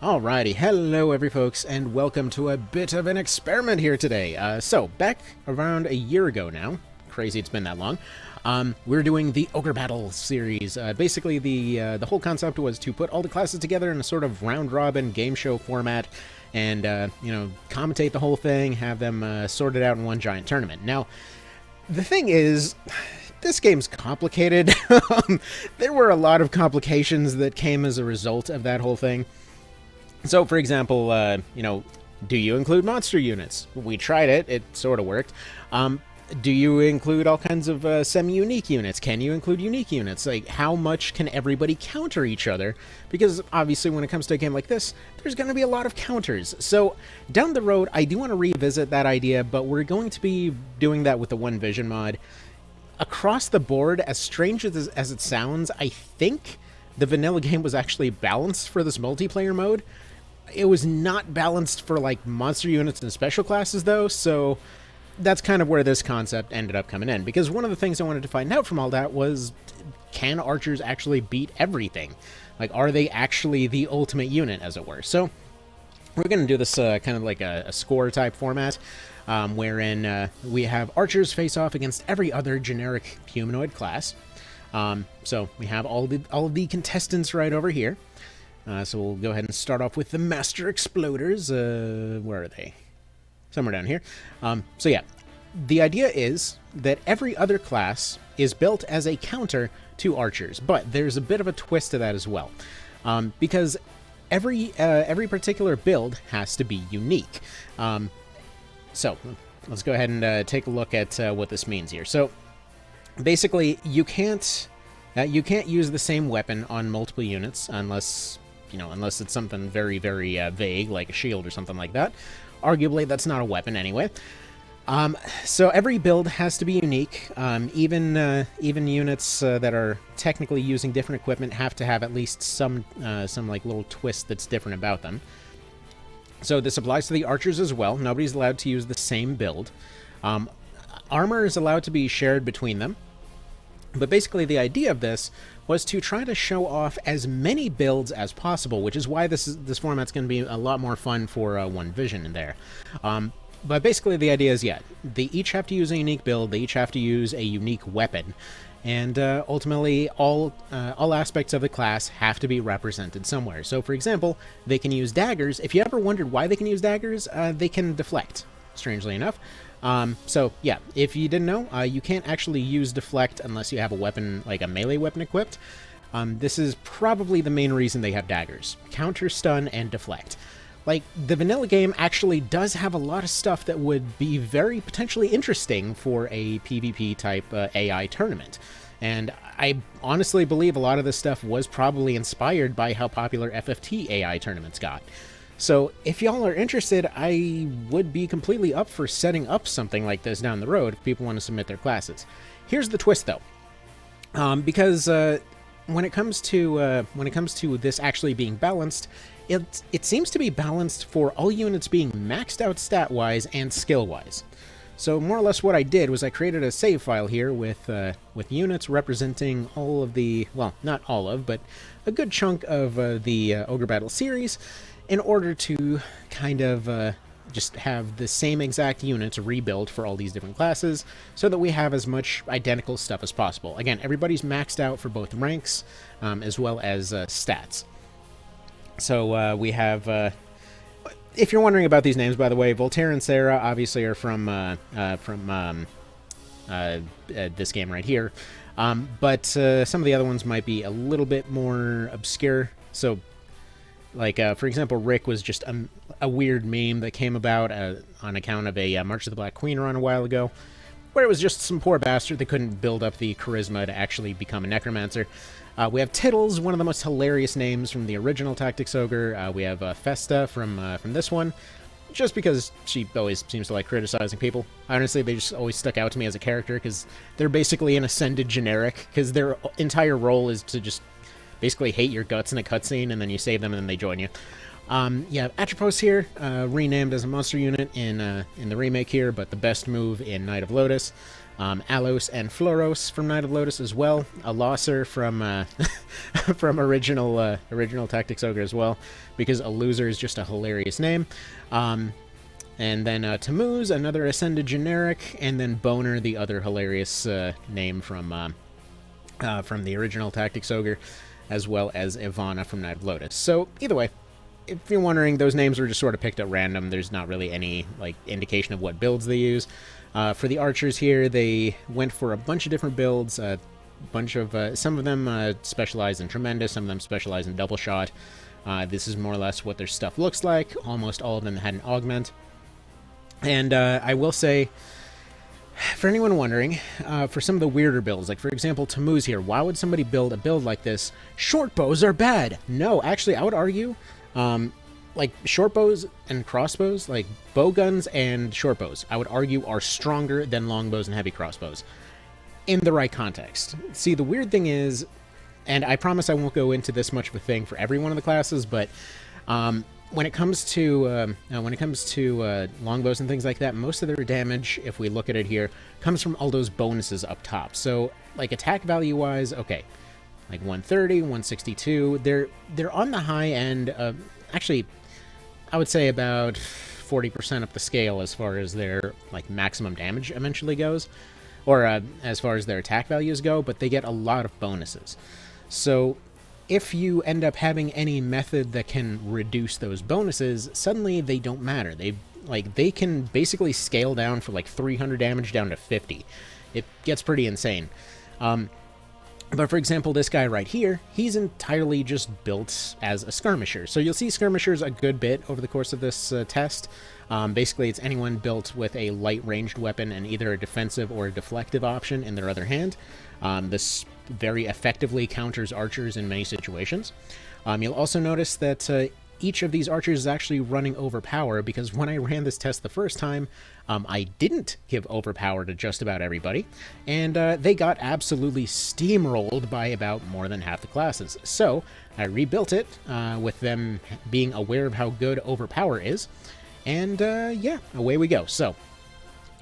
Alrighty, hello every folks, and welcome to a bit of an experiment here today. So, back around a year ago now, crazy it's been that long, we're doing the Ogre Battle series. Basically, the whole concept was to put all the classes together in a sort of round-robin game show format, and, commentate the whole thing, have them sorted out in one giant tournament. Now, the thing is, this game's complicated. There were a lot of complications that came as a result of that whole thing. So, for example, do you include monster units? We tried it. It sort of worked. Do you include all kinds of semi-unique units? Can you include unique units? Like, how much can everybody counter each other? Because, obviously, when it comes to a game like this, there's going to be a lot of counters. So, down the road, I do want to revisit that idea, but we're going to be doing that with the One Vision mod. Across the board, as strange as it sounds, I think the vanilla game was actually balanced for this multiplayer mode. It was not balanced for, like, monster units and special classes, though, so that's kind of where this concept ended up coming in. Because one of the things I wanted to find out from all that was, can archers actually beat everything? Like, are they actually the ultimate unit, as it were? So, we're going to do this kind of like a score-type format, wherein we have archers face off against every other generic humanoid class. So, we have all of the contestants right over here. So we'll go ahead and start off with the Master Exploders. Where are they? Somewhere down here. So yeah, the idea is that every other class is built as a counter to archers, but there's a bit of a twist to that as well, because every particular build has to be unique. So let's go ahead and take a look at what this means here. So basically, you can't use the same weapon on multiple units unless it's something very, very vague, like a shield or something like that. Arguably, that's not a weapon anyway. So every build has to be unique. Even units that are technically using different equipment have to have at least some like little twist that's different about them. So this applies to the archers as well. Nobody's allowed to use the same build. Armor is allowed to be shared between them. But basically, the idea of this was to try to show off as many builds as possible, which is why this format's going to be a lot more fun for One Vision in there. But basically, the idea is, yeah, they each have to use a unique build, they each have to use a unique weapon, and ultimately, all aspects of the class have to be represented somewhere. So, for example, they can use daggers. If you ever wondered why they can use daggers, they can deflect, strangely enough. So, yeah, if you didn't know, you can't actually use deflect unless you have a weapon, like a melee weapon equipped. This is probably the main reason they have daggers. Counter, stun, and deflect. Like, the vanilla game actually does have a lot of stuff that would be very potentially interesting for a PvP-type AI tournament. And I honestly believe a lot of this stuff was probably inspired by how popular FFT AI tournaments got. So, if y'all are interested, I would be completely up for setting up something like this down the road if people want to submit their classes. Here's the twist, though, because when it comes to this actually being balanced, it seems to be balanced for all units being maxed out stat-wise and skill-wise. So, more or less, what I did was I created a save file here with units representing all of the, well, not all of, but a good chunk of the Ogre Battle series, in order to kind of just have the same exact units rebuilt for all these different classes, so that we have as much identical stuff as possible. Again, everybody's maxed out for both ranks, as well as stats. So we have, if you're wondering about these names, by the way, Voltaire and Sarah obviously are from this game right here, but some of the other ones might be a little bit more obscure. So, like, for example, Rick was just a weird meme that came about on account of a March of the Black Queen run a while ago, where it was just some poor bastard that couldn't build up the charisma to actually become a necromancer. We have Tittles, one of the most hilarious names from the original Tactics Ogre. We have Festa from this one, just because she always seems to like criticizing people. Honestly, they just always stuck out to me as a character, because they're basically an ascended generic, because their entire role is to just basically hate your guts in a cutscene, and then you save them, and then they join you. You have Atropos here, renamed as a monster unit in the remake here, but the best move in Knight of Lotus. Alos and Floros from Knight of Lotus as well. A Losser from from original Tactics Ogre as well, because a loser is just a hilarious name. And then Tammuz, another Ascended generic, and then Boner, the other hilarious name from the original Tactics Ogre, as well as Ivana from Knight of Lotus. So either way, if you're wondering, those names were just sort of picked at random. There's not really any indication of what builds they use. For the archers here, they went for a bunch of different builds. Some of them specialize in Tremendous, some of them specialize in Double Shot. This is more or less what their stuff looks like. Almost all of them had an augment. And I will say, for anyone wondering, for some of the weirder builds, like for example Tammuz here, why would somebody build a build like this? Short bows are bad! No, actually I would argue, short bows and crossbows, like bow guns and short bows, I would argue are stronger than long bows and heavy crossbows. In the right context. See, the weird thing is, and I promise I won't go into this much of a thing for every one of the classes, but when it comes to longbows and things like that, most of their damage, if we look at it here, comes from all those bonuses up top. So, like attack value wise, okay, like 130, 162, they're on the high end. Actually, I would say about 40% up the scale as far as their maximum damage eventually goes, or as far as their attack values go. But they get a lot of bonuses. So if you end up having any method that can reduce those bonuses, suddenly they don't matter. They can basically scale down for 300 damage down to 50. It gets pretty insane. But for example, this guy right here, he's entirely just built as a skirmisher. So you'll see skirmishers a good bit over the course of this test. Basically, it's anyone built with a light ranged weapon and either a defensive or a deflective option in their other hand. This very effectively counters archers in many situations. You'll also notice that each of these archers is actually running overpower, because when I ran this test the first time, I didn't give overpower to just about everybody, and they got absolutely steamrolled by about more than half the classes. So I rebuilt it with them being aware of how good overpower is, and yeah, away we go. So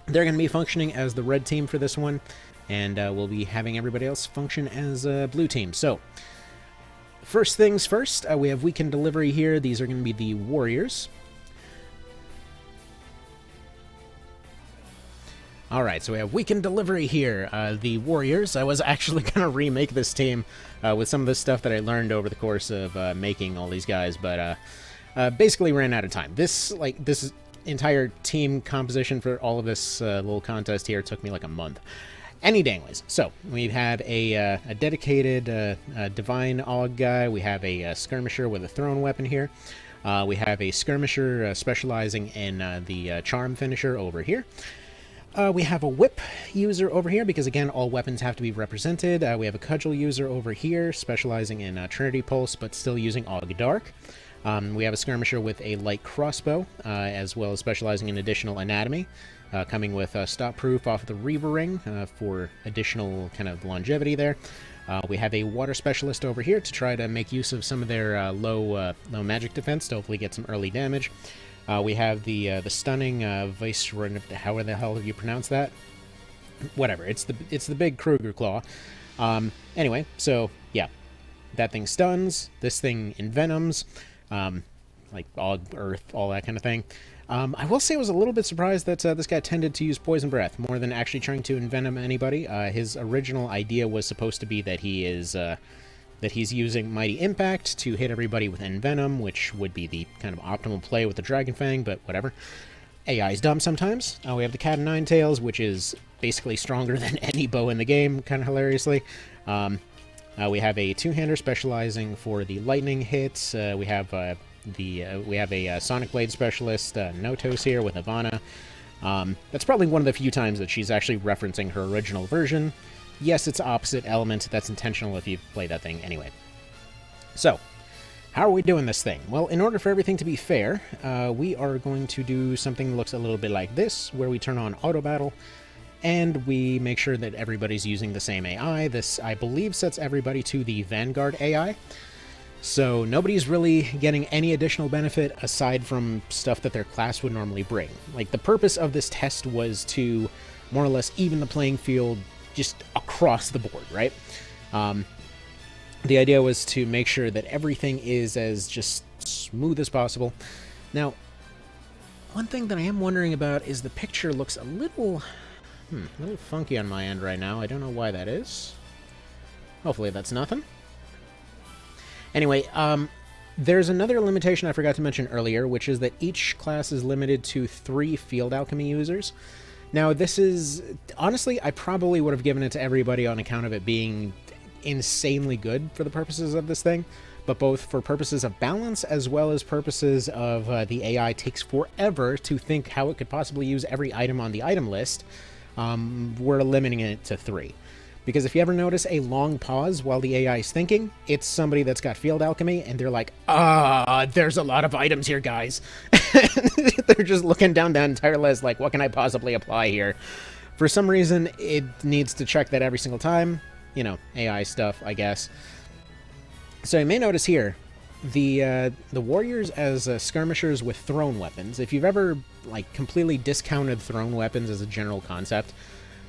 they're going to be functioning as the red team for this one, and we'll be having everybody else function as blue team. So first things first, we have weekend delivery here. These are going to be the warriors. Alright, so we have weekend delivery here. The warriors. I was actually going to remake this team with some of the stuff that I learned over the course of making all these guys, but basically ran out of time. This entire team composition for all of this little contest here took me like a month. Any dangways. So we have a dedicated Divine Aug guy. We have a skirmisher with a thrown weapon here. We have a skirmisher specializing in the charm finisher over here. We have a whip user over here, because again, all weapons have to be represented. We have a cudgel user over here, specializing in Trinity Pulse, but still using Aug Dark. We have a skirmisher with a light crossbow, as well as specializing in additional anatomy, coming with Stop Proof off of the Reaver Ring for additional kind of longevity there. We have a water specialist over here to try to make use of some of their low magic defense to hopefully get some early damage. We have the stunning Vice, how the hell do you pronounce that? Whatever, it's the big Kruger Claw. Anyway, so yeah, that thing stuns, this thing envenoms, like Aug, Earth, all that kind of thing. I will say I was a little bit surprised that this guy tended to use Poison Breath more than actually trying to envenom anybody. His original idea was supposed to be that he's using Mighty Impact to hit everybody with Envenom, which would be the kind of optimal play with the Dragon Fang, but whatever. AI is dumb sometimes. We have the Cat of Nine Tails, which is basically stronger than any bow in the game, kind of hilariously. We have a two-hander specializing for the lightning hits. We have a Sonic Blade specialist, Notos here with Ivana. That's probably one of the few times that she's actually referencing her original version. Yes, it's opposite element. That's intentional if you play that thing anyway. So, how are we doing this thing? Well, in order for everything to be fair, we are going to do something that looks a little bit like this, where we turn on auto battle, and we make sure that everybody's using the same AI. This, I believe, sets everybody to the Vanguard AI. So nobody's really getting any additional benefit aside from stuff that their class would normally bring. Like, the purpose of this test was to more or less even the playing field just across the board, right? The idea was to make sure that everything is as just smooth as possible. Now, one thing that I am wondering about is the picture looks a little funky on my end right now. I don't know why that is. Hopefully that's nothing. Anyway, there's another limitation I forgot to mention earlier, which is that each class is limited to 3 field alchemy users. Now, this is... honestly, I probably would have given it to everybody on account of it being insanely good for the purposes of this thing, but both for purposes of balance as well as purposes of the AI takes forever to think how it could possibly use every item on the item list, we're limiting it to 3. Because if you ever notice a long pause while the AI is thinking, it's somebody that's got field alchemy, and they're like, there's a lot of items here, guys. They're just looking down that entire list like, what can I possibly apply here? For some reason, it needs to check that every single time. You know, AI stuff, I guess. So you may notice here, the warriors as skirmishers with thrown weapons. If you've ever, like, completely discounted thrown weapons as a general concept,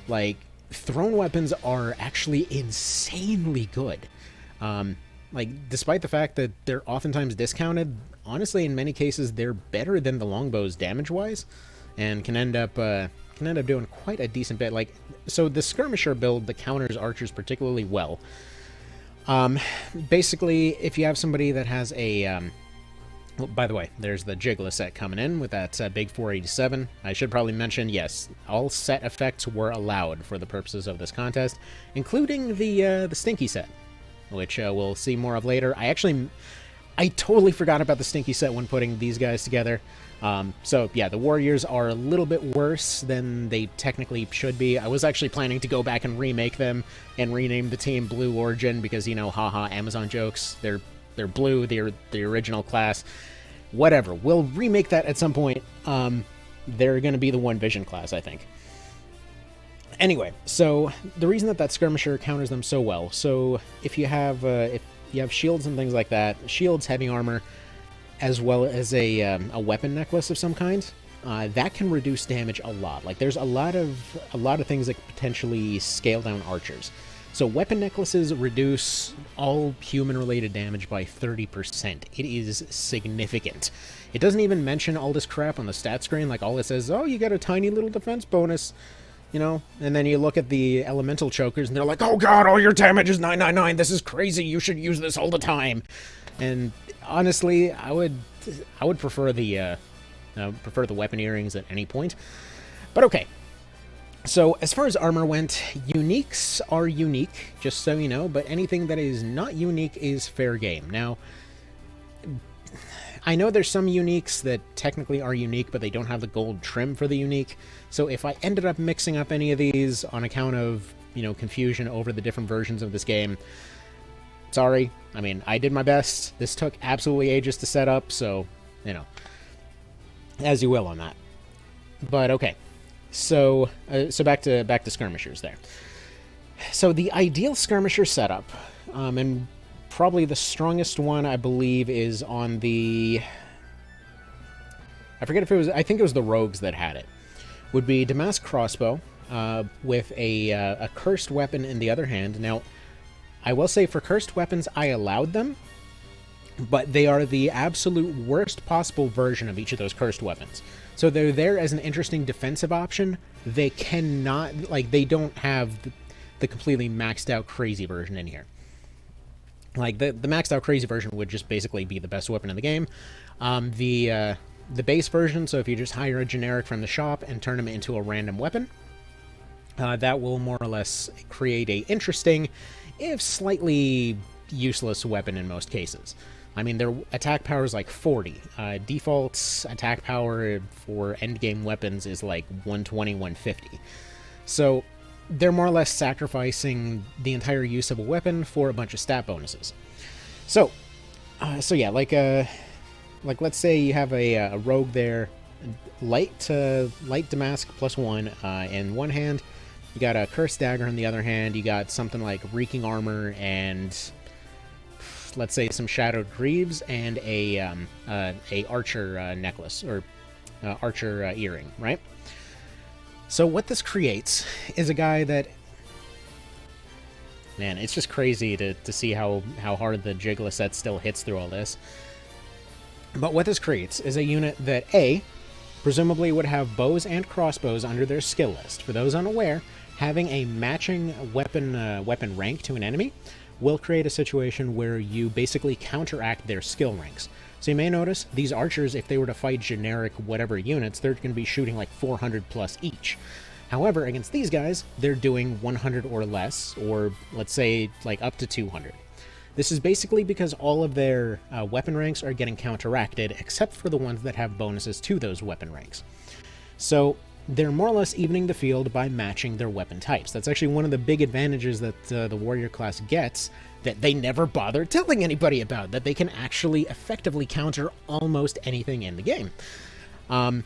like... thrown weapons are actually insanely good. Like, despite the fact that they're oftentimes discounted, honestly, in many cases, they're better than the longbows damage-wise, and can end up doing quite a decent bit. Like, so the skirmisher build that counters archers particularly well. Basically, if you have somebody that has a... well, by the way, there's the Jiggler set coming in with that big 487. I should probably mention, yes, all set effects were allowed for the purposes of this contest, including the Stinky set, which we'll see more of later. I totally forgot about the Stinky set when putting these guys together. So, yeah, the Warriors are a little bit worse than they technically should be. I was actually planning to go back and remake them and rename the team Blue Origin because, you know, haha, Amazon jokes. They're blue, they're the original class. Whatever, we'll remake that at some point. They're going to be the One Vision class, I think. Anyway, so the reason that skirmisher counters them so well, so if you have shields and things like that, shields, heavy armor, as well as a weapon necklace of some kind, that can reduce damage a lot. Like, there's a lot of things that could potentially scale down archers. So weapon necklaces reduce all human-related damage by 30%. It is significant. It doesn't even mention all this crap on the stat screen. Like, all it says is, oh, you got a tiny little defense bonus, you know? And then you look at the elemental chokers, and they're like, oh god, all your damage is 999. This is crazy. You should use this all the time. And honestly, I would prefer the weapon earrings at any point. But okay. So, as far as armor went, uniques are unique, just so you know, but anything that is not unique is fair game. Now, I know there's some uniques that technically are unique, but they don't have the gold trim for the unique, so if I ended up mixing up any of these on account of, you know, confusion over the different versions of this game, sorry. I mean, I did my best. This took absolutely ages to set up, so, you know, as you will on that. But, okay. So back to skirmishers there. So the ideal skirmisher setup, and probably the strongest one, I believe, is on the... I forget if it was... I think it was the rogues that had it. Would be Damask crossbow with a cursed weapon in the other hand. Now, I will say for cursed weapons, I allowed them, but they are the absolute worst possible version of each of those cursed weapons. So they're there as an interesting defensive option. They cannot, like, they don't have the completely maxed out crazy version in here. Like, the maxed out crazy version would just basically be the best weapon in the game. The base version, so if you just hire a generic from the shop and turn them into a random weapon, that will more or less create a interesting, if slightly useless weapon in most cases. I mean, their attack power is like 40. Default attack power for endgame weapons is like 120, 150. So they're more or less sacrificing the entire use of a weapon for a bunch of stat bonuses. So yeah, like let's say you have a rogue there, light damask +1 in one hand. You got a cursed dagger in the other hand. You got something like reeking armor and, let's say, some shadowed greaves and a archer necklace or archer earring, right? So what this creates is a guy that, man, it's just crazy to see how hard the Jiggler set still hits through all this. But what this creates is a unit that, A, presumably would have bows and crossbows under their skill list. For those unaware, having a matching weapon rank to an enemy will create a situation where you basically counteract their skill ranks. So you may notice these archers, if they were to fight generic whatever units, they're going to be shooting like 400 plus each. However, against these guys, they're doing 100 or less, or let's say like up to 200. This is basically because all of their weapon ranks are getting counteracted, except for the ones that have bonuses to those weapon ranks. So they're more or less evening the field by matching their weapon types. That's actually one of the big advantages that the warrior class gets that they never bother telling anybody about, that they can actually effectively counter almost anything in the game. And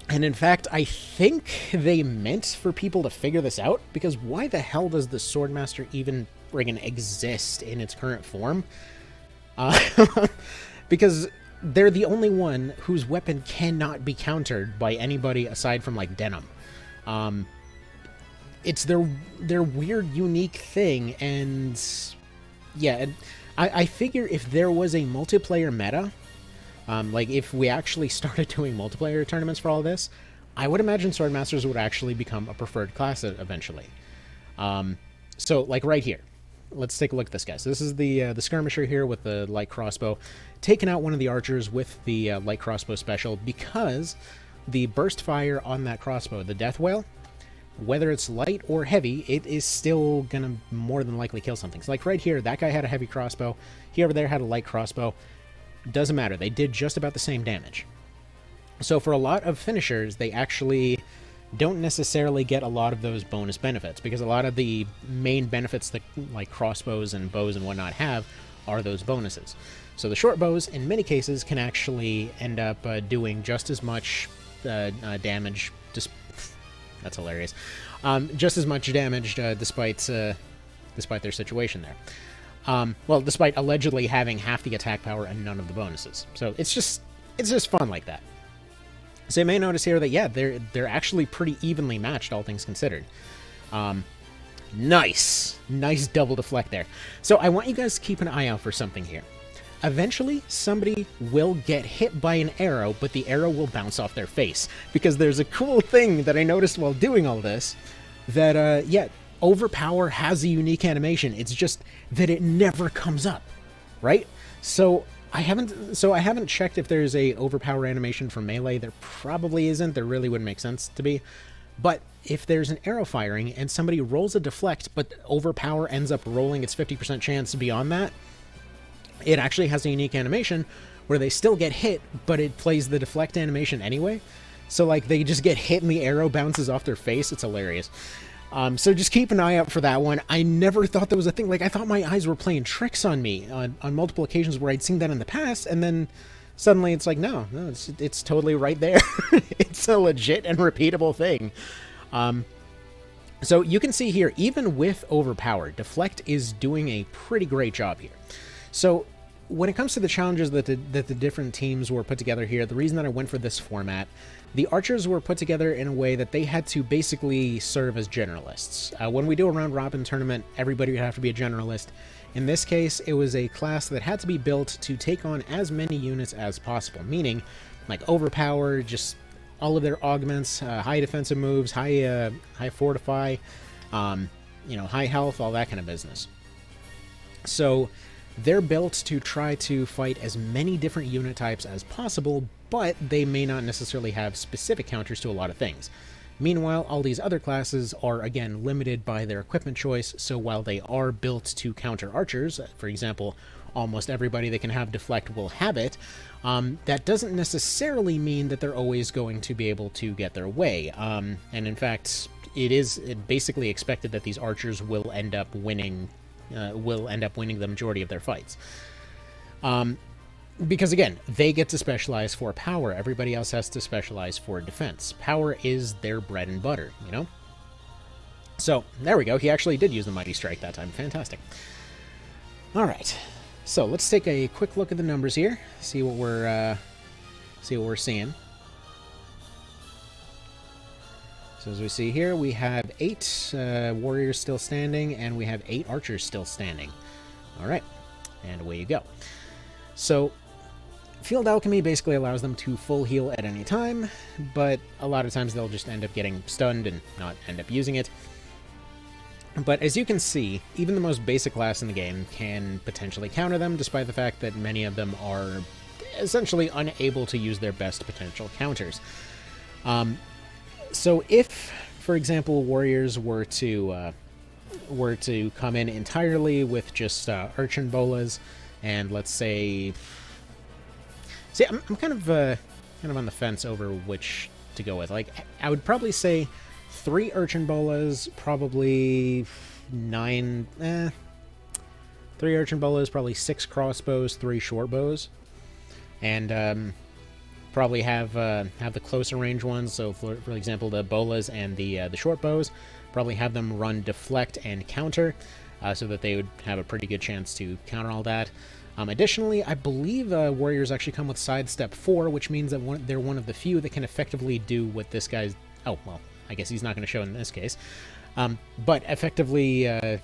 in fact, I think they meant for people to figure this out, because why the hell does the Swordmaster even friggin' exist in its current form? Because they're the only one whose weapon cannot be countered by anybody aside from, like, Denim. It's their weird, unique thing, and yeah, I figure if there was a multiplayer meta, like if we actually started doing multiplayer tournaments for all this, I would imagine Swordmasters would actually become a preferred class eventually. So, like right here, let's take a look at this guy. So this is the skirmisher here with the light crossbow, taking out one of the archers with the light crossbow special, because the burst fire on that crossbow, the death whale, whether it's light or heavy, it is still gonna more than likely kill something. So like right here, that guy had a heavy crossbow, he over there had a light crossbow. Doesn't matter, they did just about the same damage. So for a lot of finishers, they actually don't necessarily get a lot of those bonus benefits, because a lot of the main benefits that like crossbows and bows and whatnot have are those bonuses. So the short bows in many cases can actually end up doing just as much damage. That's hilarious. Just as much damage despite their situation there. Well, despite allegedly having half the attack power and none of the bonuses. So it's just fun like that. So you may notice here that, yeah, they're actually pretty evenly matched, all things considered. Nice double deflect there. So I want you guys to keep an eye out for something here. Eventually, somebody will get hit by an arrow, but the arrow will bounce off their face. Because there's a cool thing that I noticed while doing all this, that, yeah, Overpower has a unique animation. It's just that it never comes up, right? So I haven't checked if there's a Overpower animation for Melee. There probably isn't. There really wouldn't make sense to be. But if there's an arrow firing and somebody rolls a deflect, but Overpower ends up rolling its 50% chance beyond that, it actually has a unique animation where they still get hit, but it plays the deflect animation anyway. So, like, they just get hit and the arrow bounces off their face. It's hilarious. So just keep an eye out for that one. I never thought that was a thing. Like, I thought my eyes were playing tricks on me on multiple occasions where I'd seen that in the past, and then suddenly it's like, no, it's totally right there. It's a legit and repeatable thing. So you can see here, even with Overpower, Deflect is doing a pretty great job here. So when it comes to the challenges that the different teams were put together here, the reason that I went for this format, the archers were put together in a way that they had to basically serve as generalists. When we do a round-robin tournament, everybody would have to be a generalist. In this case, it was a class that had to be built to take on as many units as possible, meaning like Overpower, just all of their augments, high defensive moves, high fortify, high health, all that kind of business. So they're built to try to fight as many different unit types as possible, but they may not necessarily have specific counters to a lot of things. Meanwhile, all these other classes are, again, limited by their equipment choice, so while they are built to counter archers, for example, almost everybody that can have Deflect will have it, that doesn't necessarily mean that they're always going to be able to get their way. And in fact, it is basically expected that these archers will end up winning the majority of their fights. Because again, they get to specialize for power. Everybody else has to specialize for defense. Power is their bread and butter, you know? So, there we go. He actually did use the Mighty Strike that time. Fantastic. Alright. So, let's take a quick look at the numbers here. See what we're seeing. So So as we see here, we have 8 warriors still standing, and we have 8 archers still standing. Alright, and away you go. So, Field Alchemy basically allows them to full heal at any time, but a lot of times they'll just end up getting stunned and not end up using it. But as you can see, even the most basic class in the game can potentially counter them, despite the fact that many of them are essentially unable to use their best potential counters. So if, for example, warriors were to come in entirely with just Urchin Bolas, and let's say... See, I'm kind of on the fence over which to go with. Like, I would probably say 3 Urchin Bolas, probably 9... 3 Urchin Bolas, probably 6 crossbows, 3 short bows. And probably have the closer range ones, so for example, the bolas and the short bows, probably have them run deflect and counter, so that they would have a pretty good chance to counter all that. Additionally, I believe warriors actually come with sidestep 4, which means that they're one of the few that can effectively do what this guy's... Oh, well, I guess he's not going to show in this case. But effectively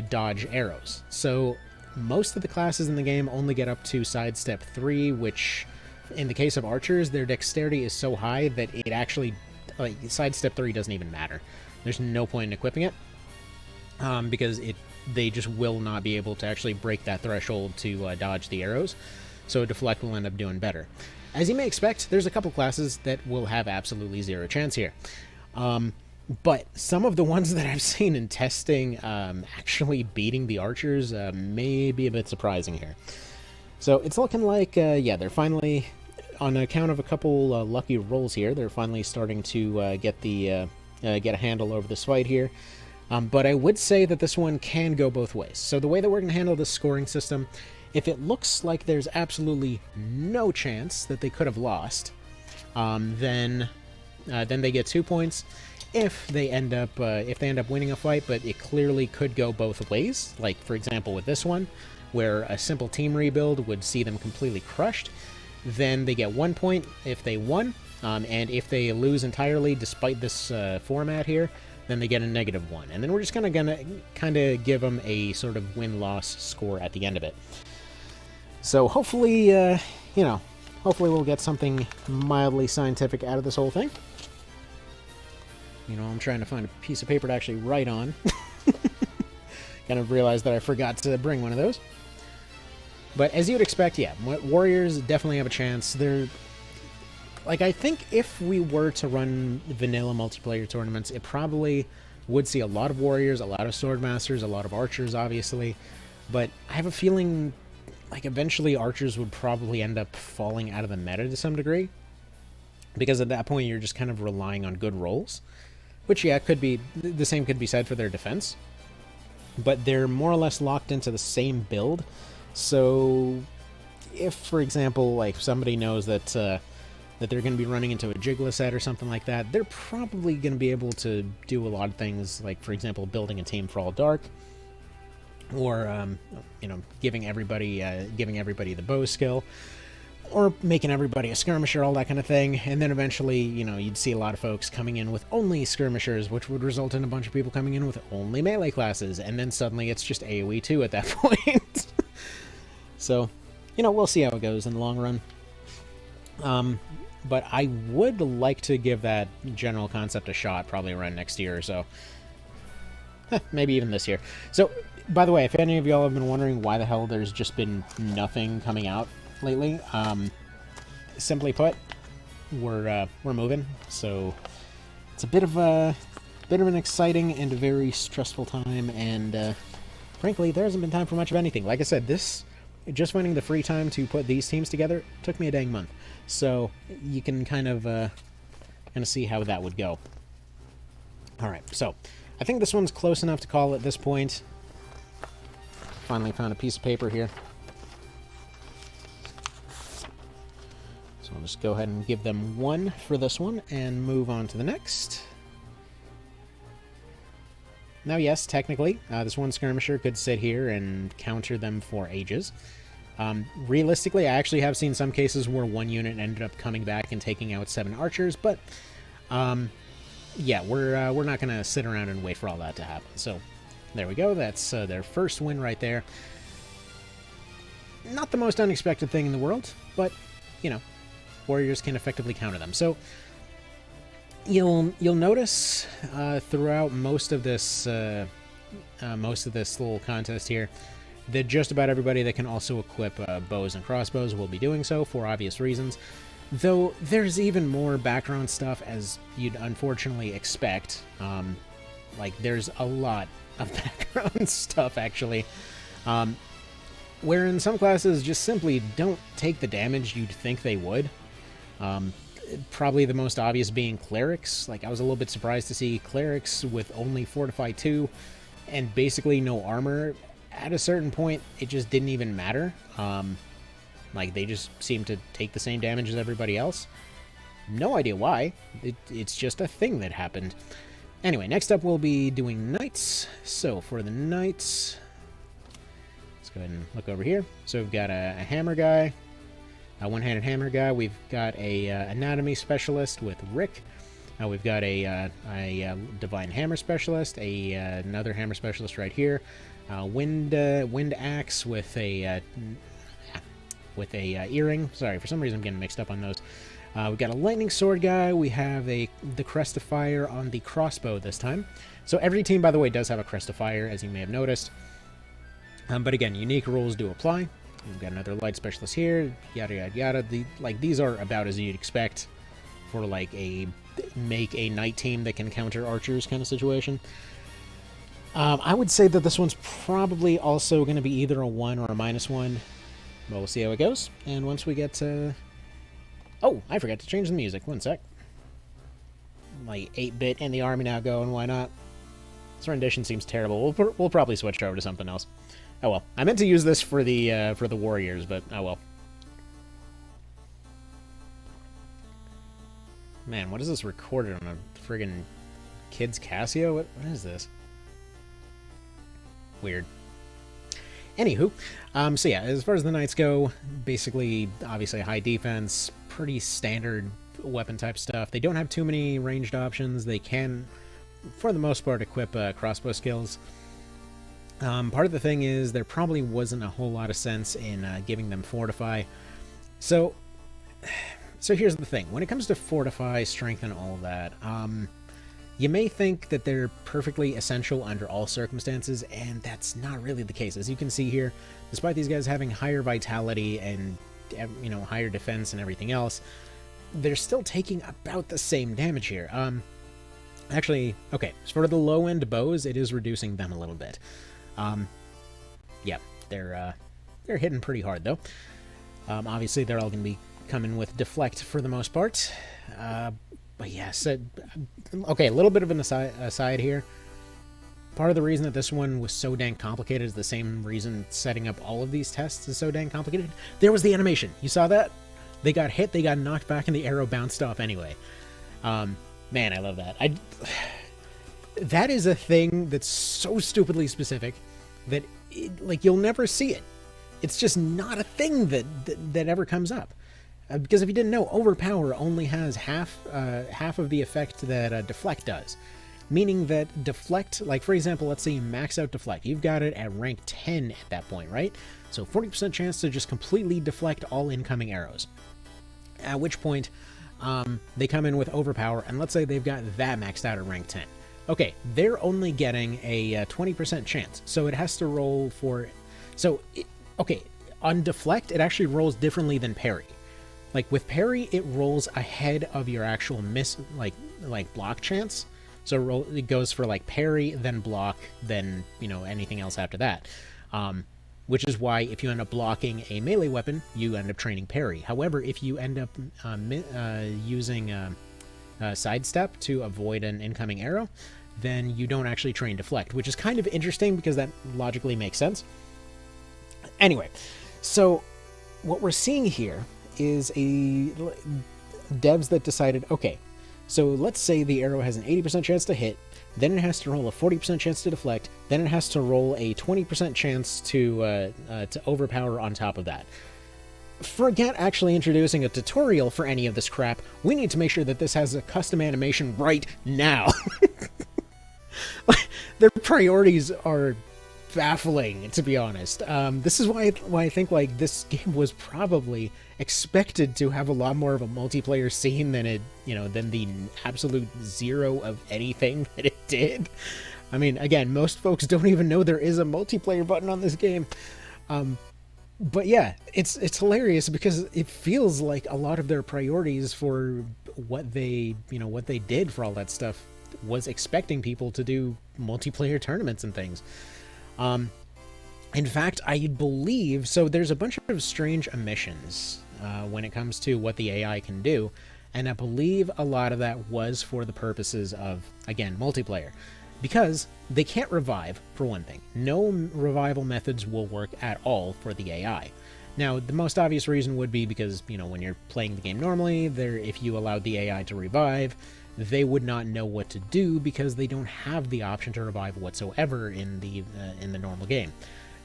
dodge arrows. So most of the classes in the game only get up to sidestep 3, which, in the case of archers, their dexterity is so high that it actually... Like, sidestep 3 doesn't even matter. There's no point in equipping it, because they just will not be able to actually break that threshold to dodge the arrows, so deflect will end up doing better. As you may expect, there's a couple classes that will have absolutely zero chance here. But some of the ones that I've seen in testing actually beating the archers may be a bit surprising here. So it's looking like, yeah, they're finally, on account of a couple lucky rolls here, they're finally starting to get a handle over this fight here. But I would say that this one can go both ways. So the way that we're going to handle this scoring system, if it looks like there's absolutely no chance that they could have lost, then they get 2 points. If they end up winning a fight, but it clearly could go both ways, like for example with this one, where a simple team rebuild would see them completely crushed, then they get 1 point if they won, and if they lose entirely despite this format here, then they get a -1. And then we're just gonna kind of give them a sort of win-loss score at the end of it. So hopefully, hopefully we'll get something mildly scientific out of this whole thing. I'm trying to find a piece of paper to actually write on. Kind of realized that I forgot to bring one of those. But as you'd expect, yeah, warriors definitely have a chance. They're... Like, I think if we were to run vanilla multiplayer tournaments, it probably would see a lot of warriors, a lot of swordmasters, a lot of archers, obviously. But I have a feeling, like, eventually archers would probably end up falling out of the meta to some degree. Because at that point, you're just kind of relying on good rolls. Which, yeah, could be... The same could be said for their defense. But they're more or less locked into the same build. So, if, for example, like, somebody knows that they're going to be running into a Jiggler set or something like that, they're probably going to be able to do a lot of things, like, for example, building a team for all dark, or, giving everybody the bow skill, or making everybody a skirmisher, all that kind of thing, and then eventually, you'd see a lot of folks coming in with only skirmishers, which would result in a bunch of people coming in with only melee classes, and then suddenly it's just AoE 2 at that point. So, we'll see how it goes in the long run. But I would like to give that general concept a shot probably around next year or so. Maybe even this year. So, by the way, if any of y'all have been wondering why the hell there's just been nothing coming out lately, simply put, we're moving. So, it's a bit of an exciting and very stressful time, and frankly, there hasn't been time for much of anything. Like I said, just finding the free time to put these teams together took me a dang month. So you can kind of see how that would go. Alright, so I think this one's close enough to call at this point. Finally found a piece of paper here. So I'll just go ahead and give them 1 for this one and move on to the next. Now, yes, technically, this one skirmisher could sit here and counter them for ages. Realistically, I actually have seen some cases where one unit ended up coming back and taking out 7 archers, but yeah, we're not gonna sit around and wait for all that to happen. So there we go. That's their first win right there. Not the most unexpected thing in the world, but you know, warriors can effectively counter them. So you'll notice throughout most of this little contest here that just about everybody that can also equip bows and crossbows will be doing so for obvious reasons. Though there's even more background stuff, as you'd unfortunately expect. Like, there's a lot of background stuff, actually. Wherein some classes just simply don't take the damage you'd think they would. Probably the most obvious being clerics. Like, I was a little bit surprised to see clerics with only Fortify 2 and basically no armor. At a certain point, it just didn't even matter. Like, they just seemed to take the same damage as everybody else. No idea why. It's just a thing that happened. Anyway, next up we'll be doing knights. So, for the knights, let's go ahead and look over here. So we've got a hammer guy, a one-handed hammer guy. We've got a anatomy specialist with Rick. We've got a divine hammer specialist, another hammer specialist right here. Wind axe with a earring. Sorry, for some reason I'm getting mixed up on those. We've got a lightning sword guy. We have the crest of fire on the crossbow this time. So every team, by the way, does have a crest of fire, as you may have noticed. But again, unique rules do apply. We've got another light specialist here. Yada yada yada. These are about as you'd expect for like make a knight team that can counter archers kind of situation. I would say that this one's probably also going to be either a 1 or a -1. But we'll see how it goes. And once we get to... Oh, I forgot to change the music. One sec. Like 8-bit in the army now going, why not? This rendition seems terrible. We'll probably switch over to something else. Oh well. I meant to use this for the warriors, but oh well. Man, what is this recorded on a friggin' kid's Casio? What is this? Weird. Anywho, so yeah, as far as the knights go, basically, obviously high defense, pretty standard weapon type stuff. They don't have too many ranged options. They can, for the most part, equip crossbow skills. Part of the thing is there probably wasn't a whole lot of sense in giving them fortify. So here's the thing. When it comes to fortify, strength, and all of that, you may think that they're perfectly essential under all circumstances, and that's not really the case. As you can see here, despite these guys having higher vitality and, you know, higher defense and everything else, they're still taking about the same damage here. Actually, okay, so for the low-end bows, it is reducing them a little bit. Yeah, they're hitting pretty hard, though. Obviously, they're all going to be coming with deflect for the most part. But yeah, so, okay, a little bit of an aside here. Part of the reason that this one was so dang complicated is the same reason setting up all of these tests is so dang complicated. There was the animation. You saw that? They got hit, they got knocked back, and the arrow bounced off anyway. Man, I love that. That is a thing that's so stupidly specific that, like, you'll never see it. It's just not a thing that ever comes up. Because if you didn't know, Overpower only has half of the effect that Deflect does. Meaning that Deflect, like for example, let's say you max out Deflect. You've got it at rank 10 at that point, right? So 40% chance to just completely deflect all incoming arrows. At which point, they come in with Overpower, and let's say they've got that maxed out at rank 10. Okay, they're only getting a 20% chance, so it has to roll for... So, okay, on Deflect, it actually rolls differently than Parry. Like, with Parry, it rolls ahead of your actual like block chance. So it goes for, like, Parry, then block, then, you know, anything else after that. Which is why if you end up blocking a melee weapon, you end up training Parry. However, if you end up using Sidestep to avoid an incoming arrow, then you don't actually train Deflect, which is kind of interesting because that logically makes sense. Anyway, so what we're seeing here is devs that decided, okay, so let's say the arrow has an 80% chance to hit, then it has to roll a 40% chance to deflect, then it has to roll a 20% chance to overpower on top of that. forget actually introducing a tutorial for any of this crap. We need to make sure that this has a custom animation right now. Their priorities are baffling, to be honest. This is why I think like this game was probably expected to have a lot more of a multiplayer scene than than the absolute zero of anything that it did. I mean, again, most folks don't even know there is a multiplayer button on this game. But yeah, it's hilarious because it feels like a lot of their priorities for what they did for all that stuff was expecting people to do multiplayer tournaments and things. In fact, I believe, so there's a bunch of strange omissions when it comes to what the AI can do, and I believe a lot of that was for the purposes of, again, multiplayer. Because they can't revive, for one thing. No revival methods will work at all for the AI. Now, the most obvious reason would be because, when you're playing the game normally, if you allowed the AI to revive, they would not know what to do because they don't have the option to revive whatsoever in the normal game.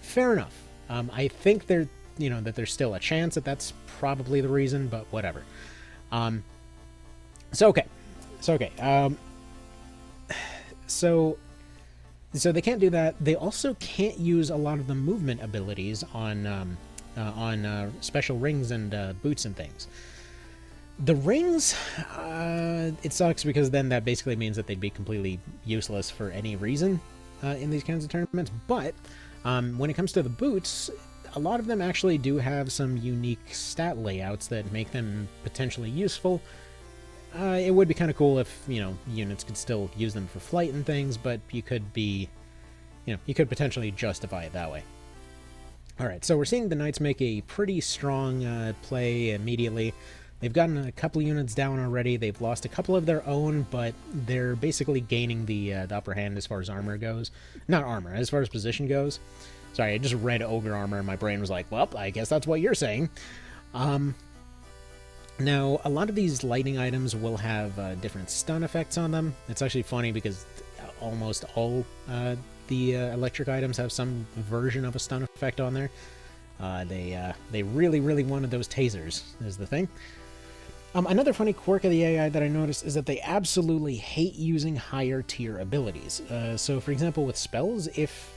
Fair enough. I think that there's still a chance that that's probably the reason, but whatever. So they can't do that. They also can't use a lot of the movement abilities on special rings and boots and things. The rings, it sucks because then that basically means that they'd be completely useless for any reason in these kinds of tournaments. But when it comes to the boots, a lot of them actually do have some unique stat layouts that make them potentially useful. It would be kind of cool if, units could still use them for flight and things, but you could potentially justify it that way. Alright, so we're seeing the Knights make a pretty strong play immediately. They've gotten a couple units down already. They've lost a couple of their own, but they're basically gaining the upper hand as far as armor goes. Not armor, as far as position goes. Sorry, I just read Ogre Armor and my brain was like, well, I guess that's what you're saying. Now, a lot of these lightning items will have different stun effects on them. It's actually funny because almost all the electric items have some version of a stun effect on there. They really, really wanted those tasers, is the thing. Another funny quirk of the AI that I noticed is that they absolutely hate using higher tier abilities. So, for example, with spells, if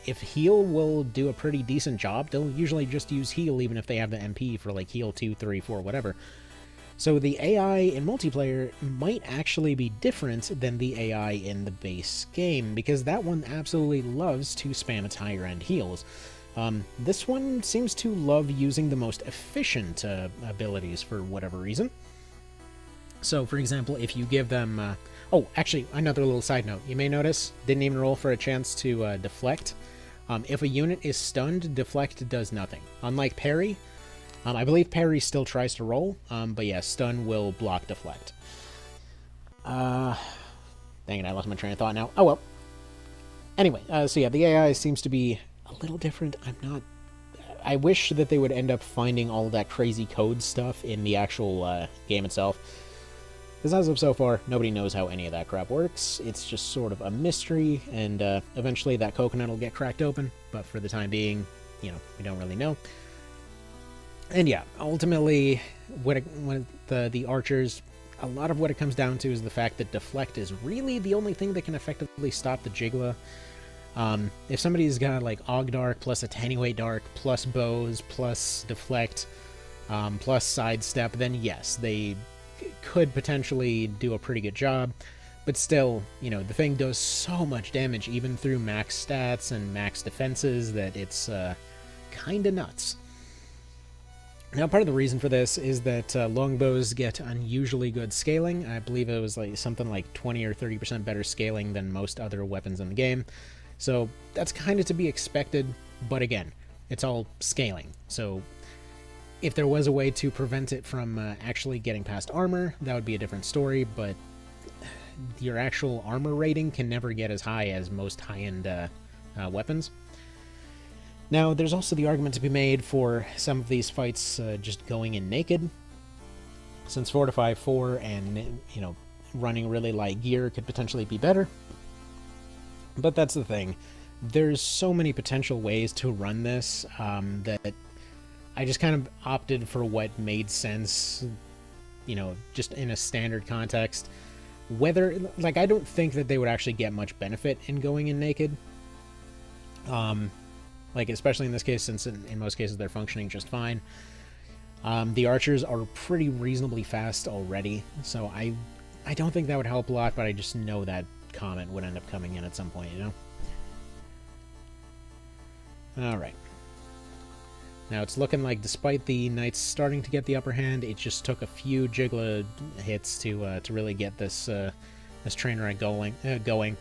heal will do a pretty decent job, they'll usually just use heal even if they have the MP for like heal 2, 3, 4, whatever. So the AI in multiplayer might actually be different than the AI in the base game, because that one absolutely loves to spam its higher end heals. This one seems to love using the most efficient abilities for whatever reason. So, for example, if you give them... oh, actually, another little side note. You may notice, didn't even roll for a chance to deflect. If a unit is stunned, deflect does nothing. Unlike parry, I believe parry still tries to roll, but yeah, stun will block deflect. Dang it, I lost my train of thought now. Oh well. Anyway, so yeah, the AI seems to be a little different. I wish that they would end up finding all that crazy code stuff in the actual game itself. Because as of so far, nobody knows how any of that crap works. It's just sort of a mystery, and eventually that coconut will get cracked open. But for the time being, we don't really know. And yeah, ultimately, the archers, a lot of what it comes down to is the fact that deflect is really the only thing that can effectively stop the Jigla. If somebody's got like Ogdark plus Attenuate Dark plus bows plus deflect plus sidestep, then yes, they could potentially do a pretty good job. But still, the thing does so much damage even through max stats and max defenses that it's kinda nuts. Now, part of the reason for this is that longbows get unusually good scaling. I believe it was like something like 20 or 30% better scaling than most other weapons in the game. So that's kind of to be expected, but again, it's all scaling. So if there was a way to prevent it from actually getting past armor, that would be a different story, but your actual armor rating can never get as high as most high-end weapons. Now, there's also the argument to be made for some of these fights just going in naked, since Fortify 4 and, running really light gear could potentially be better. But that's the thing. There's so many potential ways to run this that I just kind of opted for what made sense, you know, just in a standard context. Whether, like, I don't think that they would actually get much benefit in going in naked. Like, especially in this case, since in most cases they're functioning just fine. The archers are pretty reasonably fast already, so I don't think that would help a lot, but I just know that comment would end up coming in at some point, you know? Alright. Now it's looking like, despite the knights starting to get the upper hand, it just took a few Jigla hits to really get this train wreck going.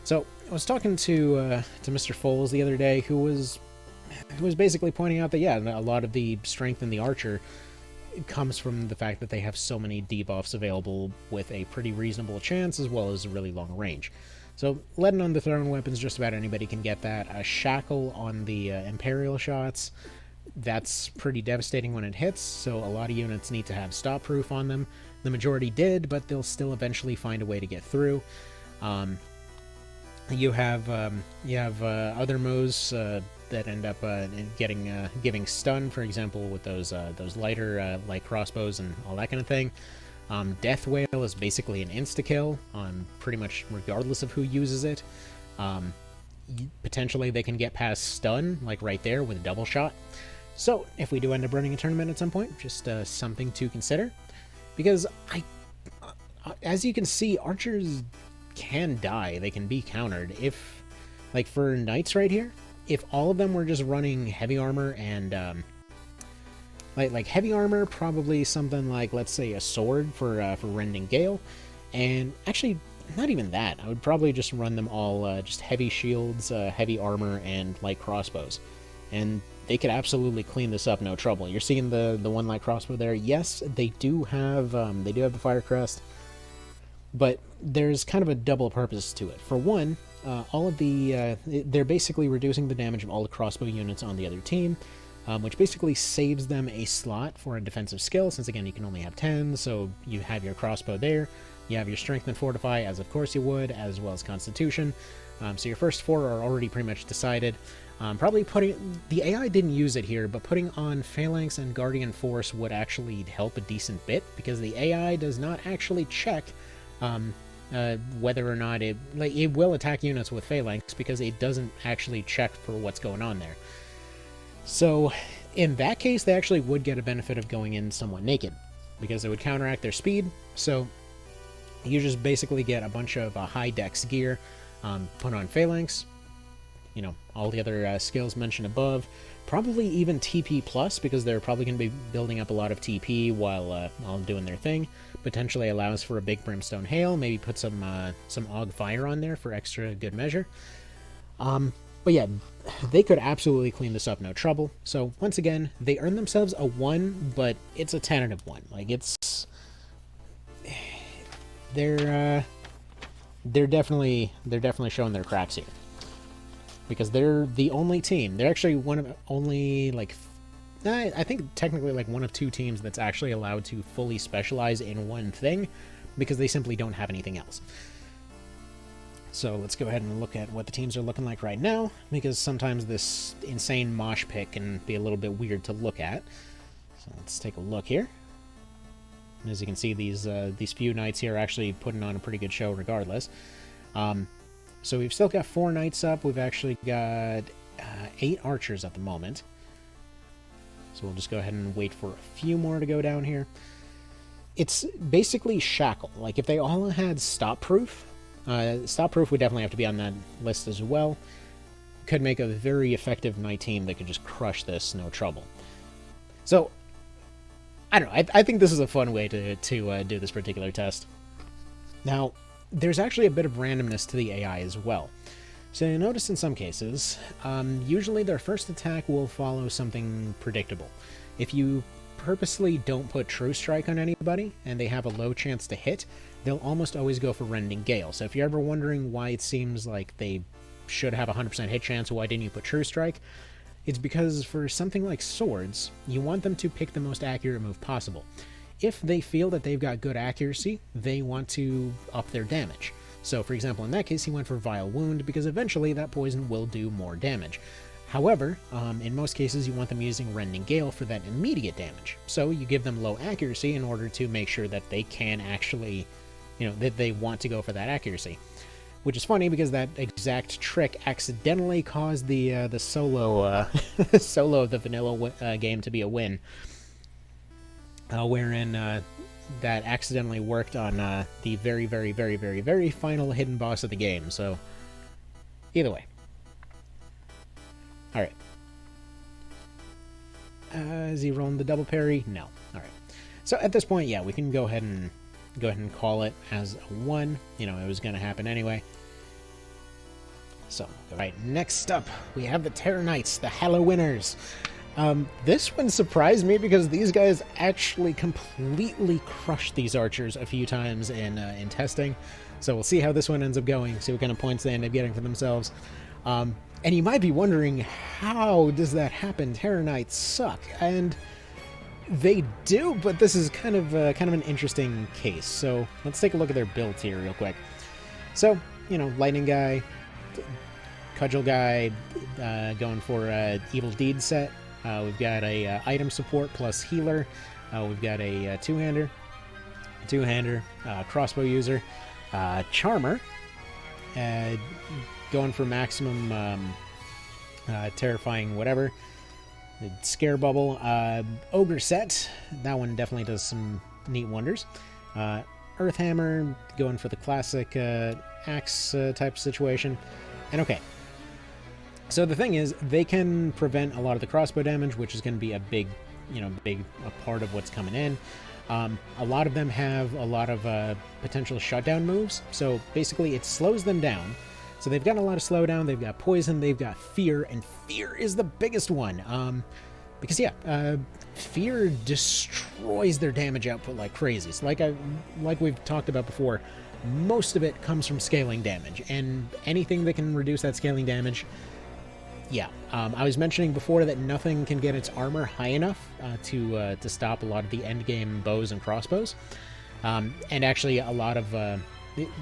So I was talking to Mr. Foles the other day, who was basically pointing out that, yeah, a lot of the strength in the archer comes from the fact that they have so many debuffs available with a pretty reasonable chance, as well as a really long range. So letting on the thrown weapons, just about anybody can get that. A shackle on the Imperial shots, that's pretty devastating when it hits, so a lot of units need to have stop proof on them. The majority did, but they'll still eventually find a way to get through. You have other moves that end up giving stun, for example, with those lighter light crossbows and all that kind of thing. Death Wail is basically an insta-kill, pretty much regardless of who uses it. Potentially they can get past stun, like right there, with a double shot. So, if we do end up running a tournament at some point, just something to consider. Because, as you can see, archers can die. They can be countered. If, like for knights right here, if all of them were just running heavy armor and, like heavy armor, probably something like, let's say, a sword for Rending Gale. And actually, not even that. I would probably just run them all just heavy shields, heavy armor, and light crossbows. And they could absolutely clean this up, no trouble. You're seeing the one light crossbow there. Yes, they do have the fire crest, but there's kind of a double purpose to it. For one, all of they're basically reducing the damage of all the crossbow units on the other team, which basically saves them a slot for a defensive skill, since again you can only have 10, so you have your crossbow there, you have your strength and fortify, as of course you would, as well as constitution. So your first 4 are already pretty much decided. Probably the AI didn't use it here, but putting on Phalanx and Guardian Force would actually help a decent bit, because the AI does not actually check whether or not it will attack units with Phalanx, because it doesn't actually check for what's going on there. So in that case, they actually would get a benefit of going in somewhat naked, because it would counteract their speed. So you just basically get a bunch of high dex gear, put on Phalanx, you know, all the other skills mentioned above, probably even TP plus, because they're probably going to be building up a lot of TP while doing their thing. Potentially allows for a big Brimstone Hail, maybe put some Aug Fire on there for extra good measure. But yeah, they could absolutely clean this up, no trouble. So once again, they earn themselves a 1, but it's a tentative 1. Like, they're definitely showing their cracks here, because they're the only team. They're actually one of only, like, I think technically like one of 2 teams that's actually allowed to fully specialize in one thing, because they simply don't have anything else. So let's go ahead and look at what the teams are looking like right now, because sometimes this insane mosh pit can be a little bit weird to look at. So let's take a look here. And as you can see, these few knights here are actually putting on a pretty good show regardless. So we've still got 4 knights up. We've actually got 8 archers at the moment. So we'll just go ahead and wait for a few more to go down here. It's basically shackle. Like, if they all had stop proof would definitely have to be on that list as well. Could make a very effective knight team that could just crush this, no trouble. So, I don't know. I think this is a fun way to do this particular test. Now, there's actually a bit of randomness to the AI as well. So you'll notice in some cases, usually their first attack will follow something predictable. If you purposely don't put True Strike on anybody, and they have a low chance to hit, they'll almost always go for Rending Gale. So if you're ever wondering why it seems like they should have a 100% hit chance, why didn't you put True Strike? It's because for something like swords, you want them to pick the most accurate move possible. If they feel that they've got good accuracy, they want to up their damage. So, for example, in that case, he went for Vile Wound, because eventually that poison will do more damage. However, in most cases, you want them using Rending Gale for that immediate damage. So you give them low accuracy in order to make sure that they can actually, that they want to go for that accuracy. Which is funny because that exact trick accidentally caused the solo solo of the vanilla game to be a win, wherein that accidentally worked on the very, very, very, very, very final hidden boss of the game. So either way. All right. Is he rolling the double parry? No. All right. So at this point, yeah, we can go ahead and call it as a 1. It was going to happen anyway. So, all right, next up, we have the Terror Knights, the Hallow Winners. This one surprised me because these guys actually completely crushed these archers a few times in testing. So we'll see how this one ends up going, see what kind of points they end up getting for themselves. And you might be wondering, how does that happen? Terror Knights suck. And they do, but this is kind of an interesting case. So let's take a look at their builds here real quick. So, Lightning Guy, Cudgel Guy, going for a Evil Deed set. We've got a item support plus healer. We've got a two-hander, crossbow user, charmer, going for maximum terrifying whatever. Scare bubble, ogre set. That one definitely does some neat wonders. Earth hammer, going for the classic axe type situation. And okay. So the thing is, they can prevent a lot of the crossbow damage, which is going to be a big part of what's coming in. A lot of them have a lot of potential shutdown moves. So basically, it slows them down. So they've got a lot of slowdown. They've got poison. They've got fear, and fear is the biggest one. Because fear destroys their damage output like crazy. So like we've talked about before, most of it comes from scaling damage, and anything that can reduce that scaling damage. Yeah, I was mentioning before that nothing can get its armor high enough to stop a lot of the end game bows and crossbows, and actually a lot of.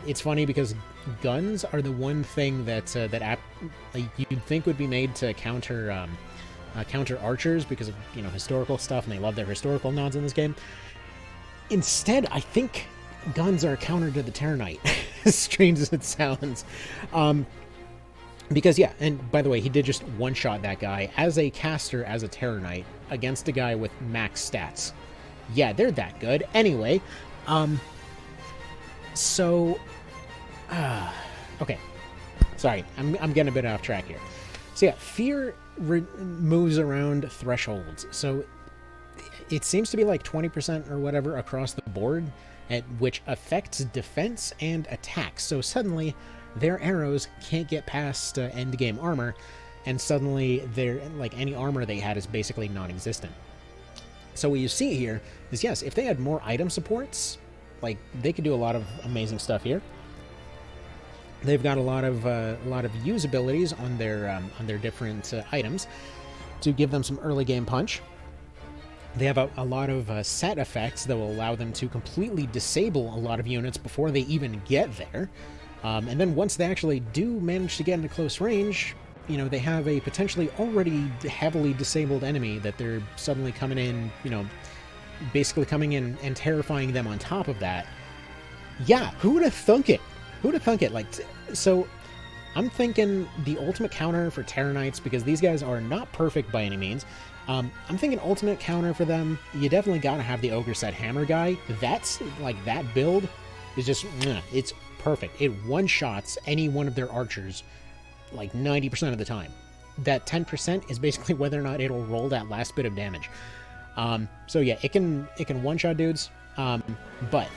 It's funny because guns are the one thing that you'd think would be made to counter archers because of historical stuff, and they love their historical nods in this game. Instead, I think guns are a counter to the Terror Knight, as strange as it sounds. Because, yeah, and by the way, he did just one-shot that guy as a caster, as a Terror Knight, against a guy with max stats. Yeah, they're that good. Anyway, okay. Sorry, I'm getting a bit off track here. So yeah, fear moves around thresholds. So it seems to be like 20% or whatever across the board, which affects defense and attacks. So suddenly, their arrows can't get past end game armor, and suddenly any armor they had is basically non-existent. So what you see here is, yes, if they had more item supports, they could do a lot of amazing stuff here. They've got a lot of use abilities on their different items to give them some early game punch. They have a lot of set effects that will allow them to completely disable a lot of units before they even get there. And then once they actually do manage to get into close range, they have a potentially already heavily disabled enemy that they're suddenly coming in, basically coming in and terrifying them on top of that. Yeah, who would have thunk it? Who would have thunk it? So I'm thinking the ultimate counter for Terror Knights, because these guys are not perfect by any means. I'm thinking ultimate counter for them, you definitely got to have the Ogre Set Hammer guy. That's, that build is just, it's perfect. It one-shots any one of their archers, 90% of the time. That 10% is basically whether or not it'll roll that last bit of damage. So yeah, it can one-shot dudes, but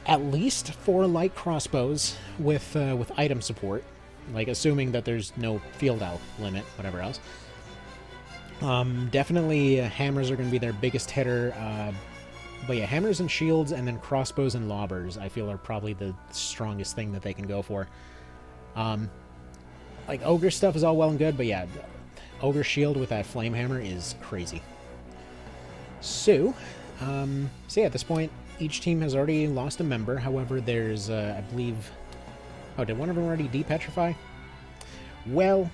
at least 4 light crossbows with item support, assuming that there's no field out limit, whatever else. Definitely hammers are going to be their biggest hitter. But yeah, hammers and shields, and then crossbows and lobbers, I feel, are probably the strongest thing that they can go for. Ogre stuff is all well and good, but yeah, Ogre shield with that flame hammer is crazy. So yeah, at this point, each team has already lost a member. However, there's, I believe... Oh, did one of them already depetrify? Well,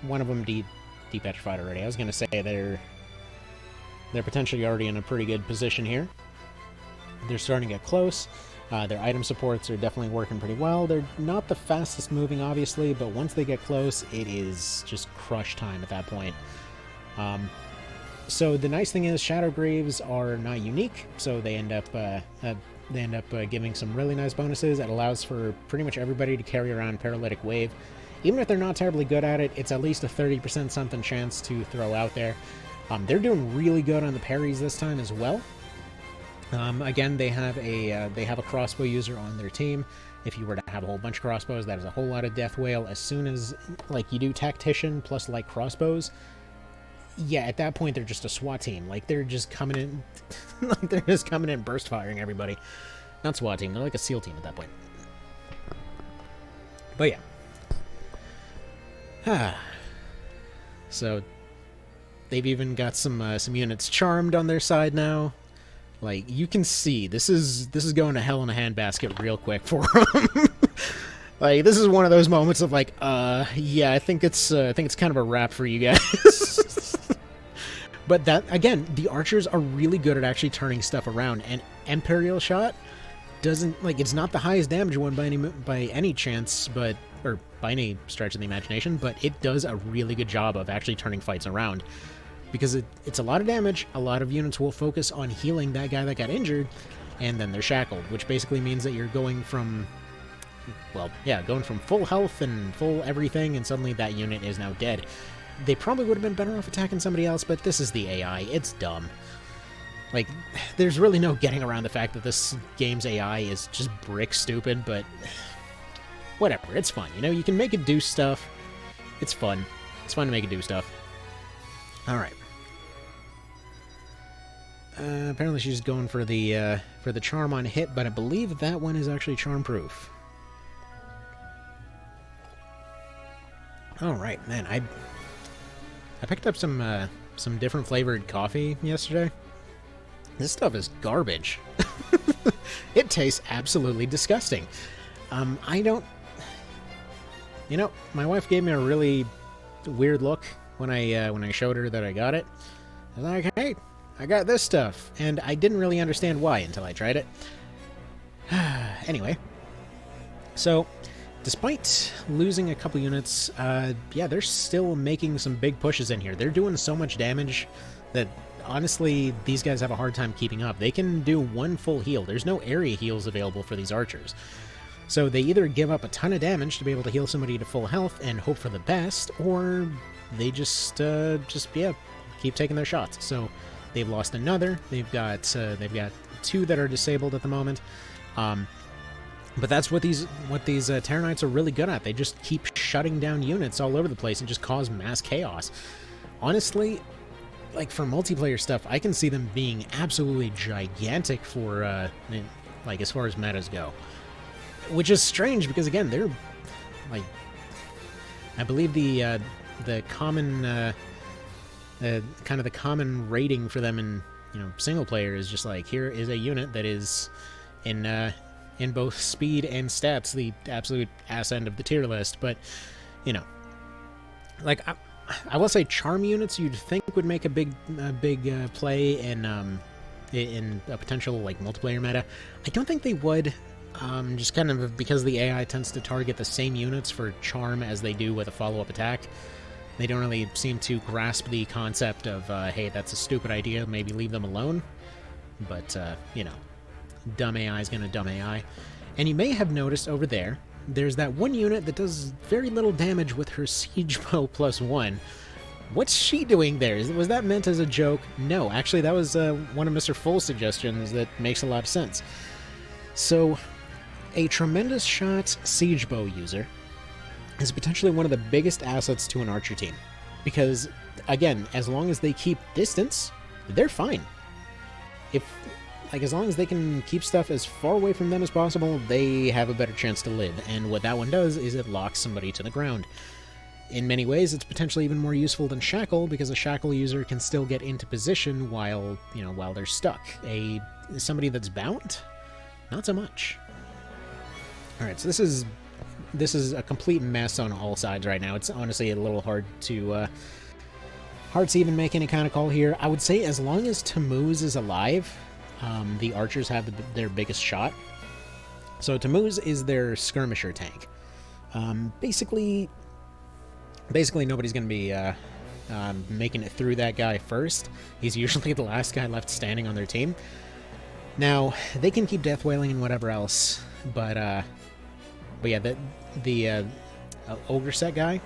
one of them de-petrified already. I was going to say they're potentially already in a pretty good position here. They're starting to get close. Their item supports are definitely working pretty well. They're not the fastest moving, obviously, but once they get close, it is just crush time at that point. So the nice thing is Shadow Graves are not unique, so they end up giving some really nice bonuses. It allows for pretty much everybody to carry around Paralytic Wave. Even if they're not terribly good at it, it's at least a 30% something chance to throw out there. They're doing really good on the parries this time as well. Again, they have a crossbow user on their team. If you were to have a whole bunch of crossbows, that is a whole lot of death whale. As soon as, like, you do tactician plus light crossbows, yeah, at that point they're just a SWAT team. Like, they're just coming in, like they're just coming in burst firing everybody. Not SWAT team, they're like a SEAL team at that point. But yeah. So they've even got some units charmed on their side now. Like, you can see this is going to hell in a handbasket real quick for them. Like, this is one of those moments of like, yeah, I think it's kind of a wrap for you guys. But that, again, the archers are really good at actually turning stuff around, and Imperial Shot doesn't, like, it's not the highest damage one by any chance, but, or by any stretch of the imagination, but it does a really good job of actually turning fights around. Because it's a lot of damage, a lot of units will focus on healing that guy that got injured, and then they're shackled, which basically means that you're going from, well, yeah, going from full health and full everything, and suddenly that unit is now dead. They probably would have been better off attacking somebody else, but this is the AI. It's dumb. Like, there's really no getting around the fact that this game's AI is just brick stupid, but whatever, it's fun. You know, you can make it do stuff. It's fun. It's fun to make it do stuff. Alright. Apparently she's going for the charm on hit, but I believe that one is actually charm proof. Alright, man, I picked up some different flavored coffee yesterday. This stuff is garbage. It tastes absolutely disgusting. I don't... You know, my wife gave me a really weird look when I showed her that I got it. I was like, hey, I got this stuff. And I didn't really understand why until I tried it. Anyway. So, despite losing a couple units, yeah, they're still making some big pushes in here. They're doing so much damage that, honestly, these guys have a hard time keeping up. They can do one full heal. There's no area heals available for these archers. So they either give up a ton of damage to be able to heal somebody to full health and hope for the best, or they just yeah, keep taking their shots. So they've lost another. They've got two that are disabled at the moment. But that's what these Terror Knights are really good at. They just keep shutting down units all over the place and just cause mass chaos. Honestly, like, for multiplayer stuff, I can see them being absolutely gigantic for like, as far as metas go. Which is strange because, again, they're like, I believe the common kind of the common rating for them in, you know, single player is just like, here is a unit that is in both speed and stats the absolute ass end of the tier list. But, you know, like, I will say charm units you'd think would make a big play in a potential, like, multiplayer meta. I don't think they would. Just kind of because the AI tends to target the same units for charm as they do with a follow-up attack. They don't really seem to grasp the concept of, hey, that's a stupid idea, maybe leave them alone. But, you know, dumb AI is gonna dumb AI. And you may have noticed over there, there's that one unit that does very little damage with her Siege Bow +1. What's she doing there? Was that meant as a joke? No, actually that was one of Mr. Full's suggestions that makes a lot of sense. So, a tremendous shot Siege Bow user is potentially one of the biggest assets to an archer team. Because, again, as long as they keep distance, they're fine. As long as they can keep stuff as far away from them as possible, they have a better chance to live. And what that one does is it locks somebody to the ground. In many ways, it's potentially even more useful than Shackle, because a Shackle user can still get into position while they're stuck. Somebody that's bound? Not so much. Alright, so this is this is a complete mess on all sides right now. It's honestly a little hard to even make any kind of call here. I would say as long as Tammuz is alive, the archers have their biggest shot. So Tammuz is their skirmisher tank. Basically nobody's going to be making it through that guy first. He's usually the last guy left standing on their team. Now, they can keep death wailing and whatever else, but yeah, the ogre set guy,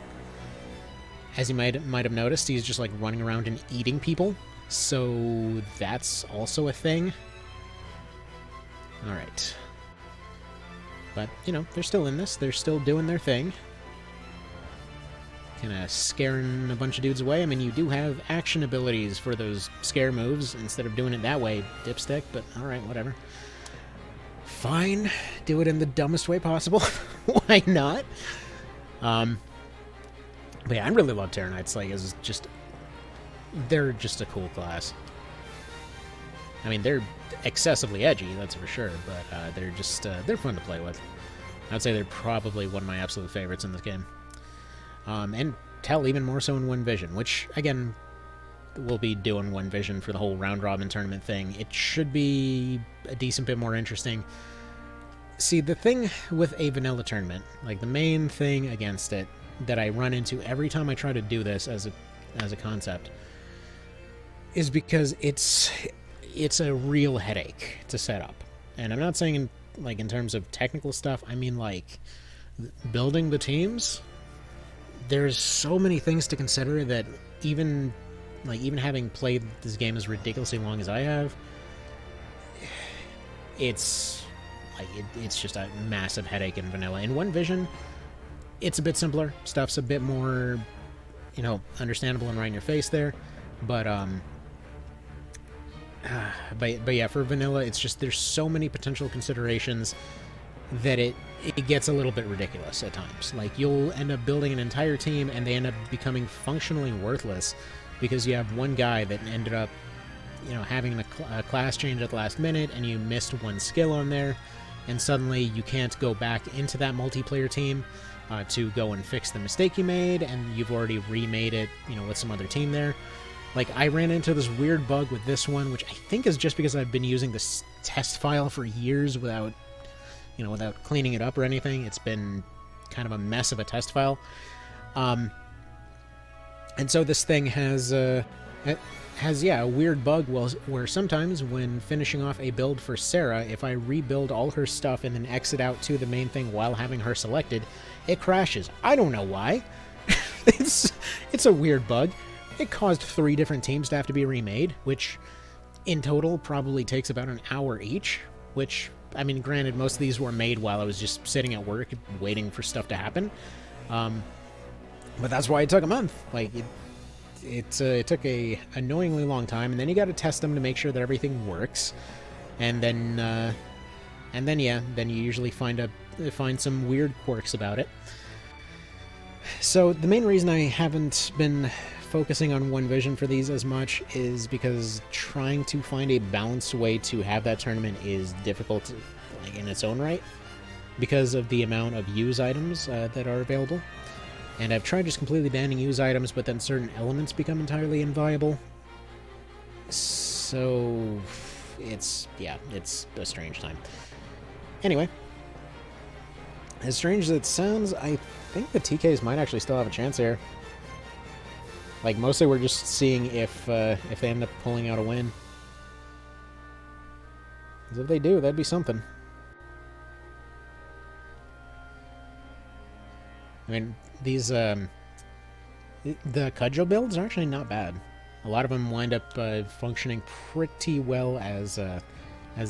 as you might have noticed, he's just like running around and eating people, so that's also a thing. Alright. But, you know, they're still in this, they're still doing their thing. Kind of scaring a bunch of dudes away. I mean, you do have action abilities for those scare moves instead of doing it that way, dipstick, but alright, whatever. Fine. Do it in the dumbest way possible. Why not? But yeah, I really love Terror Knights. Like, it's just... they're just a cool class. I mean, they're excessively edgy, that's for sure, but they're just... they're fun to play with. I'd say they're probably one of my absolute favorites in this game. And tell even more so in One Vision, which, again, we'll be doing One Vision for the whole round-robin tournament thing. It should be a decent bit more interesting. See, the thing with a vanilla tournament, like the main thing against it that I run into every time I try to do this as a concept, is because it's a real headache to set up. And I'm not saying in terms of technical stuff, I mean like building the teams. There's so many things to consider that even having played this game as ridiculously long as I have, it's just a massive headache in vanilla. In One Vision, it's a bit simpler. Stuff's a bit more, you know, understandable and right in your face there. But yeah, for vanilla, it's just there's so many potential considerations that it gets a little bit ridiculous at times. Like, you'll end up building an entire team and they end up becoming functionally worthless because you have one guy that ended up, you know, having a class change at the last minute and you missed one skill on there, and suddenly you can't go back into that multiplayer team to go and fix the mistake you made, and you've already remade it, you know, with some other team there. Like, I ran into this weird bug with this one, which I think is just because I've been using this test file for years without cleaning it up or anything. It's been kind of a mess of a test file. And so this thing has a weird bug where sometimes when finishing off a build for Sarah, if I rebuild all her stuff and then exit out to the main thing while having her selected, it crashes. I don't know why. It's a weird bug. It caused 3 different teams to have to be remade, which in total probably takes about an hour each, which... I mean, granted, most of these were made while I was just sitting at work waiting for stuff to happen. But that's why it took a month. Like, it took a annoyingly long time, and then you got to test them to make sure that everything works. And then you usually find some weird quirks about it. So the main reason I haven't been focusing on One Vision for these as much is because trying to find a balanced way to have that tournament is difficult, like, in its own right, because of the amount of use items that are available. And I've tried just completely banning use items, but then certain elements become entirely inviolable. So it's a strange time. Anyway, as strange as it sounds, I think the TKs might actually still have a chance here. Like, mostly we're just seeing if they end up pulling out a win. Because if they do, that'd be something. I mean, these, the Cudgel builds are actually not bad. A lot of them wind up functioning pretty well as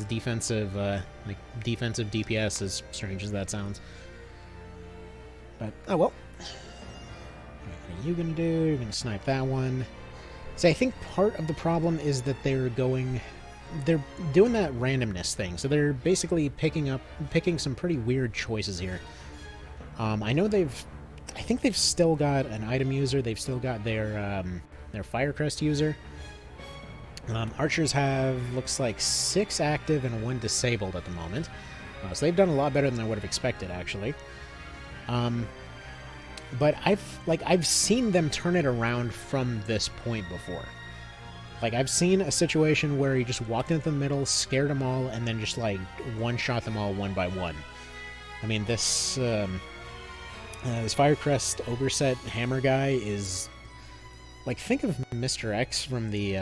defensive, like, defensive DPS, as strange as that sounds. But, oh well. What are you gonna do? You're gonna snipe that one. So I think part of the problem is that they're doing that randomness thing. So they're basically picking some pretty weird choices here. I know I think they've still got an item user. They've still got their Firecrest user. Archers have, looks like 6 active and 1 disabled at the moment. So they've done a lot better than I would have expected, actually. But I've seen them turn it around from this point before. Like, I've seen a situation where he just walked into the middle, scared them all, and then just, like, one-shot them all one by one. I mean, this Firecrest Ogre set hammer guy is... Like, think of Mr. X from the,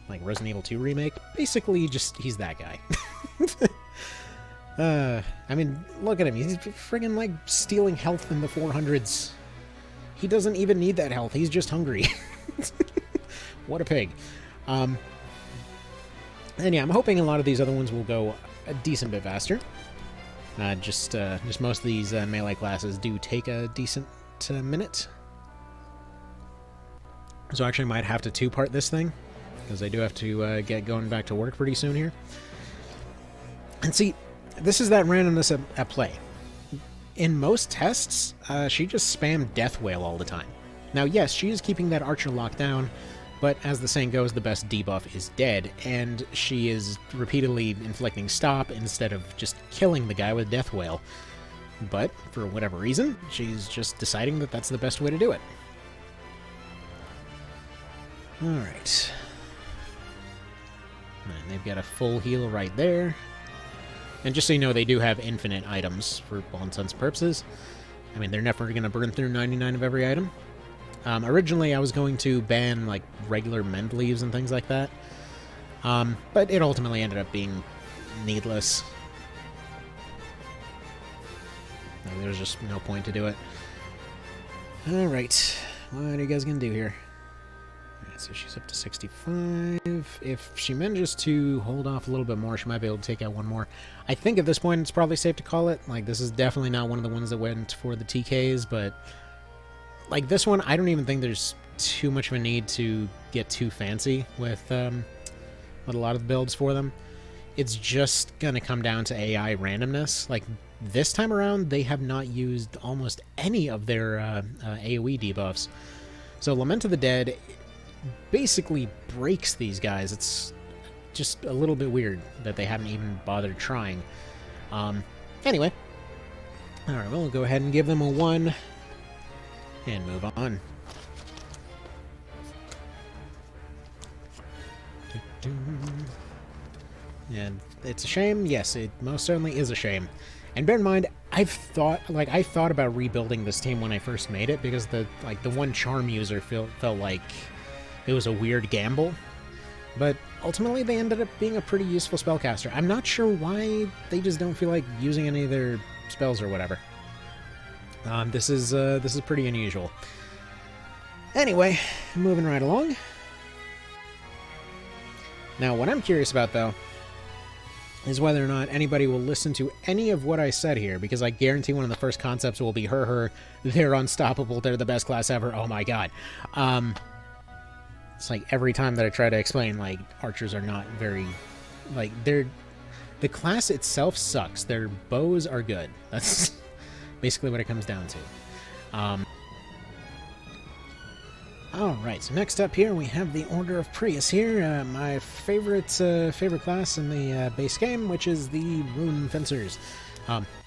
like, Resident Evil 2 remake. Basically, just, he's that guy. I mean, look at him. He's friggin', like, stealing health in the 400s. He doesn't even need that health. He's just hungry. What a pig. And yeah, I'm hoping a lot of these other ones will go a decent bit faster. Just most of these melee classes do take a decent minute. So I actually might have to two-part this thing, because I do have to get going back to work pretty soon here. And see, this is that randomness at play. In most tests, she just spammed Death Whale all the time. Now, yes, she is keeping that archer locked down, but as the saying goes, the best debuff is dead, and she is repeatedly inflicting stop instead of just killing the guy with Death Whale. But, for whatever reason, she's just deciding that that's the best way to do it. Alright. And they've got a full heal right there. And just so you know, they do have infinite items for all intents and purposes. I mean, they're never going to burn through 99 of every item. Originally, I was going to ban, like, regular mend leaves and things like that. But it ultimately ended up being needless. There was just no point to do it. Alright, what are you guys going to do here? Alright, so she's up to 65. If she manages to hold off a little bit more, she might be able to take out one more. I think at this point it's probably safe to call it. Like, this is definitely not one of the ones that went for the TKs, but... Like, this one, I don't even think there's too much of a need to get too fancy with a lot of the builds for them. It's just going to come down to AI randomness. Like, this time around, they have not used almost any of their AoE debuffs. So Lament of the Dead basically breaks these guys. It's just a little bit weird that they haven't even bothered trying. Anyway. Alright, we'll go ahead and give them a 1. And move on. And it's a shame. Yes, it most certainly is a shame. And bear in mind, I thought about rebuilding this team when I first made it, because the one charm user felt like it was a weird gamble. But ultimately, they ended up being a pretty useful spellcaster. I'm not sure why they just don't feel like using any of their spells or whatever. This is pretty unusual. Anyway, moving right along. Now, what I'm curious about, though, is whether or not anybody will listen to any of what I said here, because I guarantee one of the first concepts will be her, they're unstoppable, they're the best class ever, oh my god. It's like every time that I try to explain, like, archers are not very, like, the class itself sucks. Their bows are good. That's... basically what it comes down to. Alright, so next up here we have the Order of Prius here, my favorite class in the base game, which is the Rune Fencers.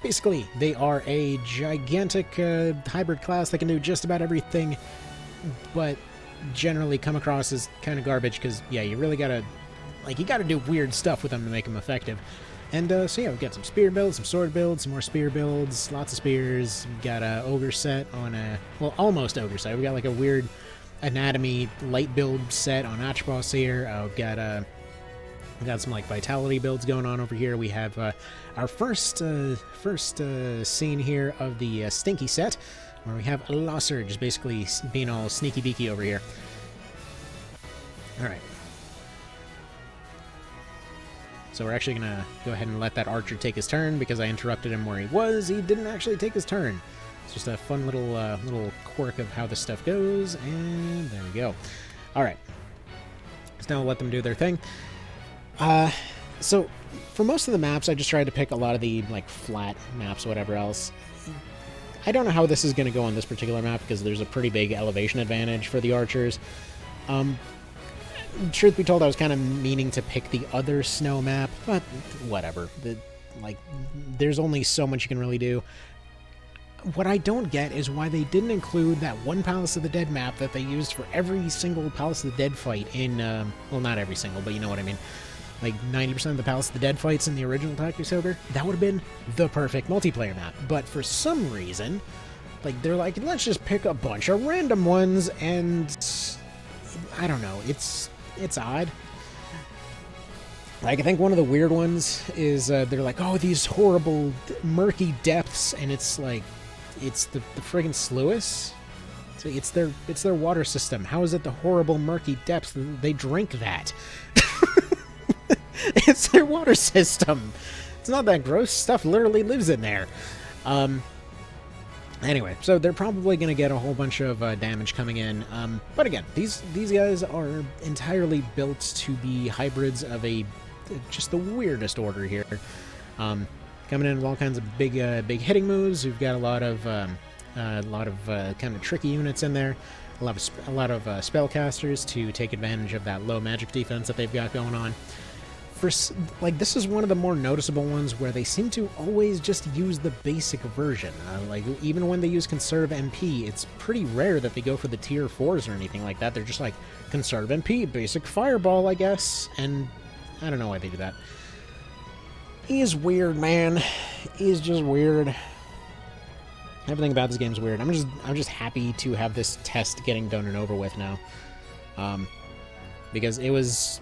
Basically, they are a gigantic hybrid class that can do just about everything, but generally come across as kind of garbage, because, yeah, you really gotta do weird stuff with them to make them effective. And, so yeah, we've got some spear builds, some sword builds, some more spear builds, lots of spears. We've got a ogre set on a... well, almost ogre set. We've got, like, a weird anatomy light build set on Archboss here. We've got some, like, vitality builds going on over here. We have our first scene here of the Stinky set, where we have Losser just basically being all sneaky beaky over here. Alright. So we're actually going to go ahead and let that archer take his turn, because I interrupted him where he was. He didn't actually take his turn. It's just a fun little quirk of how this stuff goes, and there we go. Alright. So now we'll let them do their thing. So for most of the maps, I just tried to pick a lot of the, like, flat maps or whatever else. I don't know how this is going to go on this particular map, because there's a pretty big elevation advantage for the archers. Truth be told, I was kind of meaning to pick the other snow map, but whatever. There's only so much you can really do. what I don't get is why they didn't include that one Palace of the Dead map that they used for every single Palace of the Dead fight in, well, not every single, but you know what I mean. Like 90% of the Palace of the Dead fights in the original Tactics Ogre, that would have been the perfect multiplayer map. But for some reason, like, they're like, let's just pick a bunch of random ones, and I don't know, it's odd. Like, I think one of the weird ones is they're like, oh, these horrible murky depths, and it's like, it's the friggin' sluice. So it's their water system. How is it the horrible murky depths? They drink that. It's their water system. It's not that gross. Stuff literally lives in there. Anyway, so they're probably going to get a whole bunch of damage coming in. But again, these guys are entirely built to be hybrids of just the weirdest order here. Coming in with all kinds of big hitting moves. We've got a lot of kind of tricky units in there. A lot of spellcasters to take advantage of that low magic defense that they've got going on. Like, this is one of the more noticeable ones where they seem to always just use the basic version. Like, even when they use Conserve MP, it's pretty rare that they go for the tier 4s or anything like that. They're just like, Conserve MP, basic Fireball, I guess, and I don't know why they do that. He is weird, man. He is just weird. Everything about this game is weird. I'm just happy to have this test getting done and over with now. Because it was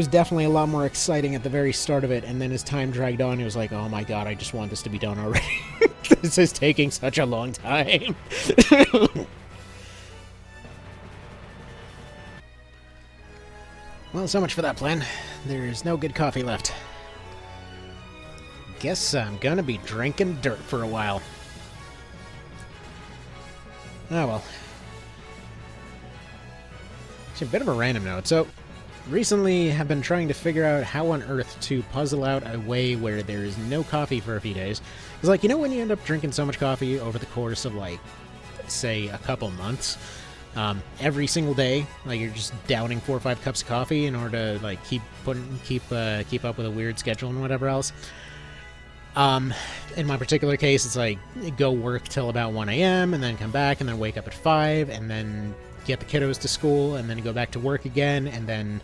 definitely a lot more exciting at the very start of it, and then as time dragged on, it was like, oh my god, I just want this to be done already. This is taking such a long time. Well, so much for that plan. There's no good coffee left. Guess I'm gonna be drinking dirt for a while. Oh well. It's a bit of a random note. So, recently have been trying to figure out how on earth to puzzle out a way where there is no coffee for a few days. It's like, you know when you end up drinking so much coffee over the course of, like, say, a couple months? Every single day, like, you're just downing 4 or 5 cups of coffee in order to, like, keep up with a weird schedule and whatever else. In my particular case, it's like, go work till about 1 a.m., and then come back, and then wake up at 5, and then get the kiddos to school, and then go back to work again, and then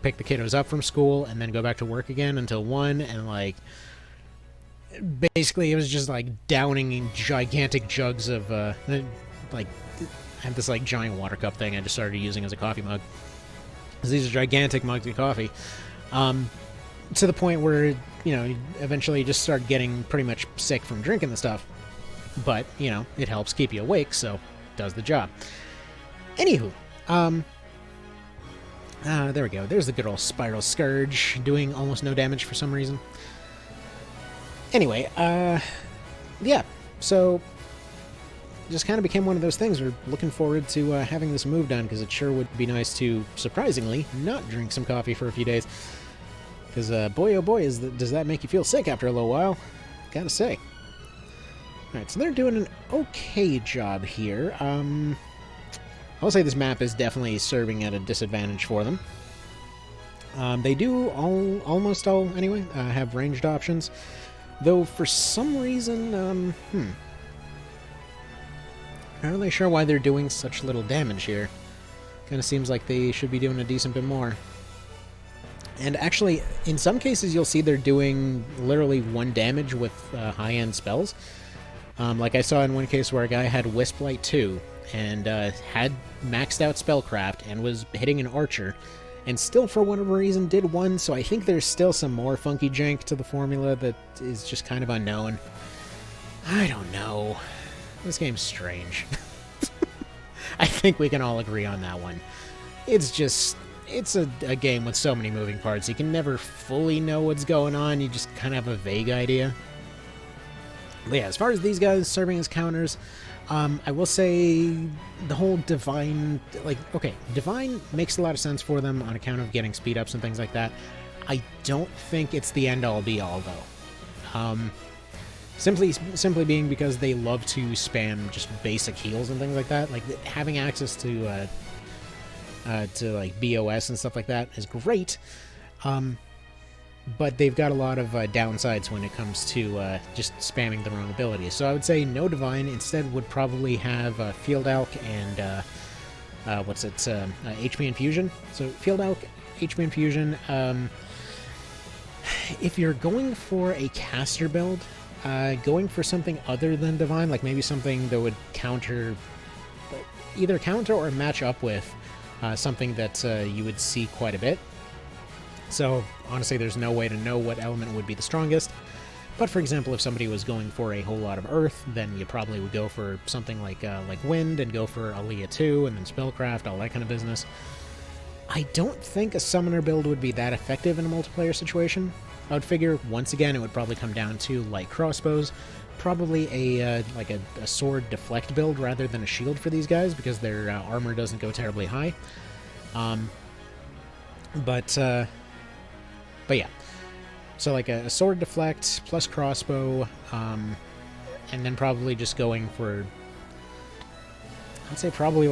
pick the kiddos up from school, and then go back to work again until 1, and, like, basically it was just, like, downing in gigantic jugs of, like, I had this, like, giant water cup thing I just started using as a coffee mug. Because these are gigantic mugs of coffee. To the point where, you know, eventually you just start getting pretty much sick from drinking the stuff. But, you know, it helps keep you awake, so it does the job. Anywho, there we go. There's the good old Spiral Scourge, doing almost no damage for some reason. Anyway, yeah, so just kind of became one of those things. We're looking forward to having this move done, because it sure would be nice to, surprisingly, not drink some coffee for a few days. Because, boy, oh boy, does that make you feel sick after a little while. Gotta say. Alright, so they're doing an okay job here. I'll say this map is definitely serving at a disadvantage for them. They do almost all, anyway, have ranged options. Though, for some reason, not really sure why they're doing such little damage here. Kind of seems like they should be doing a decent bit more. And actually, in some cases, you'll see they're doing literally 1 damage with high-end spells. Like I saw in one case where a guy had Wisp Light 2, and had maxed out Spellcraft, and was hitting an Archer, and still for whatever reason did 1, so I think there's still some more funky jank to the formula that is just kind of unknown. I don't know. This game's strange. I think we can all agree on that one. It's a game with so many moving parts. You can never fully know what's going on. You just kind of have a vague idea. But yeah, as far as these guys serving as counters, I will say the whole Divine... Like, okay, Divine makes a lot of sense for them on account of getting speed-ups and things like that. I don't think it's the end-all be-all, though. Simply being because they love to spam just basic heals and things like that. Like, having access to like BOS and stuff like that is great. but they've got a lot of downsides when it comes to just spamming the wrong abilities. So I would say no Divine, instead would probably have Field Alch and HP Infusion. So Field Alch, HP Infusion. If you're going for a caster build, going for something other than Divine, like maybe something that would either counter or match up with something that you would see quite a bit. So, honestly, there's no way to know what element would be the strongest. But, for example, if somebody was going for a whole lot of Earth, then you probably would go for something like Wind, and go for Aliyah 2, and then Spellcraft, all that kind of business. I don't think a Summoner build would be that effective in a multiplayer situation. I would figure, once again, it would probably come down to light crossbows. Probably a sword deflect build rather than a shield for these guys, because their armor doesn't go terribly high. But yeah, so like a sword deflect plus crossbow, and then probably just going for, I'd say probably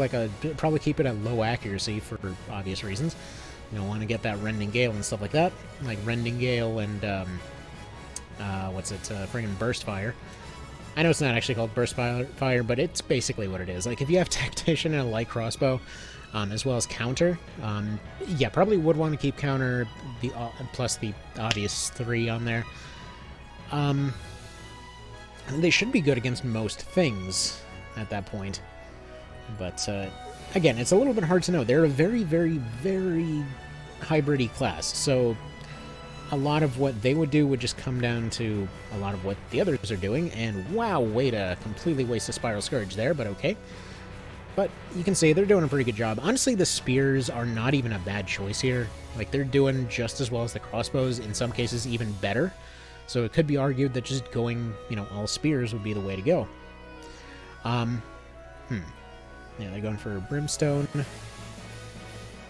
probably keep it at low accuracy for obvious reasons. You don't want to get that Rending Gale and stuff like that, like Rending Gale and friggin' Burst Fire. I know it's not actually called Burst Fire, but it's basically what it is. Like if you have Tactician and a light crossbow, as well as counter, yeah, probably would want to keep counter plus the obvious 3 on there. They should be good against most things at that point, but again, it's a little bit hard to know. They're a very, very, very hybrid-y class, so a lot of what they would do would just come down to a lot of what the others are doing, and wow, way to completely waste a Spiral Scourge there, but okay. But you can see they're doing a pretty good job. Honestly, the spears are not even a bad choice here. Like, they're doing just as well as the crossbows, in some cases even better. So it could be argued that just going, all spears would be the way to go. Yeah, they're going for Brimstone.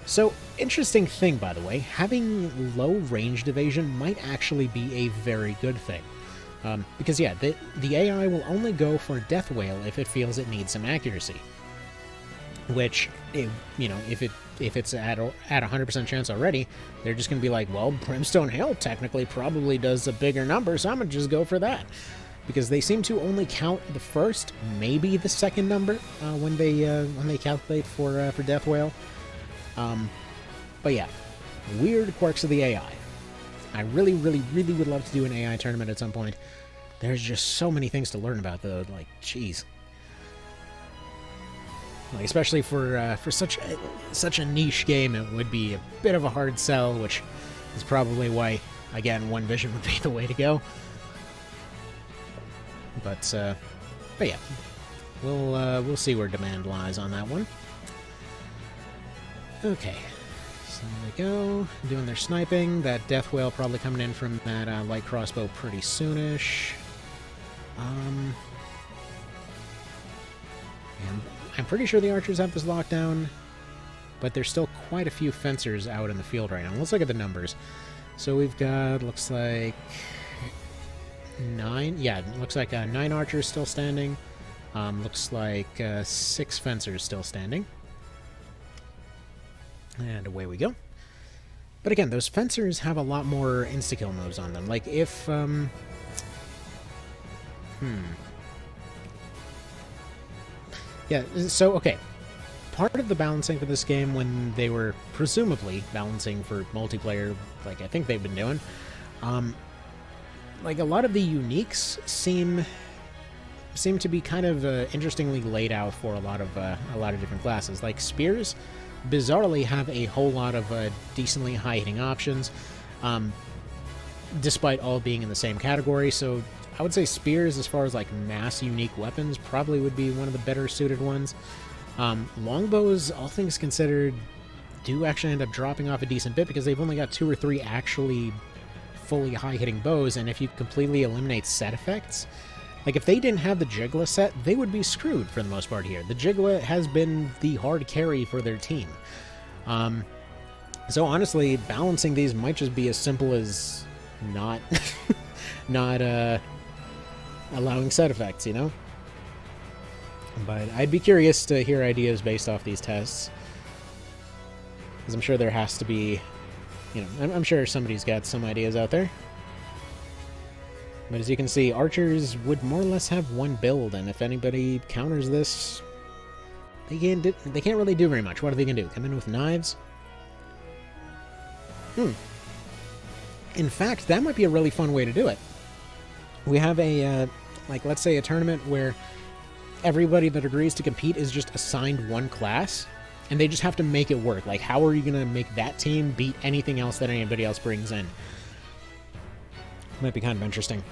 So, interesting thing, by the way, having low ranged evasion might actually be a very good thing. Because, yeah, the AI will only go for Death Whale if it feels it needs some accuracy. Which, if it's at 100% chance already, they're just going to be like, well, Brimstone Hail technically probably does a bigger number, so I'm going to just go for that. Because they seem to only count the first, maybe the second number, when they calculate for Death Whale. But yeah, weird quirks of the AI. I really, really, really would love to do an AI tournament at some point. There's just so many things to learn about, though. Like, jeez. Like, especially for such a niche game, it would be a bit of a hard sell, which is probably why, again, One Vision would be the way to go. But yeah, we'll see where demand lies on that one. Okay, so there they go, doing their sniping. That Death Whale probably coming in from that light crossbow pretty soonish. And I'm pretty sure the archers have this lockdown, but there's still quite a few fencers out in the field right now. Let's look at the numbers. So we've got, looks like 9. Yeah, it looks like 9 archers still standing. Looks like 6 fencers still standing. And away we go. But again, those fencers have a lot more insta-kill moves on them. Like if, yeah, so, okay. Part of the balancing for this game, when they were presumably balancing for multiplayer, like I think they've been doing, like a lot of the uniques seem to be kind of interestingly laid out for a lot of different classes. Like spears, bizarrely have a whole lot of decently high-hitting options, despite all being in the same category. So I would say spears, as far as like mass unique weapons, probably would be one of the better suited ones. Longbows, all things considered, do actually end up dropping off a decent bit because they've only got 2 or 3 actually fully high-hitting bows, and if you completely eliminate set effects, like if they didn't have the Jigla set, they would be screwed for the most part here. The Jigla has been the hard carry for their team. So honestly, balancing these might just be as simple as not allowing set effects, you know? But I'd be curious to hear ideas based off these tests, because I'm sure there has to be you know, I'm sure somebody's got some ideas out there. But as you can see, archers would more or less have one build, and if anybody counters this, they can't really do very much. What are they going to do? Come in with knives? In fact, that might be a really fun way to do it. We have a, like, let's say a tournament where everybody that agrees to compete is just assigned one class, and they just have to make it work. Like, how are you going to make that team beat anything else that anybody else brings in? Might be kind of interesting.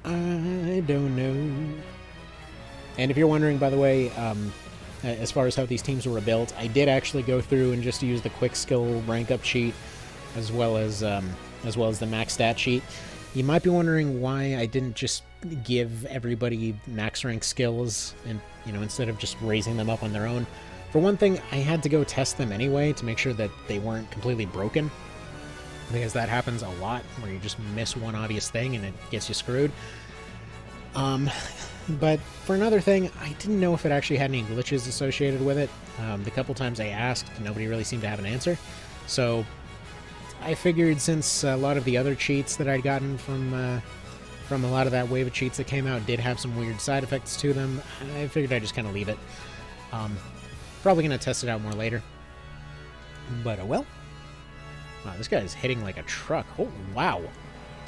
I don't know. And if you're wondering, by the way, as far as how these teams were built, I did actually go through and just use the quick skill rank up sheet, as well as the max stat sheet. You might be wondering why I didn't just give everybody max rank skills, and instead of just raising them up on their own. For one thing, I had to go test them anyway to make sure that they weren't completely broken, because that happens a lot, where you just miss one obvious thing and it gets you screwed. But for another thing, I didn't know if it actually had any glitches associated with it. The couple times I asked, nobody really seemed to have an answer. So I figured, since a lot of the other cheats that I'd gotten from a lot of that wave of cheats that came out did have some weird side effects to them, I figured I'd just kind of leave it. Probably going to test it out more later. But, well. Wow, this guy's hitting like a truck. Oh, wow.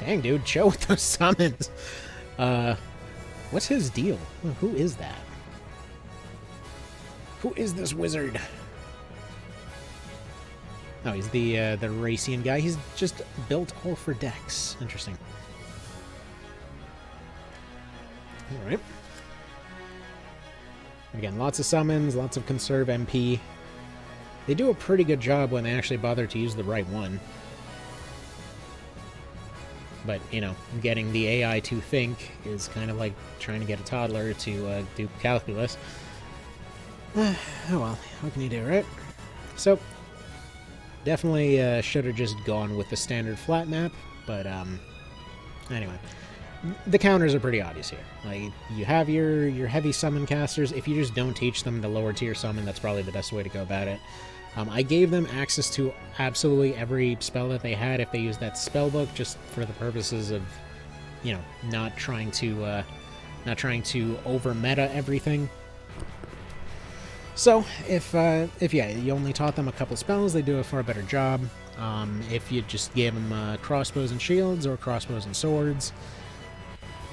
Dang, dude. Chill with those summons. What's his deal? Who is that? Who is this wizard? Oh, he's the Racian guy. He's just built all for decks. Interesting. Alright. Again, lots of summons, lots of conserve MP. They do a pretty good job when they actually bother to use the right one. But, getting the AI to think is kind of like trying to get a toddler to do calculus. Oh well, what can you do, right? So, definitely should have just gone with the standard flat map, but anyway. The counters are pretty obvious here. Like, you have your heavy summon casters. If you just don't teach them the lower tier summon, that's probably the best way to go about it. I gave them access to absolutely every spell that they had if they used that spell book, just for the purposes of, not trying to over meta everything. So if you only taught them a couple spells, they do a far better job. If you just gave them crossbows and shields or crossbows and swords,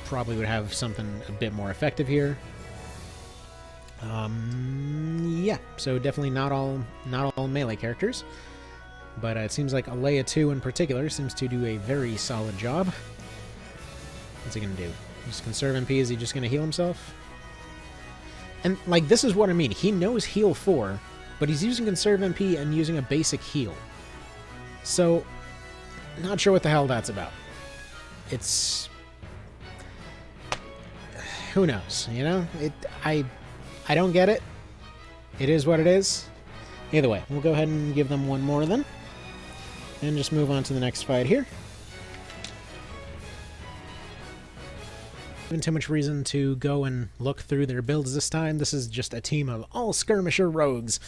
probably would have something a bit more effective here. Yeah, so definitely not all melee characters, but it seems like Alea 2 in particular seems to do a very solid job. What's he gonna do? Just conserve MP? Is he just gonna heal himself? And, like, this is what I mean. He knows heal 4, but he's using conserve MP and using a basic heal. So, not sure what the hell that's about. It's... who knows, I don't get it. It is what it is. Either way, we'll go ahead and give them one more then. And just move on to the next fight here. Too much reason to go and look through their builds this time. This is just a team of all skirmisher rogues.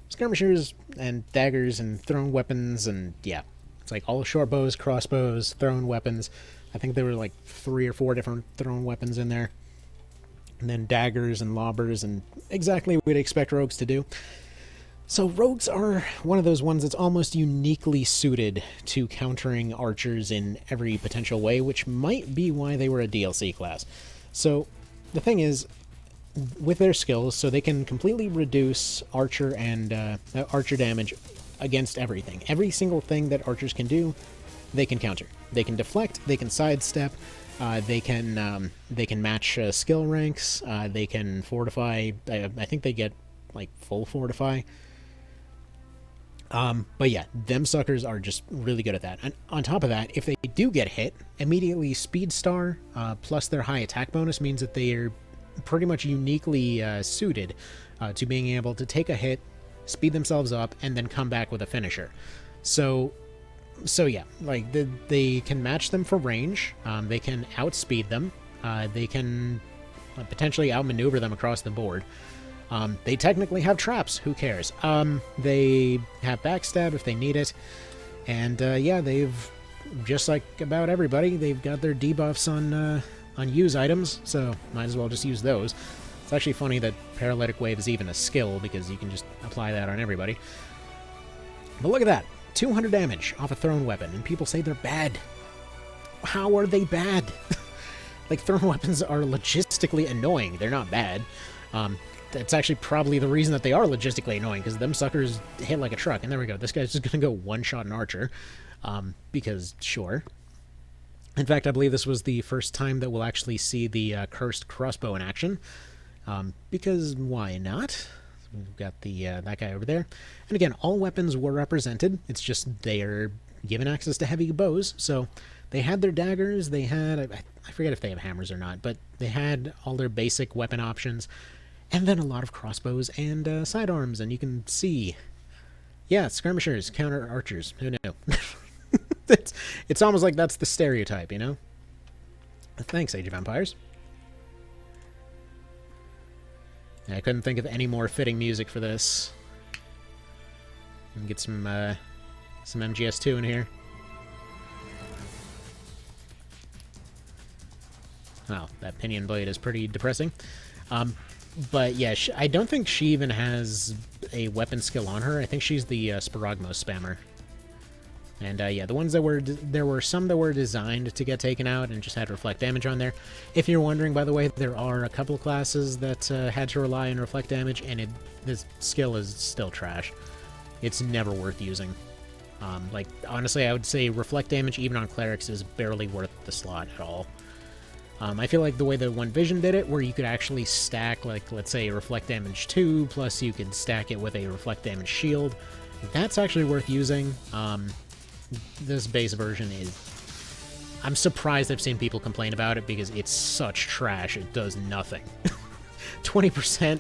Skirmishers and daggers and thrown weapons, and yeah. It's like all short bows, crossbows, thrown weapons. I think there were like 3 or 4 different thrown weapons in there. And then daggers and lobbers, and exactly what we'd expect rogues to do. So rogues are one of those ones that's almost uniquely suited to countering archers in every potential way, which might be why they were a DLC class. So the thing is, with their skills, so they can completely reduce archer and archer damage against everything. Every single thing that archers can do, they can counter. They can deflect, they can sidestep, they can match skill ranks, they can fortify. I think they get like full fortify. But yeah, them suckers are just really good at that. And on top of that, if they do get hit, immediately Speed Star plus their high attack bonus means that they are pretty much uniquely suited to being able to take a hit, speed themselves up, and then come back with a finisher. So yeah, like they can match them for range, they can outspeed them, they can potentially outmaneuver them across the board. They technically have traps. Who cares? They have backstab if they need it. And, yeah, they've, just like about everybody, they've got their debuffs on use items, so might as well just use those. It's actually funny that Paralytic Wave is even a skill, because you can just apply that on everybody. But look at that. 200 damage off a thrown weapon, and people say they're bad. How are they bad? Like, thrown weapons are logistically annoying. They're not bad. That's actually probably the reason that they are logistically annoying, because them suckers hit like a truck. And there we go. This guy's just going to go one-shot an archer, because, sure. In fact, I believe this was the first time that we'll actually see the cursed crossbow in action, because why not? We've got the that guy over there. And again, all weapons were represented. It's just they're given access to heavy bows, so they had their daggers, they had, I forget if they have hammers or not, but they had all their basic weapon options, and then a lot of crossbows and sidearms, and you can see, yeah, skirmishers counter archers. Who knew? It's almost like that's the stereotype, you know? Thanks, Age of Empires. I couldn't think of any more fitting music for this. Get some MGS2 in here. Wow, that pinion blade is pretty depressing. But yeah, I don't think she even has a weapon skill on her. I think she's the Sparagmos spammer. And yeah, the ones that were, there were some that were designed to get taken out and just had reflect damage on there. If you're wondering, by the way, there are a couple of classes that had to rely on reflect damage, and this skill is still trash. It's never worth using. Like, honestly, I would say reflect damage, even on clerics, is barely worth the slot at all. I feel like the way that One Vision did it, where you could actually stack, like, let's say, reflect damage 2, plus you could stack it with a reflect damage shield, that's actually worth using. This base version is... I'm surprised I've seen people complain about it, because it's such trash, it does nothing. 20%,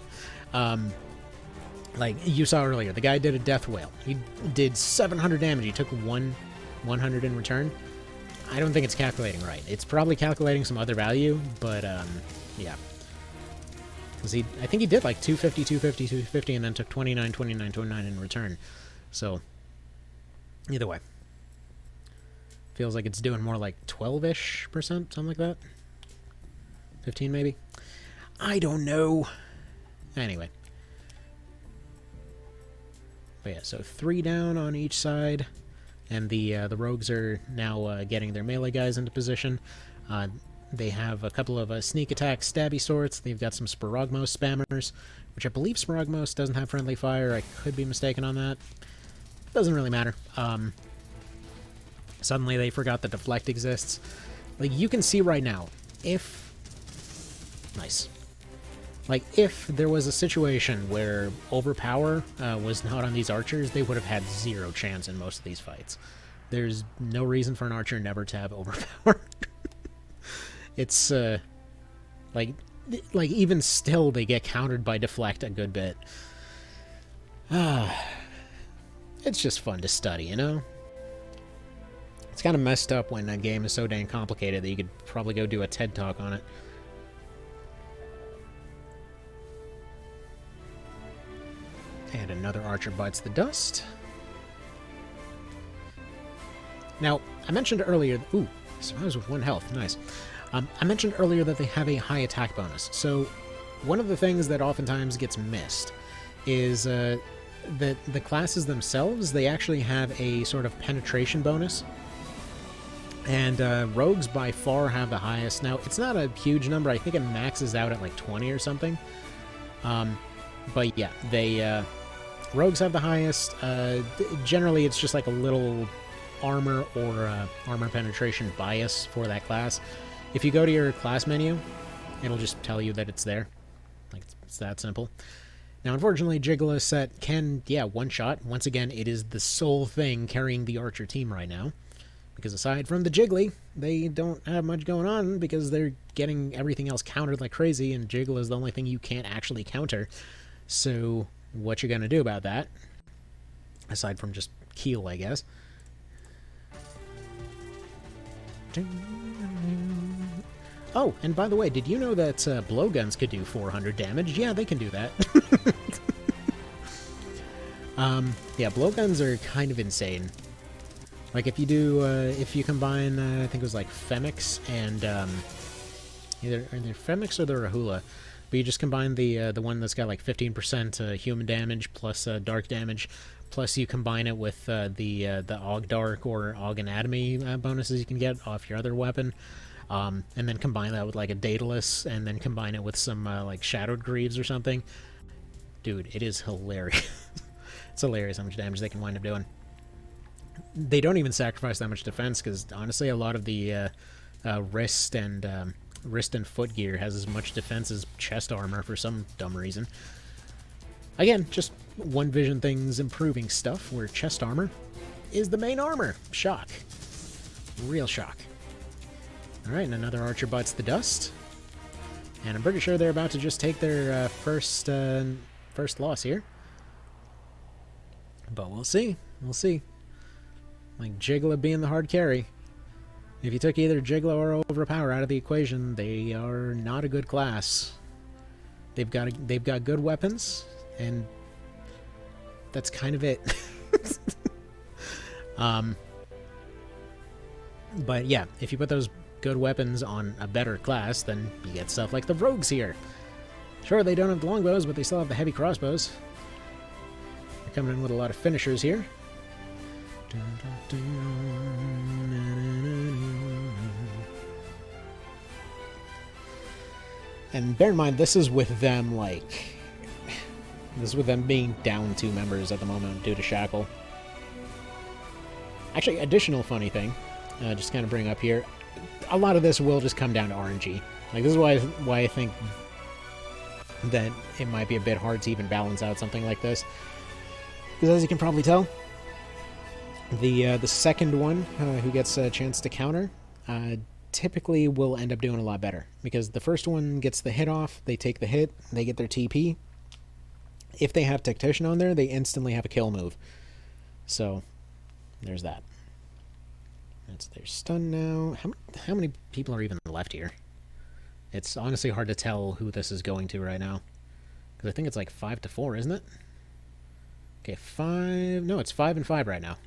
like you saw earlier, the guy did a death whale. He did 700 damage, he took 100 in return. I don't think it's calculating right. It's probably calculating some other value, but, yeah. Because I think he did like 250, 250, 250, and then took 29, 29, 29 in return. So, either way. Feels like it's doing more like 12-ish%, something like that. 15 maybe? I don't know. Anyway. But yeah, so 3 down on each side. And the rogues are now getting their melee guys into position. They have a couple of sneak attack stabby sorts. They've got some Sparagmos spammers, which I believe Sparagmos doesn't have friendly fire. I could be mistaken on that. Doesn't really matter. Suddenly they forgot that deflect exists. Like, you can see right now, if... Nice. Like, if there was a situation where overpower was not on these archers, they would have had 0 chance in most of these fights. There's no reason for an archer never to have overpower. It's, like, even still, they get countered by deflect a good bit. It's just fun to study, you know? It's kind of messed up when a game is so dang complicated that you could probably go do a TED Talk on it. And another archer bites the dust. Now, I mentioned earlier... Ooh, survives with 1 health. Nice. I mentioned earlier that they have a high attack bonus. So, one of the things that oftentimes gets missed is that the classes themselves, they actually have a sort of penetration bonus. And rogues by far have the highest. Now, it's not a huge number. I think it maxes out at like 20 or something. But yeah, they... rogues have the highest. Generally, it's just like a little armor or armor penetration bias for that class. If you go to your class menu, it'll just tell you that it's there. Like, it's that simple. Now, unfortunately, Jiggler set can, yeah, one-shot. Once again, it is the sole thing carrying the archer team right now. Because aside from the Jiggly, they don't have much going on because they're getting everything else countered like crazy, and Jiggler is the only thing you can't actually counter. So, what you gonna do about that? Aside from just Keel, I guess. Oh, and by the way, did you know that blowguns could do 400 damage? Yeah, they can do that. Yeah, blowguns are kind of insane. Like, if you combine, I think it was like Phalanx and, either Phalanx or the Rahula, but you just combine the one that's got like 15% human damage plus dark damage, plus you combine it with the Og Dark or Og Anatomy bonuses you can get off your other weapon, and then combine that with like a Daedalus, and then combine it with some like Shadowed Greaves or something. Dude, it is hilarious. It's hilarious how much damage they can wind up doing. They don't even sacrifice that much defense, because honestly a lot of the wrist and foot gear has as much defense as chest armor for some dumb reason. Again, just One Vision things improving stuff, where chest armor is the main armor. Shock. Real shock. Alright, and another archer bites the dust. And I'm pretty sure they're about to just take their first loss here. But we'll see. We'll see. Like Jiggler being the hard carry. If you took either Jiggler or Overpower out of the equation, they are not a good class. They've got good weapons, and that's kind of it. But yeah, if you put those good weapons on a better class, then you get stuff like the rogues here. Sure, they don't have the longbows, but they still have the heavy crossbows. They're coming in with a lot of finishers here. And bear in mind, this is with them, being down 2 members at the moment due to Shackle. Actually, additional funny thing, just kind of bring up here, a lot of this will just come down to RNG. Like, this is why I think that it might be a bit hard to even balance out something like this. Because as you can probably tell, the second one who gets a chance to counter typically will end up doing a lot better, because the first one gets the hit off, they take the hit, they get their TP. If they have Tactician on there, they instantly have a kill move. So there's that. That's their stun now. How many people are even left here? It's honestly hard to tell who this is going to right now, because I think it's like 5-4, isn't it? Okay, 5... No, it's 5-5 right now.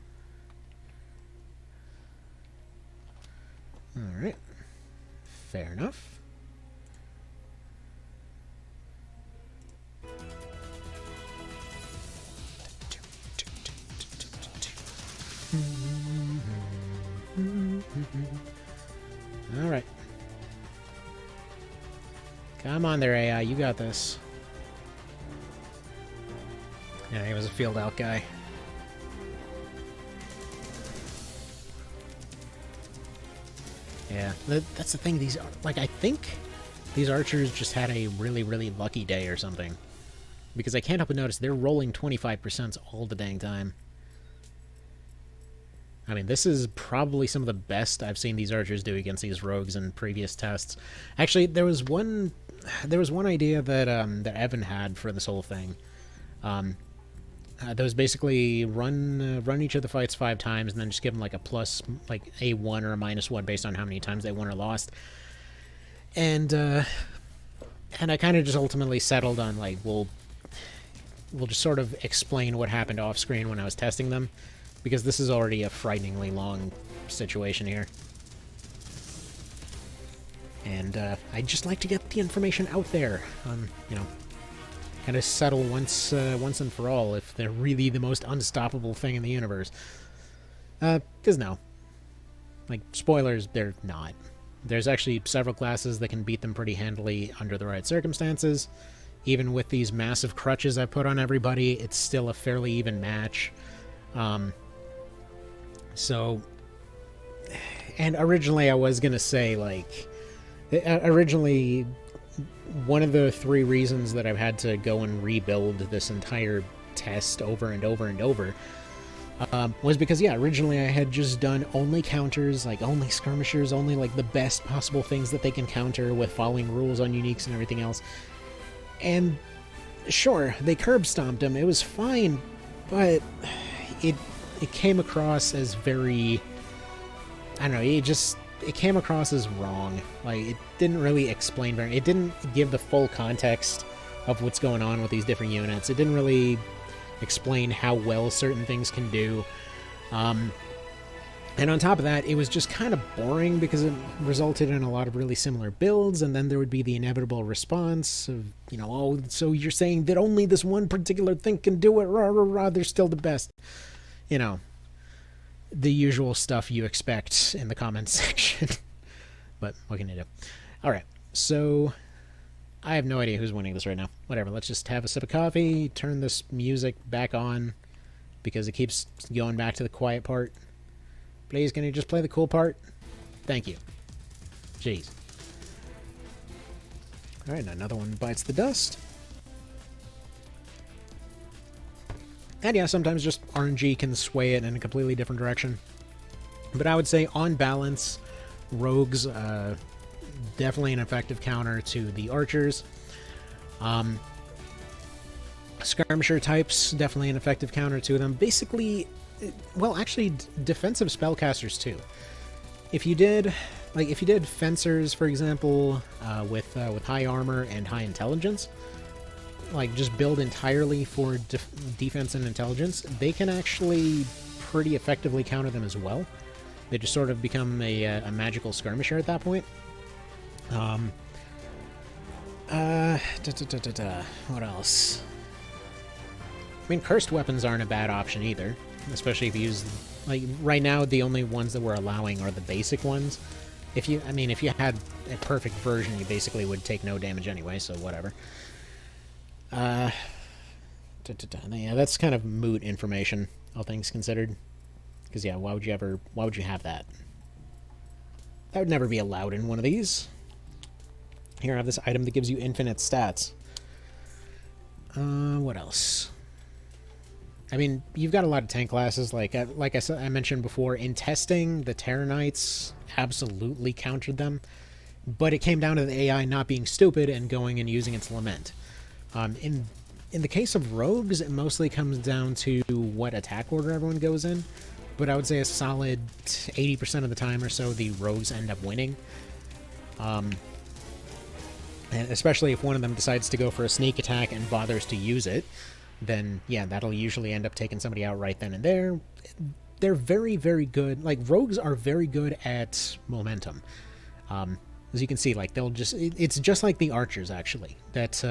Alright. Fair enough. Alright. Come on there, AI. You got this. Yeah, he was a field out guy. Yeah, that's the thing. I think these archers just had a really, really lucky day or something. Because I can't help but notice they're rolling 25% all the dang time. I mean, this is probably some of the best I've seen these archers do against these rogues in previous tests. Actually, there was one idea that that Evan had for this whole thing. That was basically run each of the fights 5 times, and then just give them like a plus, like a 1 or a -1 based on how many times they won or lost. And I kind of just ultimately settled on, like, we'll just sort of explain what happened off screen when I was testing them, because this is already a frighteningly long situation here. And I'd just like to get the information out there, you know, kind of settle once and for all if they're really the most unstoppable thing in the universe. Because no. Like, spoilers, they're not. There's actually several classes that can beat them pretty handily under the right circumstances. Even with these massive crutches I put on everybody, it's still a fairly even match. So... And originally I was gonna say, like... Originally... One of the 3 reasons that I've had to go and rebuild this entire test over and over and over was because, yeah, originally I had just done only counters, like only skirmishers, only like the best possible things that they can counter with following rules on uniques and everything else. And sure, they curb stomped them, it was fine, but it came across as very, I don't know, it came across as wrong. Like, it didn't really explain very... It didn't give the full context of what's going on with these different units. It didn't really explain how well certain things can do. And on top of that, it was just kind of boring because it resulted in a lot of really similar builds, and then there would be the inevitable response of, you know, oh, so you're saying that only this one particular thing can do it, rah, rah, rah, they're still the best. You know, the usual stuff you expect in the comments section. But what can you do? Alright, so I have no idea who's winning this right now. Whatever, let's just have a sip of coffee, turn this music back on, because it keeps going back to the quiet part. Please, can you just play the cool part? Thank you. Jeez. Alright, another one bites the dust. And yeah, sometimes just RNG can sway it in a completely different direction. But I would say, on balance, rogues, definitely an effective counter to the archers. Skirmisher types, definitely an effective counter to them. Basically, well, actually, defensive spellcasters too. If you did fencers, for example, with high armor and high intelligence, like just build entirely for defense and intelligence, they can actually pretty effectively counter them as well. They just sort of become a magical skirmisher at that point. What else? I mean, cursed weapons aren't a bad option either. Especially if you use, like, right now the only ones that we're allowing are the basic ones. If you had a perfect version, you basically would take no damage anyway, so whatever. Yeah, that's kind of moot information, all things considered. Because, yeah, why would you have that? That would never be allowed in one of these. Here I have this item that gives you infinite stats. What else? I mean, you've got a lot of tank classes, like I mentioned before, in testing, the Terror Knights absolutely countered them, but it came down to the AI not being stupid and going and using its Lament. In the case of rogues, it mostly comes down to what attack order everyone goes in, but I would say a solid 80% of the time or so, the rogues end up winning. And especially if one of them decides to go for a sneak attack and bothers to use it, then, yeah, that'll usually end up taking somebody out right then and there. They're very, very good. Like, rogues are very good at momentum. As you can see, like, they'll just... It's just like the archers, actually. That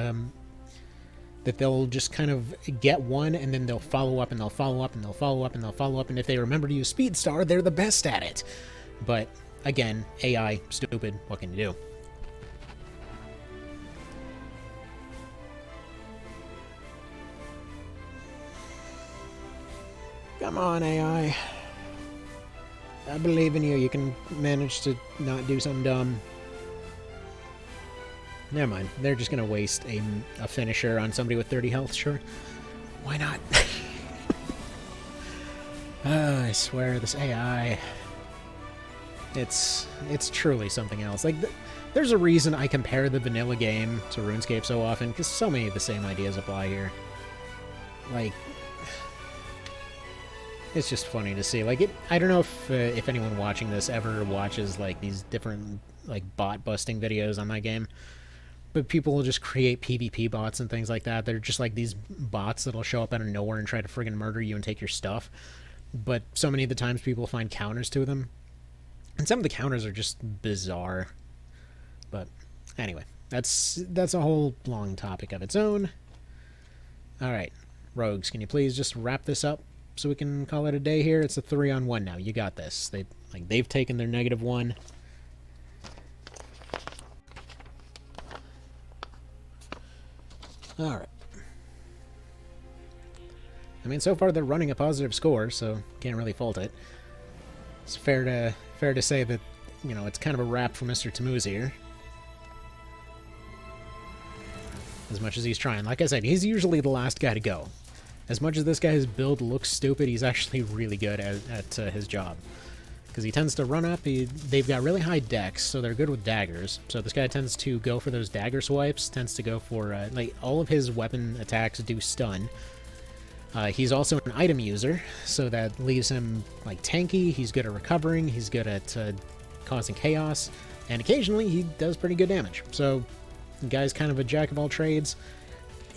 they'll just kind of get one, and then they'll follow up, and they'll follow up, and they'll follow up, and they'll follow up, and if they remember to use Speed Star, they're the best at it. But, again, AI, stupid, what can you do? Come on, AI. I believe in you. You can manage to not do something dumb. Never mind. They're just going to waste a finisher on somebody with 30 health, sure. Why not? I swear, this AI... It's truly something else. Like, there's a reason I compare the vanilla game to RuneScape so often, because so many of the same ideas apply here. Like... It's just funny to see. Like, I don't know if anyone watching this ever watches, like, these different, like, bot-busting videos on my game. But people will just create PvP bots and things like that. They're just, like, these bots that'll show up out of nowhere and try to friggin' murder you and take your stuff. But so many of the times people find counters to them. And some of the counters are just bizarre. But, anyway. That's a whole long topic of its own. Alright. Rogues, can you please just wrap this up? So we can call it a day here. It's a 3-on-1 now. You got this. They've taken their -1. All right. I mean, so far they're running a positive score, so can't really fault it. It's fair to say that, you know, it's kind of a wrap for Mr. Tammuz here. As much as he's trying. Like I said, he's usually the last guy to go. As much as this guy's build looks stupid, he's actually really good at his job. Because he tends to run up, they've got really high dex, so they're good with daggers. So this guy tends to go for those dagger swipes, tends to go for, like, all of his weapon attacks do stun. He's also an item user, so that leaves him, like, tanky, he's good at recovering, he's good at causing chaos, and occasionally he does pretty good damage. So the guy's kind of a jack of all trades.